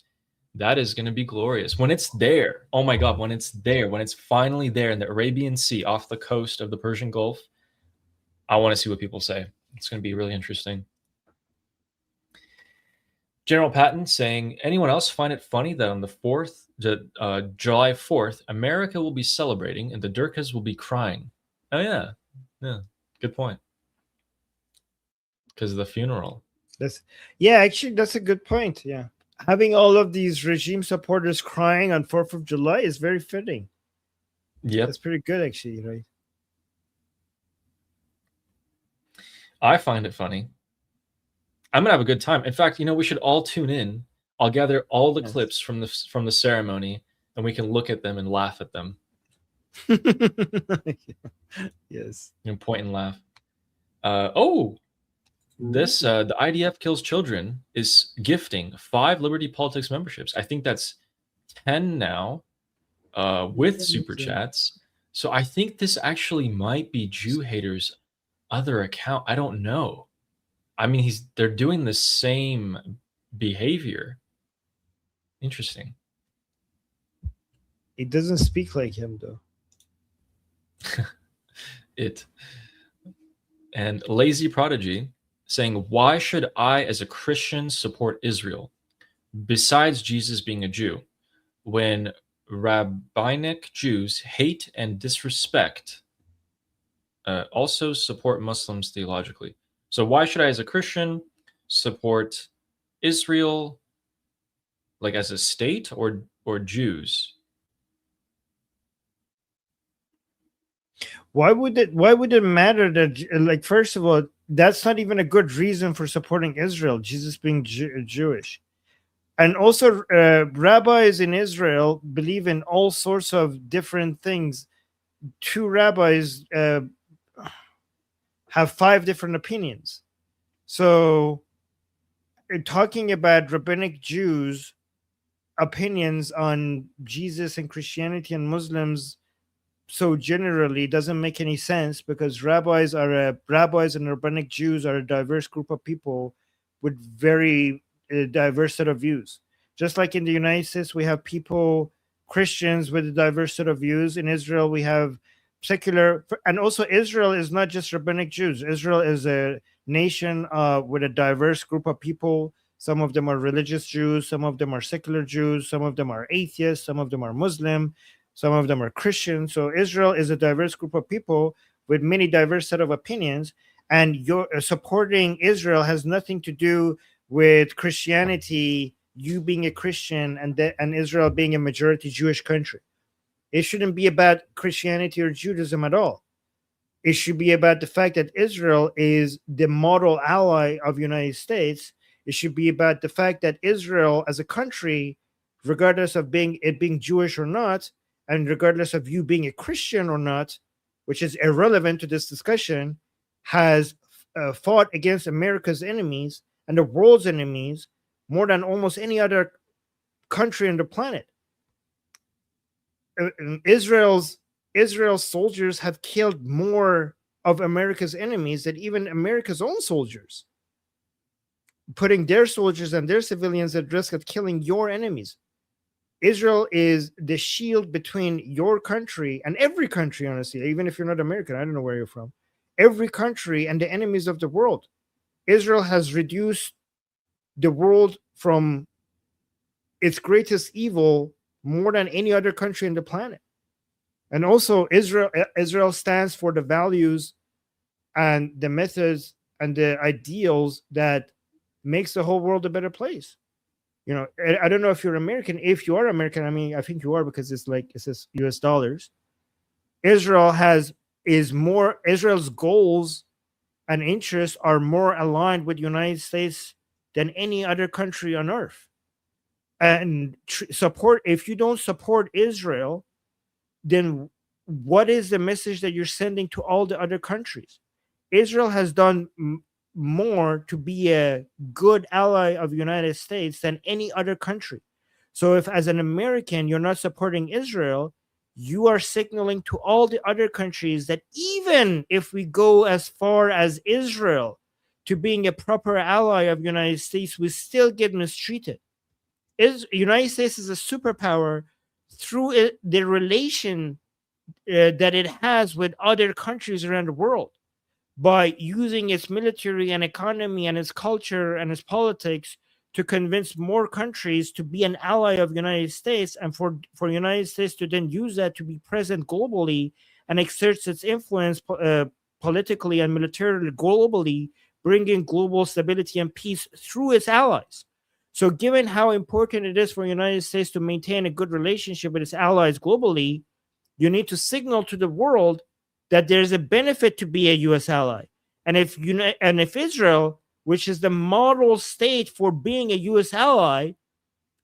that is going to be glorious. When it's there, oh my God, when it's there, when it's finally there in the Arabian Sea off the coast of the Persian Gulf, I want to see what people say. It's going to be really interesting. General Patton saying, anyone else find it funny that on the July 4th, America will be celebrating and the Durkas will be crying? Oh, yeah. Good point. Because of the funeral. Actually, that's a good point. Yeah. Having all of these regime supporters crying on 4th of July is very fitting. Yeah. That's pretty good, actually, right? I find it funny. I'm gonna have a good time. In fact, we should all tune in. I'll gather all the clips from the ceremony, and we can look at them and laugh at them. Yes. And point and laugh. This the IDF Kills Children is gifting 5 Liberty Politics memberships. I think that's 10 now, with super chats. So I think this actually might be Jew Haters' other account. I don't know. I mean, they're doing the same behavior. Interesting. It doesn't speak like him, though. And Lazy Prodigy saying, why should I, as a Christian, support Israel, besides Jesus being a Jew, when rabbinic Jews hate and disrespect, also support Muslims theologically? So why should I, as a Christian, support Israel, like as a state, or Jews? Why would it matter that, like, first of all, that's not even a good reason for supporting Israel, Jesus being Jewish. And also, rabbis in Israel believe in all sorts of different things. 2 rabbis have 5 different opinions. So talking about rabbinic Jews' opinions on Jesus and Christianity and Muslims so generally doesn't make any sense, because rabbis and rabbinic Jews are a diverse group of people with very diverse set of views. Just like in the United States, we have Christians with a diverse set of views. In Israel, we have secular, and also Israel is not just rabbinic Jews. Israel is a nation with a diverse group of people. Some of them are religious Jews, some of them are secular Jews, some of them are atheists, some of them are Muslim, some of them are Christian. So Israel is a diverse group of people with many diverse set of opinions, and your supporting Israel has nothing to do with Christianity, you being a Christian, and Israel being a majority Jewish country. It shouldn't be about Christianity or Judaism at all. It should be about the fact that Israel is the model ally of the United States. It should be about the fact that Israel as a country, regardless of being Jewish or not, and regardless of you being a Christian or not, which is irrelevant to this discussion, has fought against America's enemies and the world's enemies more than almost any other country on the planet. Israel's soldiers have killed more of America's enemies than even America's own soldiers, putting their soldiers and their civilians at risk of killing your enemies. Israel is the shield between your country and every country, honestly, even if you're not American. I don't know where you're from. Every country and the enemies of the world. Israel has reduced the world from its greatest evil more than any other country on the planet. And also Israel stands for the values and the methods and the ideals that makes the whole world a better place. You know, I don't know if you're American. If you are American, I mean, I think you are, because it says US dollars. Israel's goals and interests are more aligned with the United States than any other country on earth. And if you don't support Israel, then what is the message that you're sending to all the other countries? Israel has done more to be a good ally of the United States than any other country. So if as an American you're not supporting Israel, you are signaling to all the other countries that even if we go as far as Israel to being a proper ally of the United States, we still get mistreated. United States is a superpower through the relation that it has with other countries around the world, by using its military and economy and its culture and its politics to convince more countries to be an ally of the United States, and for the United States to then use that to be present globally and exerts its influence politically and militarily globally, bringing global stability and peace through its allies. So given how important it is for the United States to maintain a good relationship with its allies globally, you need to signal to the world that there's a benefit to be a U.S. ally. And if Israel, which is the model state for being a U.S. ally,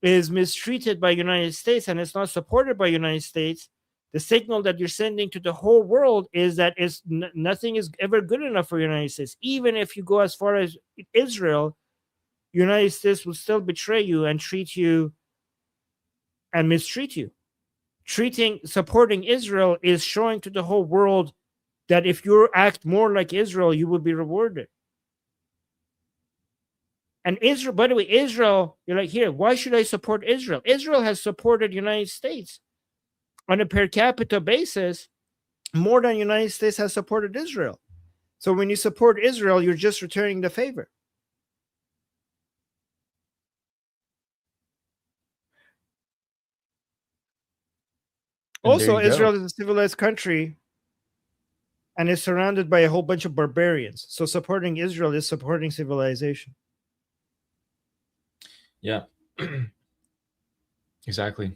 is mistreated by the United States and it's not supported by the United States, the signal that you're sending to the whole world is that nothing is ever good enough for the United States. Even if you go as far as Israel, United States will still betray you and treat you and mistreat you. Supporting Israel is showing to the whole world that if you act more like Israel, you will be rewarded. And Israel, by the way, Israel, you're like, here, why should I support Israel? Israel has supported the United States on a per capita basis more than the United States has supported Israel. So when you support Israel, you're just returning the favor. Also, Israel is a civilized country and is surrounded by a whole bunch of barbarians. So supporting Israel is supporting civilization. Yeah, exactly.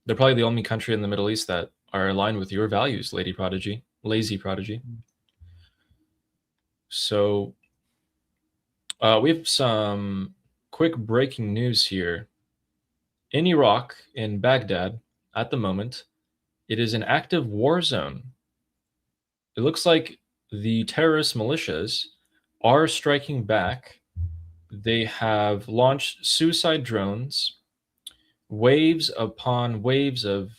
They're probably the only country in the Middle East that are aligned with your values, Lazy Prodigy. So we have some quick breaking news here. In Iraq, in Baghdad, at the moment, it is an active war zone. It looks like the terrorist militias are striking back. They have launched suicide drones, waves upon waves of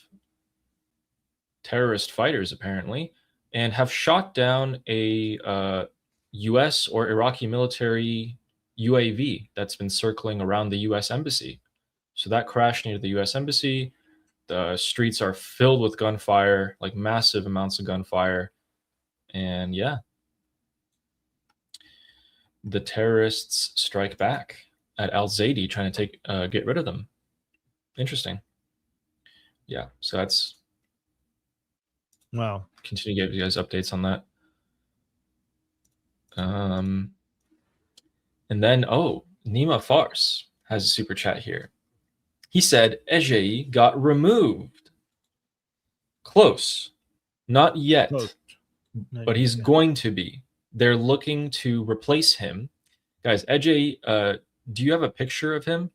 terrorist fighters, apparently, and have shot down a US or Iraqi military UAV that's been circling around the US embassy. So that crashed near the US embassy. The streets are filled with gunfire, like massive amounts of gunfire. And yeah, the terrorists strike back at Al-Zaidi, trying to get rid of them. Interesting. Yeah, so that's Wow. continue to give you guys updates on that. And then, Nima Farce has a super chat here. He said Ejei got removed. Close. Not yet. Close. But he's going to be. They're looking to replace him. Guys, Ejei, do you have a picture of him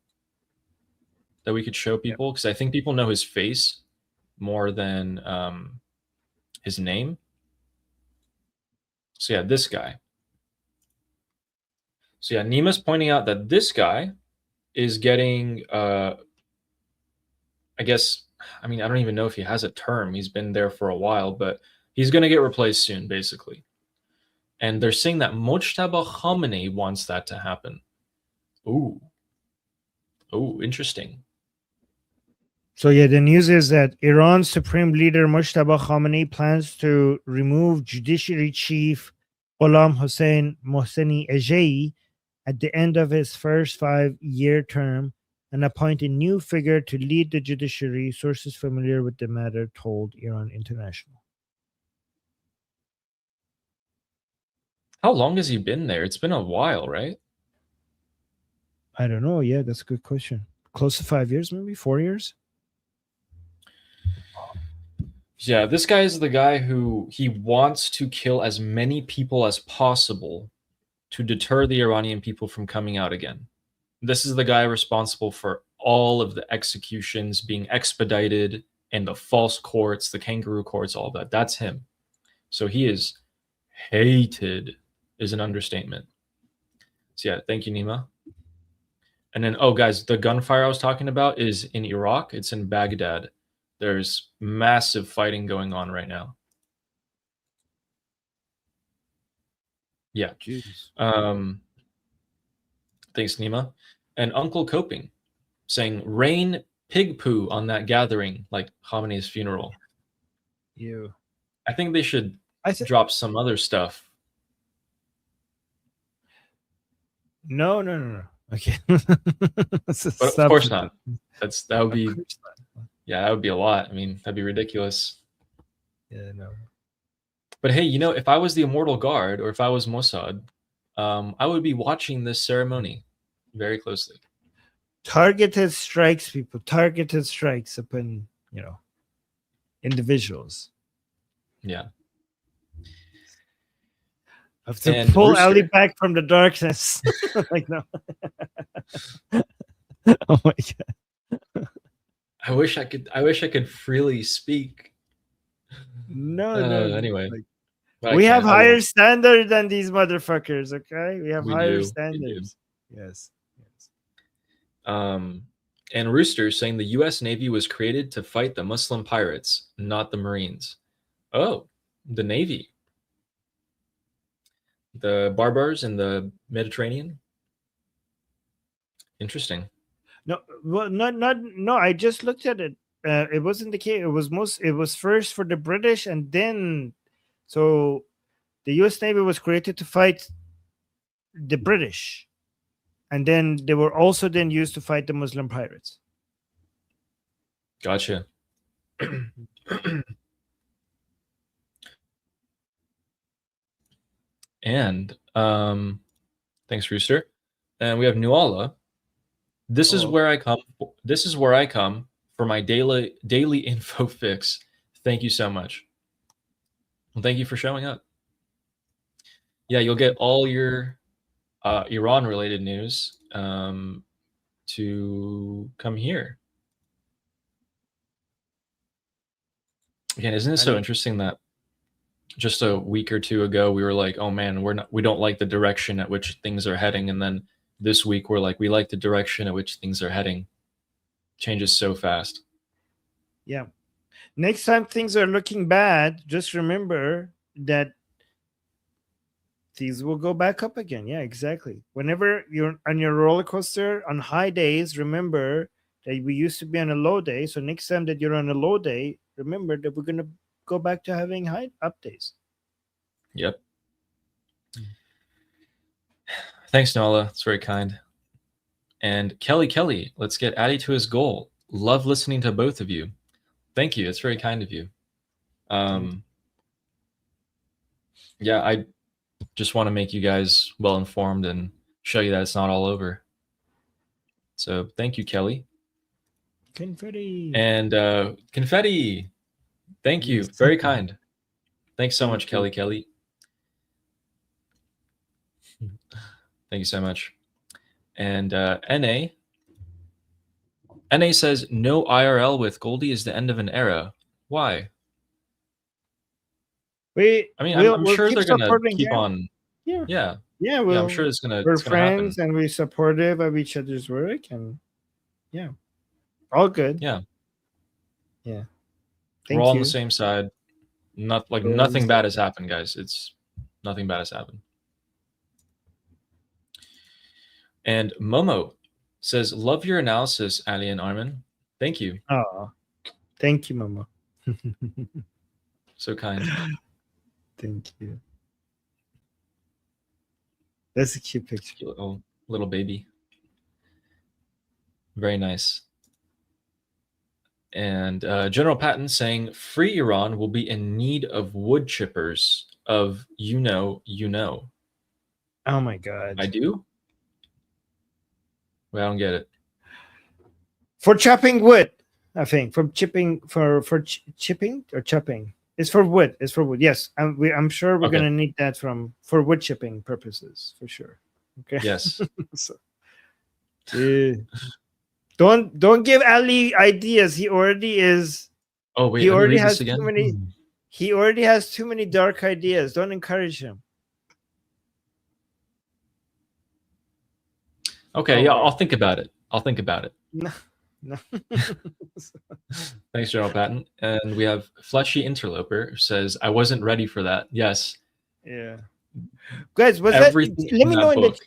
that we could show people? Because I think people know his face more than his name. So yeah, this guy. So yeah, Nima's pointing out that this guy is getting, I guess, I mean, I don't even know if he has a term. He's been there for a while, but he's going to get replaced soon, basically. And they're saying that Mojtaba Khamenei wants that to happen. Ooh, interesting. So yeah, the news is that Iran's Supreme Leader Mojtaba Khamenei plans to remove Judiciary Chief Ghulam Hossein Mohseni Ejei at the end of his first 5-year term and appoint a new figure to lead the judiciary, sources familiar with the matter told Iran International. How long has he been there? It's been a while, right? I don't know. Yeah, that's a good question. Close to 5 years, maybe 4 years. Yeah, this guy is the guy who he wants to kill as many people as possible to deter the Iranian people from coming out again. This is the guy responsible for all of the executions being expedited and the false courts, the kangaroo courts, all that. That's him. So he is hated, is an understatement. So yeah, thank you, Nima. And then, guys, the gunfire I was talking about is in Iraq. It's in Baghdad. There's massive fighting going on right now. Yeah. Jeez. Thanks, Nima. And Uncle Coping saying, rain pig poo on that gathering, like Khamenei's funeral. You. I think they should drop some other stuff. No. Okay. But of course not. That would be, that would be a lot. I mean, that'd be ridiculous. Yeah, no. But hey, if I was the Immortal Guard or if I was Mossad, I would be watching this ceremony very closely. Targeted strikes, people. Targeted strikes upon, individuals. Yeah. Have to pull Ali back from the darkness. Like, no. Oh my god. I wish I could freely speak. No. Anyway. We have higher standards than these motherfuckers, okay? We have higher standards. Yes. And Rooster saying the U.S. Navy was created to fight the Muslim pirates, not the Marines. Oh, the Navy. The barbars in the Mediterranean. Interesting. No, well, no. I just looked at it. It wasn't the case. It was first for the British, and then so the U.S. Navy was created to fight the British, and then they were also then used to fight the Muslim pirates. Gotcha. And thanks, Rooster. And we have Nuala. This is where I come. This is where I come for my daily info fix. Thank you so much. Well, thank you for showing up. Yeah, you'll get all your Iran-related news to come here. Again, isn't it so interesting that just a week or two ago we were like, oh man, we don't like the direction at which things are heading, and then this week we're like, we like the direction at which things are heading. Changes so fast. Yeah. Next time things are looking bad, just remember that things will go back up again. Yeah, exactly. Whenever you're on your roller coaster on high days, remember that we used to be on a low day. So next time that you're on a low day, remember that we're gonna go back to having high up days. Yep. Thanks, Nola. It's very kind. And Kelly, let's get Addy to his goal. Love listening to both of you. Thank you. It's very kind of you. Yeah, I just want to make you guys well informed and show you that it's not all over. So thank you, Kelly. Confetti. And confetti. Thank you. Very kind. Thanks so much, Kelly. Thank you so much. And NA says, no IRL with Goldie is the end of an era. Why? I'm sure they're going to keep on. Yeah. I'm sure it's going to We're friends happen. And we're supportive of each other's work. And yeah, all good. Yeah. Yeah. We're all on the same side. Nothing bad has happened, guys. Nothing bad has happened. And Momo says, love your analysis, Ali and Armin. Thank you. Oh, thank you, Momo. So kind. Thank you. That's a cute picture. Cute little baby. Very nice. And General Patton saying, free Iran will be in need of wood chippers of you know. Oh my God. I do? Well, I don't get it. For chopping wood, I think. For chipping, for chipping or chopping. It's for wood. It's for wood. Yes, I'm sure we're gonna need that for wood chipping purposes for sure. Okay. Yes. So, don't give Ali ideas. He already is. Oh wait, he already has too many. He already has too many dark ideas. Don't encourage him. Okay, I'll think about it. No. Thanks, General Patton. And we have Fleshy Interloper who says, I wasn't ready for that. Yes. Yeah. Guys, let me know in the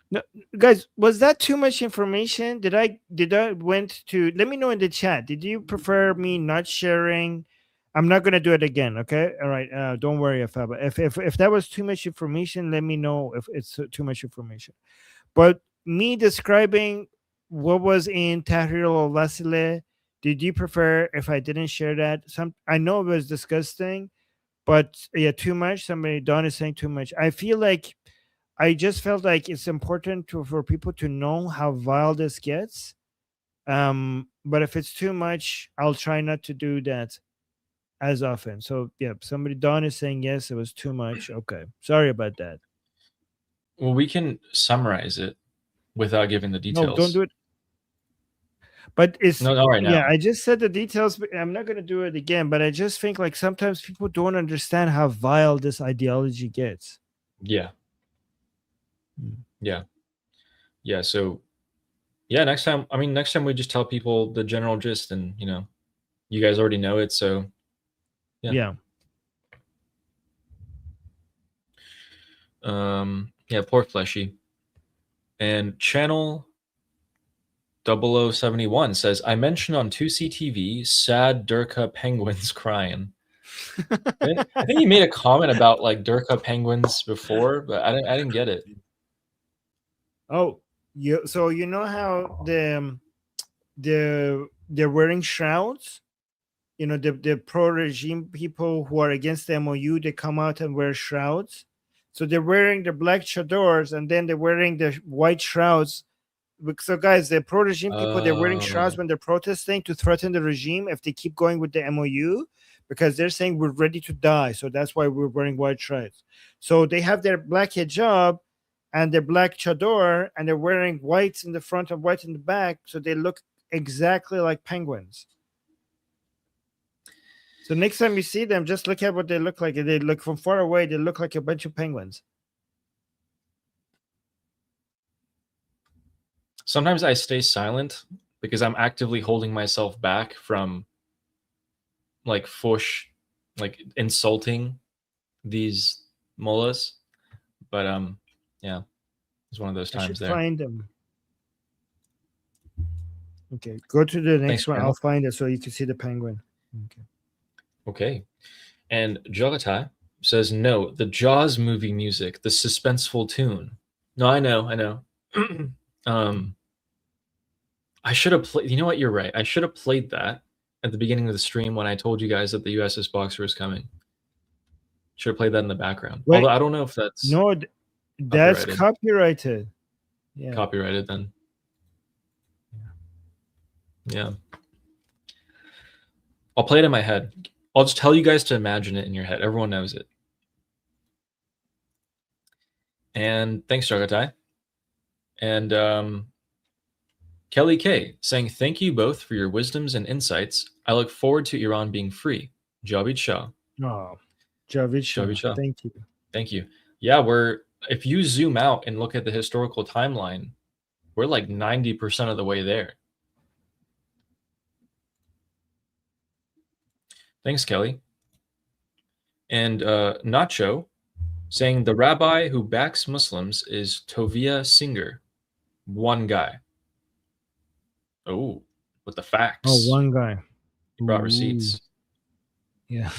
no, guys, was that too much information? Did I went to let me know in the chat. Did you prefer me not sharing? I'm not gonna do it again. Okay. All right. Don't worry, Afaba. If that was too much information, let me know if it's too much information. But me describing what was in Tahrir al-Wasile, did you prefer if I didn't share that? I know it was disgusting, but yeah, too much. Don is saying too much. I feel like I just felt like it's important for people to know how vile this gets. But if it's too much, I'll try not to do that as often. So yeah, Don is saying yes, it was too much. Okay, sorry about that. Well, we can summarize it without giving the details. No, don't do it. But it's not right now. Yeah, I just said the details. But I'm not going to do it again. But I just think like sometimes people don't understand how vile this ideology gets. Yeah. So next time we just tell people the general gist, and you guys already know it. So yeah. Poor Fleshy. And channel 0071 says, I mentioned on 2CTV sad Durka penguins crying. I think you made a comment about like Durka penguins before, but I didn't get it. Oh, so you know how they're wearing shrouds? The pro-regime people who are against the MOU, they come out and wear shrouds. So they're wearing the black chadors and then they're wearing the white shrouds. So guys, the pro-regime people, they're wearing shrouds when they're protesting to threaten the regime if they keep going with the MOU, because they're saying we're ready to die. So that's why we're wearing white shrouds. So they have their black hijab and their black chador, and they're wearing whites in the front and white in the back. So they look exactly like penguins. So next time you see them, just look at what they look like. They look from far away. They look like a bunch of penguins. Sometimes I stay silent because I'm actively holding myself back from like insulting these mullahs. But it's one of those times there. Find them. Okay, go to the next Thanks, one. Randall. I'll find it so you can see the penguin. Okay. Okay. And Jogatai says, no, the Jaws movie music, the suspenseful tune. No, I know. I should have played. You know what? You're right. I should have played that at the beginning of the stream when I told you guys that the USS Boxer is coming. Should have played that in the background. Wait. Although I don't know if that's No, that's copyrighted. copyrighted. Yeah. Copyrighted then. Yeah. I'll play it in my head. I'll just tell you guys to imagine it in your head. Everyone knows it. And thanks, Jogatai. And Kelly K saying, thank you both for your wisdoms and insights. I look forward to Iran being free. Javid Shah. Oh, Javid Shah. Thank you. Thank you. Yeah, if you zoom out and look at the historical timeline, we're like 90% of the way there. Thanks, Kelly. And Nacho saying the rabbi who backs Muslims is Tovia Singer. One guy. Oh, with the facts. Oh, one guy. He brought receipts. Yeah.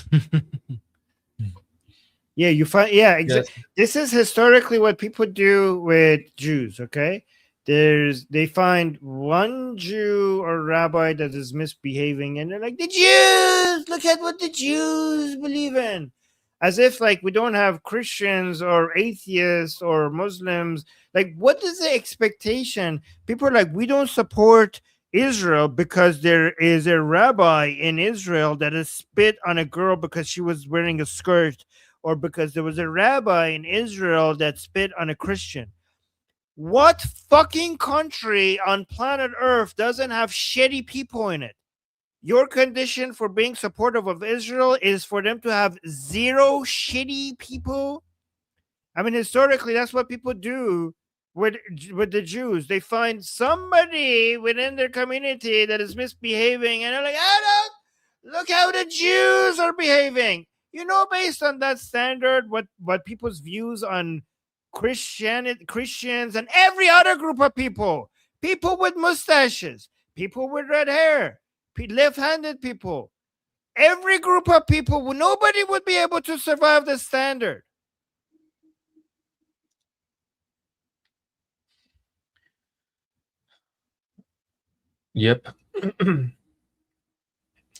Yeah, you find, yeah, exactly. Yes. This is historically what people do with Jews, okay? They find one Jew or rabbi that is misbehaving, and they're like, the Jews, look at what the Jews believe in. As if like we don't have Christians or atheists or Muslims. Like, what is the expectation? People are like, we don't support Israel because there is a rabbi in Israel that has spit on a girl because she was wearing a skirt, or because there was a rabbi in Israel that spit on a Christian. What fucking country on planet Earth doesn't have shitty people in it? Your condition for being supportive of Israel is for them to have zero shitty people? I mean, historically, that's what people do with the Jews. They find somebody within their community that is misbehaving, and they're like, look how the Jews are behaving. You know, based on that standard, what people's views on Christians and every other group of people with mustaches, people with red hair, left-handed people, every group of people, nobody would be able to survive the standard. Yep.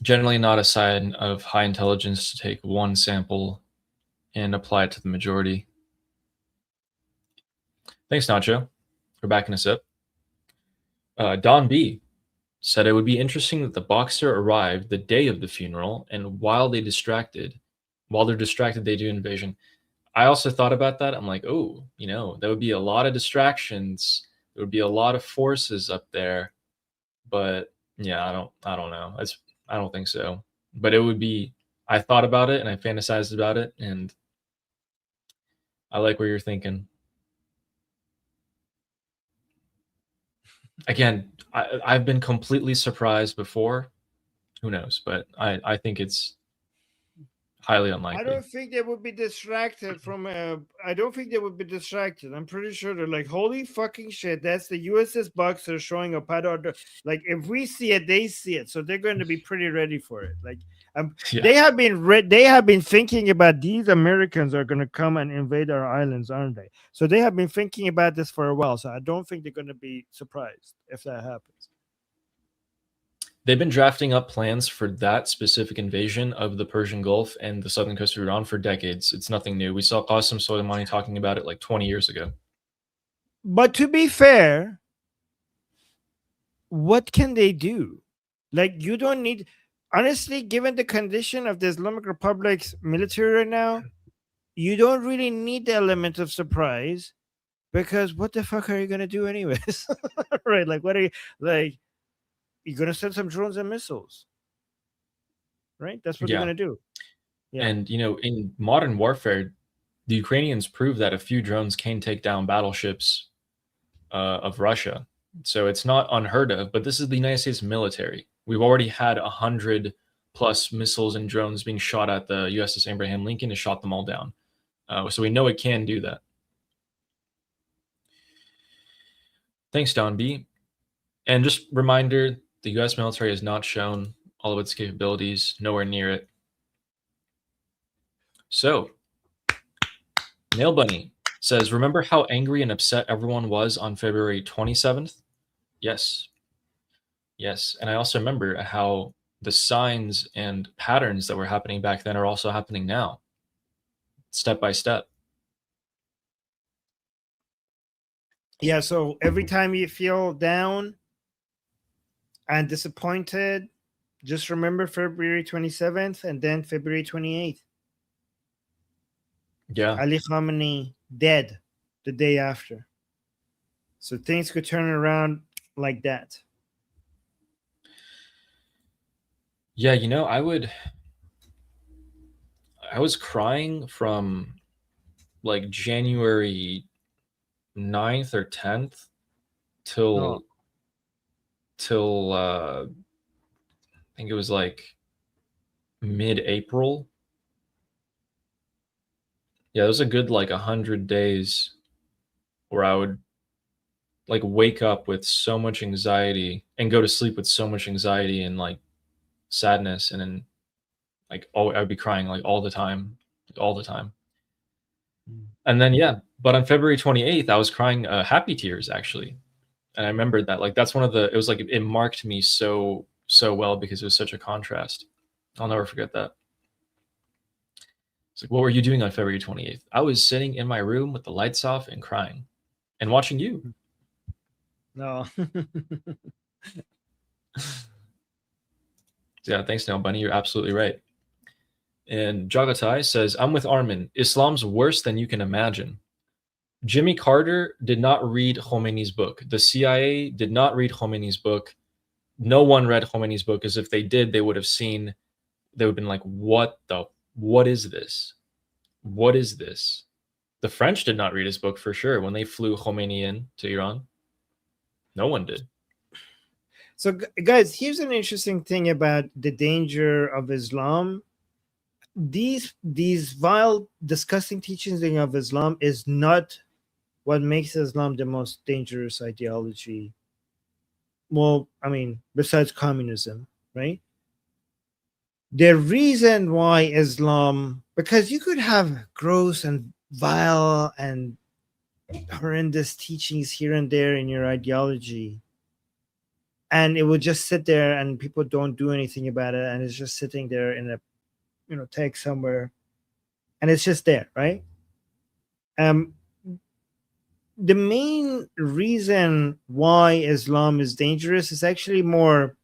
Generally not a sign of high intelligence to take one sample and apply it to the majority. Thanks, Nacho, for backing us up. Don B said it would be interesting that the Boxer arrived the day of the funeral, and while they're distracted, they do invasion. I also thought about that. I'm like, oh, you know, there would be a lot of distractions. There would be a lot of forces up there. But yeah, I don't know. I don't think so. But it would be, I thought about it and I fantasized about it, and I like what you're thinking. Again, I've been completely surprised before. Who knows? But I think it's highly unlikely. I don't think they would be distracted from I don't think they would be distracted. I'm pretty sure they're like, holy fucking shit, that's the USS Boxer showing up at our door. Like, if we see it, they see it, so they're going to be pretty ready for it. Like, yeah. They have been thinking about, these Americans are going to come and invade our islands, aren't they? So they have been thinking about this for a while. So I don't think they're going to be surprised if that happens. They've been drafting up plans for that specific invasion of the Persian Gulf and the southern coast of Iran for decades. It's nothing new. We saw Qasem Soleimani talking about it like 20 years ago. But to be fair, what can they do? Like, you don't need, honestly, given the condition of the Islamic Republic's military right now, you don't really need the element of surprise, because what the fuck are you going to do anyways? Right? Like, what are you, like, you're going to send some drones and missiles, right? That's what you're going to do. Yeah. And, you know, in modern warfare, the Ukrainians prove that a few drones can take down battleships of Russia. So it's not unheard of, but this is the United States military. We've already had 100+ missiles and drones being shot at the USS Abraham Lincoln and shot them all down. So we know it can do that. Thanks, Don B. And just reminder, the US military has not shown all of its capabilities, nowhere near it. So, Nail Bunny says, remember how angry and upset everyone was on February 27th? Yes. Yes. And I also remember how the signs and patterns that were happening back then are also happening now, step by step. Yeah, so every time you feel down and disappointed, just remember February 27th and then February 28th. Yeah. Ali Khamenei dead the day after. So things could turn around like that. Yeah, you know, I was crying from like January 9th or 10th till I think it was like mid-April. Yeah, it was a good like 100 days where I would like wake up with so much anxiety and go to sleep with so much anxiety and like sadness, and then like I'd be crying like all the time. And then yeah, but on February 28th, I was crying happy tears actually. And I remembered that like that's one of the, it was like it marked me so well because it was such a contrast. I'll never forget that. It's like, what were you doing on February 28th? I was sitting in my room with the lights off and crying and watching you. No. Yeah, thanks, Nail Bunny. You're absolutely right. And Jagatai says, I'm with Armin. Islam's worse than you can imagine. Jimmy Carter did not read Khomeini's book. The CIA did not read Khomeini's book. No one read Khomeini's book, because if they did, they would have been like, what is this? What is this? The French did not read his book for sure. When they flew Khomeini in to Iran, no one did. So guys, here's an interesting thing about the danger of Islam. These vile, disgusting teachings of Islam is not what makes Islam the most dangerous ideology. Well, I mean, besides communism, right? The reason why Islam, because you could have gross and vile and horrendous teachings here and there in your ideology, and it would just sit there and people don't do anything about it, and it's just sitting there in a tag somewhere, and it's just there, right? The main reason why Islam is dangerous is actually more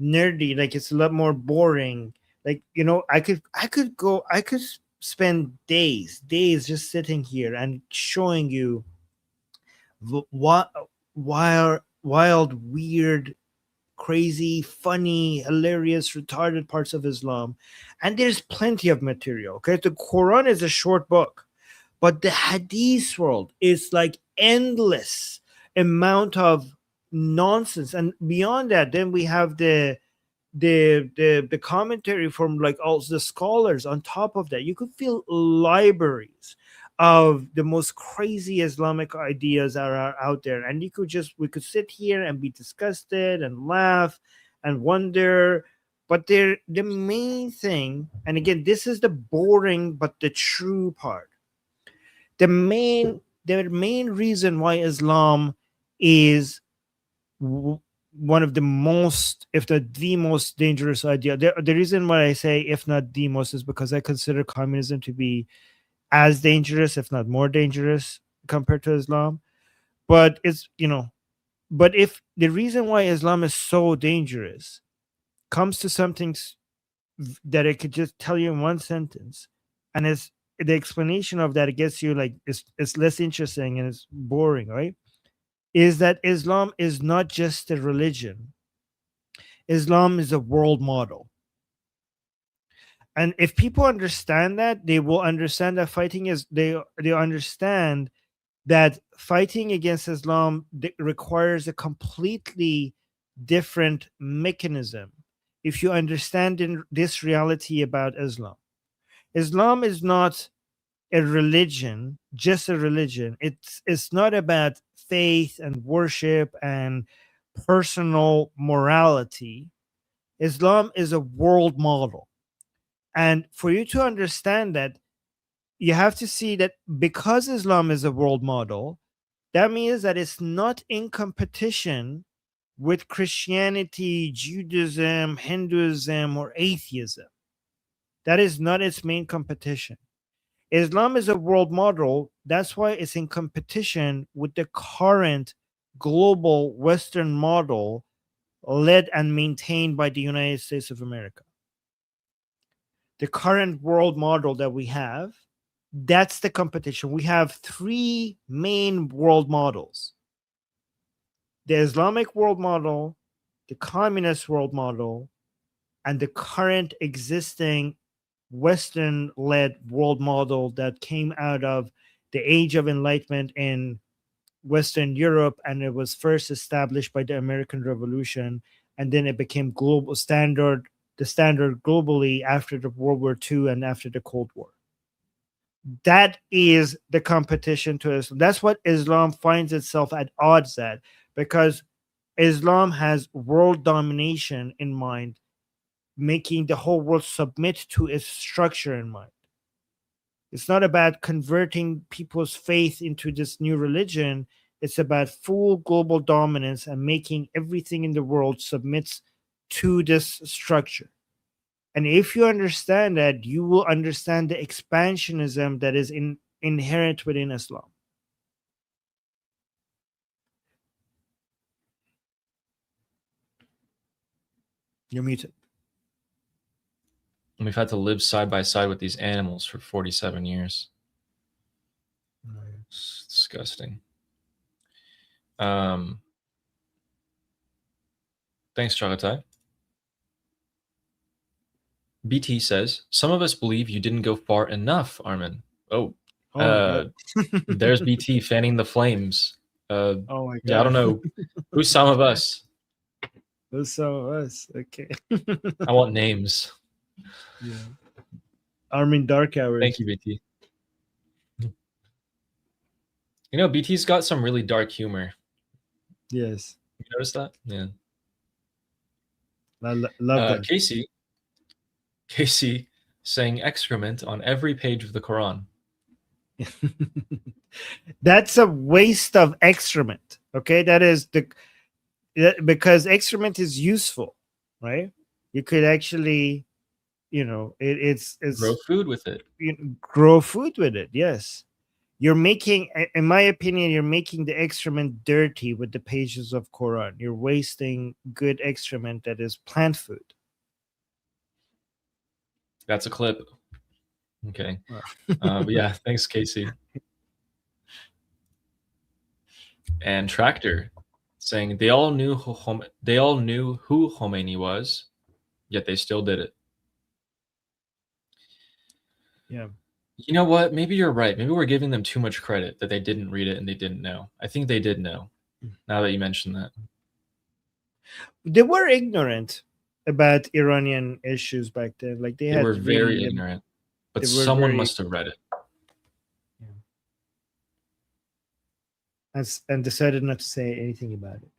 nerdy. Like, it's a lot more boring. Like, I could spend days just sitting here and showing you what wild, weird, crazy, funny, hilarious, retarded parts of Islam. And there's plenty of material. Okay, the Quran is a short book, but the Hadith world is like endless amount of nonsense. And beyond that, then we have the commentary from like all the scholars. On top of that, you could feel libraries of the most crazy Islamic ideas that are out there, and we could sit here and be disgusted and laugh and wonder. But the main thing, and again, this is the boring but the true part, the main reason why Islam is one of the most, if not the most dangerous idea. The reason why I say if not the most is because I consider communism to be as dangerous, if not more dangerous, compared to Islam. But it's, but if the reason why Islam is so dangerous comes to something that I could just tell you in one sentence, and it's the explanation of that, it gets you like, it's less interesting and it's boring, right? Is that Islam is not just a religion. Islam is a world model. And if people understand that, they will understand that they understand that fighting against Islam requires a completely different mechanism. If you understand this reality about Islam, Islam is not a religion, just a religion. It's not about faith and worship and personal morality. Islam is a world model. And for you to understand that, you have to see that because Islam is a world model, that means that it's not in competition with Christianity, Judaism, Hinduism, or atheism. That is not its main competition. Islam is a world model. That's why it's in competition with the current global Western model led and maintained by the United States of America. The current world model that we have, that's the competition. We have three main world models: the Islamic world model, the communist world model, and the current existing Western-led world model that came out of the Age of Enlightenment in Western Europe, and it was first established by the American Revolution, and then it became the standard globally after the World War II and after the Cold War. That is the competition to Islam. That's what Islam finds itself at odds at, because Islam has world domination in mind, making the whole world submit to its structure in mind. It's not about converting people's faith into this new religion. It's about full global dominance and making everything in the world submits to this structure. And if you understand that, you will understand the expansionism that is inherent within Islam. You're muted. We've had to live side by side with these animals for 47 years. It's disgusting. Thanks, Chagatai. BT says, some of us believe you didn't go far enough, Armin. There's BT fanning the flames. Oh my God. Yeah, I don't know. Who's some of us? Who's some of us? Okay. I want names. Yeah. Armin Dark Hours. Thank you, BT. You know, BT's got some really dark humor. Yes. You notice that? Yeah. I love that. Casey saying excrement on every page of the Quran. That's a waste of excrement. Okay, that is because excrement is useful, right? You could actually, it's grow food with it. Grow food with it. Yes, you're making, in my opinion, you're making the excrement dirty with the pages of Quran. You're wasting good excrement that is plant food. That's a clip. Okay. But yeah, thanks, Casey. And Tractor saying they all knew who Khomeini was, yet they still did it. Yeah. You know what? Maybe you're right. Maybe we're giving them too much credit that they didn't read it and they didn't know. I think they did know. Now that you mention that, they were ignorant about Iranian issues back then. Like they were very ignorant, but someone must have read it. Yeah. And decided not to say anything about it.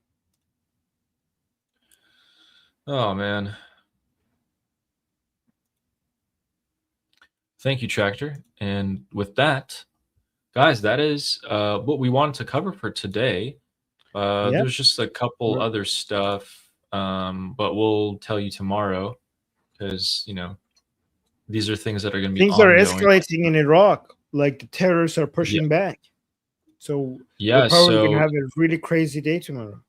Oh, man. Thank you, Tractor. And with that, guys, that is what we wanted to cover for today. There's just a couple other stuff. But we'll tell you tomorrow because, these are things that are going to be things ongoing. Are escalating in Iraq. Like the terrorists are pushing back. So we're probably going to have a really crazy day tomorrow.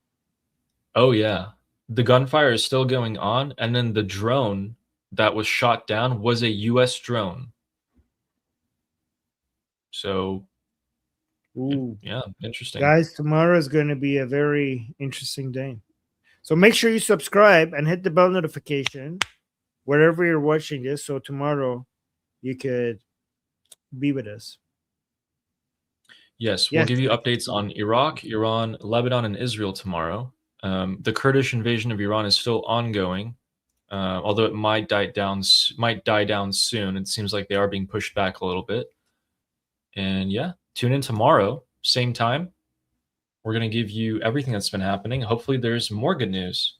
Oh, yeah. The gunfire is still going on. And then the drone that was shot down was a U.S. drone. So, yeah, interesting. Guys, tomorrow is going to be a very interesting day. So make sure you subscribe and hit the bell notification wherever you're watching this. So tomorrow you could be with us. Yes, we'll give you updates on Iraq, Iran, Lebanon, and Israel tomorrow. The Kurdish invasion of Iran is still ongoing, although it might die down soon. It seems like they are being pushed back a little bit. And yeah, tune in tomorrow, same time. We're going to give you everything that's been happening. Hopefully there's more good news.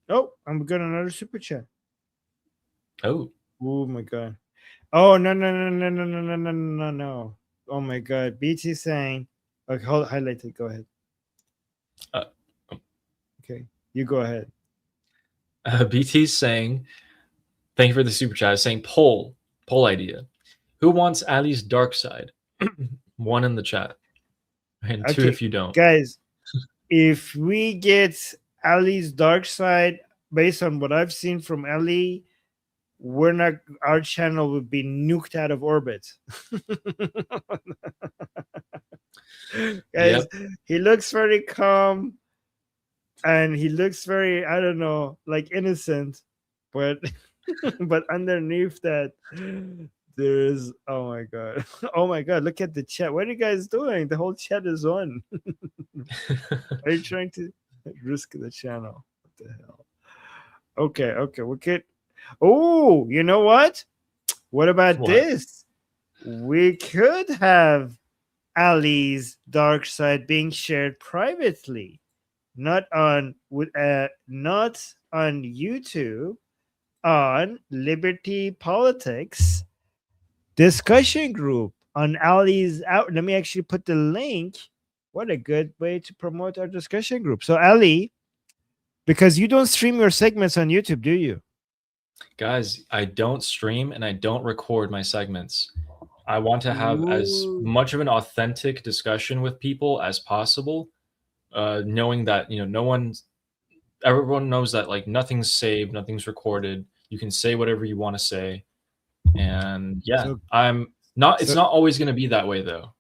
Oh, I'm getting another super chat. Oh my God. Oh, no. Oh my God. BT saying, okay, highlight it. Go ahead. Okay, you go ahead. BT's saying, thank you for the super chat, saying poll idea. Who wants Ali's dark side? 1 in the chat. And 2 if you don't. Guys, if we get Ali's dark side, based on what I've seen from Ali, our channel would be nuked out of orbit. Guys, he looks very calm and he looks very, I don't know, like innocent, but but underneath that there is, oh my God, look at the chat. What are you guys doing? The whole chat is on. Are you trying to risk the channel? What the hell? Okay, we could. Oh, you know what? What about this? We could have Ali's dark side being shared privately, not on YouTube, on Liberty Politics discussion group on Ali's out. Let me actually put the link. What a good way to promote our discussion group. So Ali, because you don't stream your segments on YouTube, do you? Guys, I don't stream and I don't record my segments. I want to have as much of an authentic discussion with people as possible, knowing that, you know, everyone knows that like nothing's saved, nothing's recorded. You can say whatever you want to say. And yeah, it's not always going to be that way though.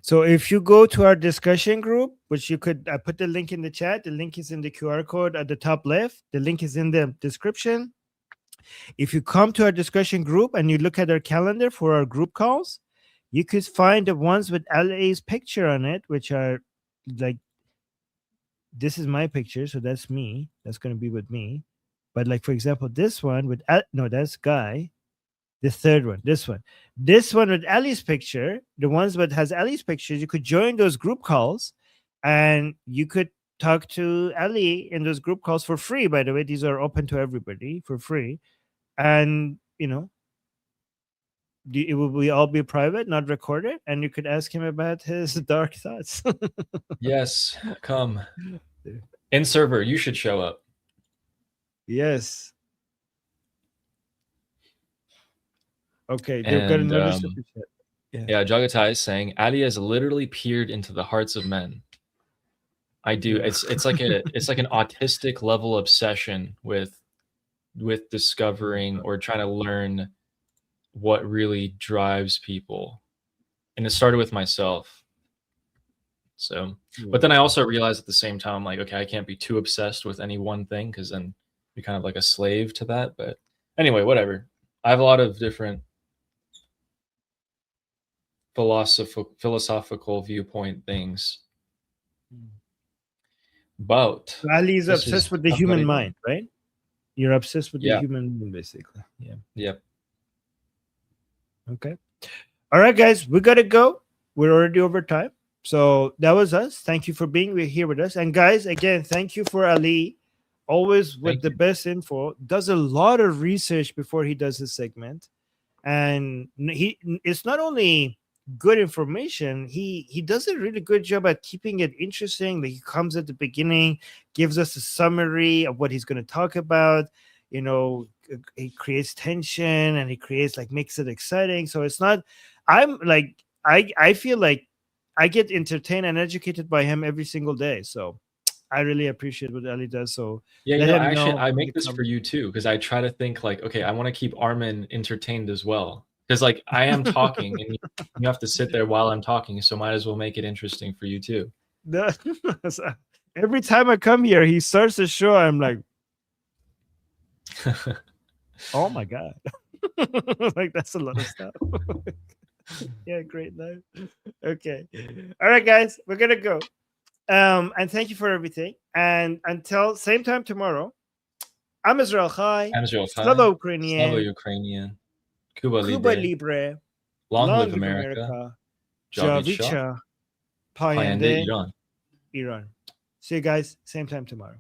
So if you go to our discussion group, which you could, I put the link in the chat. The link is in the QR code at the top left. The link is in the description. If you come to our discussion group and you look at our calendar for our group calls, you could find the ones with LA's picture on it, which are like, this is my picture. So that's me. That's going to be with me. But like, for example, this one with, no, that's Guy. The third one, this one with Ali's picture, the ones that has Ali's pictures, you could join those group calls and you could talk to Ali in those group calls for free. By the way, these are open to everybody for free. And, you know, it will all be private, not recorded. And you could ask him about his dark thoughts. Yes, come. In server, you should show up. Yes. Okay, they've got another super chat. Yeah, Jagatai is saying Ali has literally peered into the hearts of men. I do. It's like an autistic level obsession with discovering or trying to learn what really drives people. And it started with myself. So, but then I also realized at the same time, like, okay, I can't be too obsessed with any one thing because then you're kind of like a slave to that. But anyway, whatever. I have a lot of different philosophical viewpoint things. But Ali is obsessed with the human mind, right? You're obsessed with the human mind, basically. Yeah. Yep. Okay. All right, guys, we gotta go. We're already over time. So that was us. Thank you for being here with us. And guys, again, thank you for Ali. Always with the best info. Does a lot of research before he does his segment. And it's not only good information, he does a really good job at keeping it interesting. Like, he comes at the beginning, gives us a summary of what he's going to talk about. You know, he creates tension and he creates, like, makes it exciting. So it's not, I'm like, I feel like I get entertained and educated by him every single day. So I really appreciate what Ali does. So yeah, you know, actually, I make this for you too, because I try to think like, okay, I want to keep Armin entertained as well. Because like I am talking and you have to sit there while I'm talking, so might as well make it interesting for you too. Every time I come here, he starts the show. I'm like, oh my God. Like, that's a lot of stuff. Yeah, great night. Okay. All right, guys, we're gonna go. And thank you for everything. And until same time tomorrow, I'm Israel Chai. Slava Ukrainian. Slava Ukrainian. Cuba Libre. Long live America. Javicha. Payende Iran. Iran. See you guys, same time tomorrow.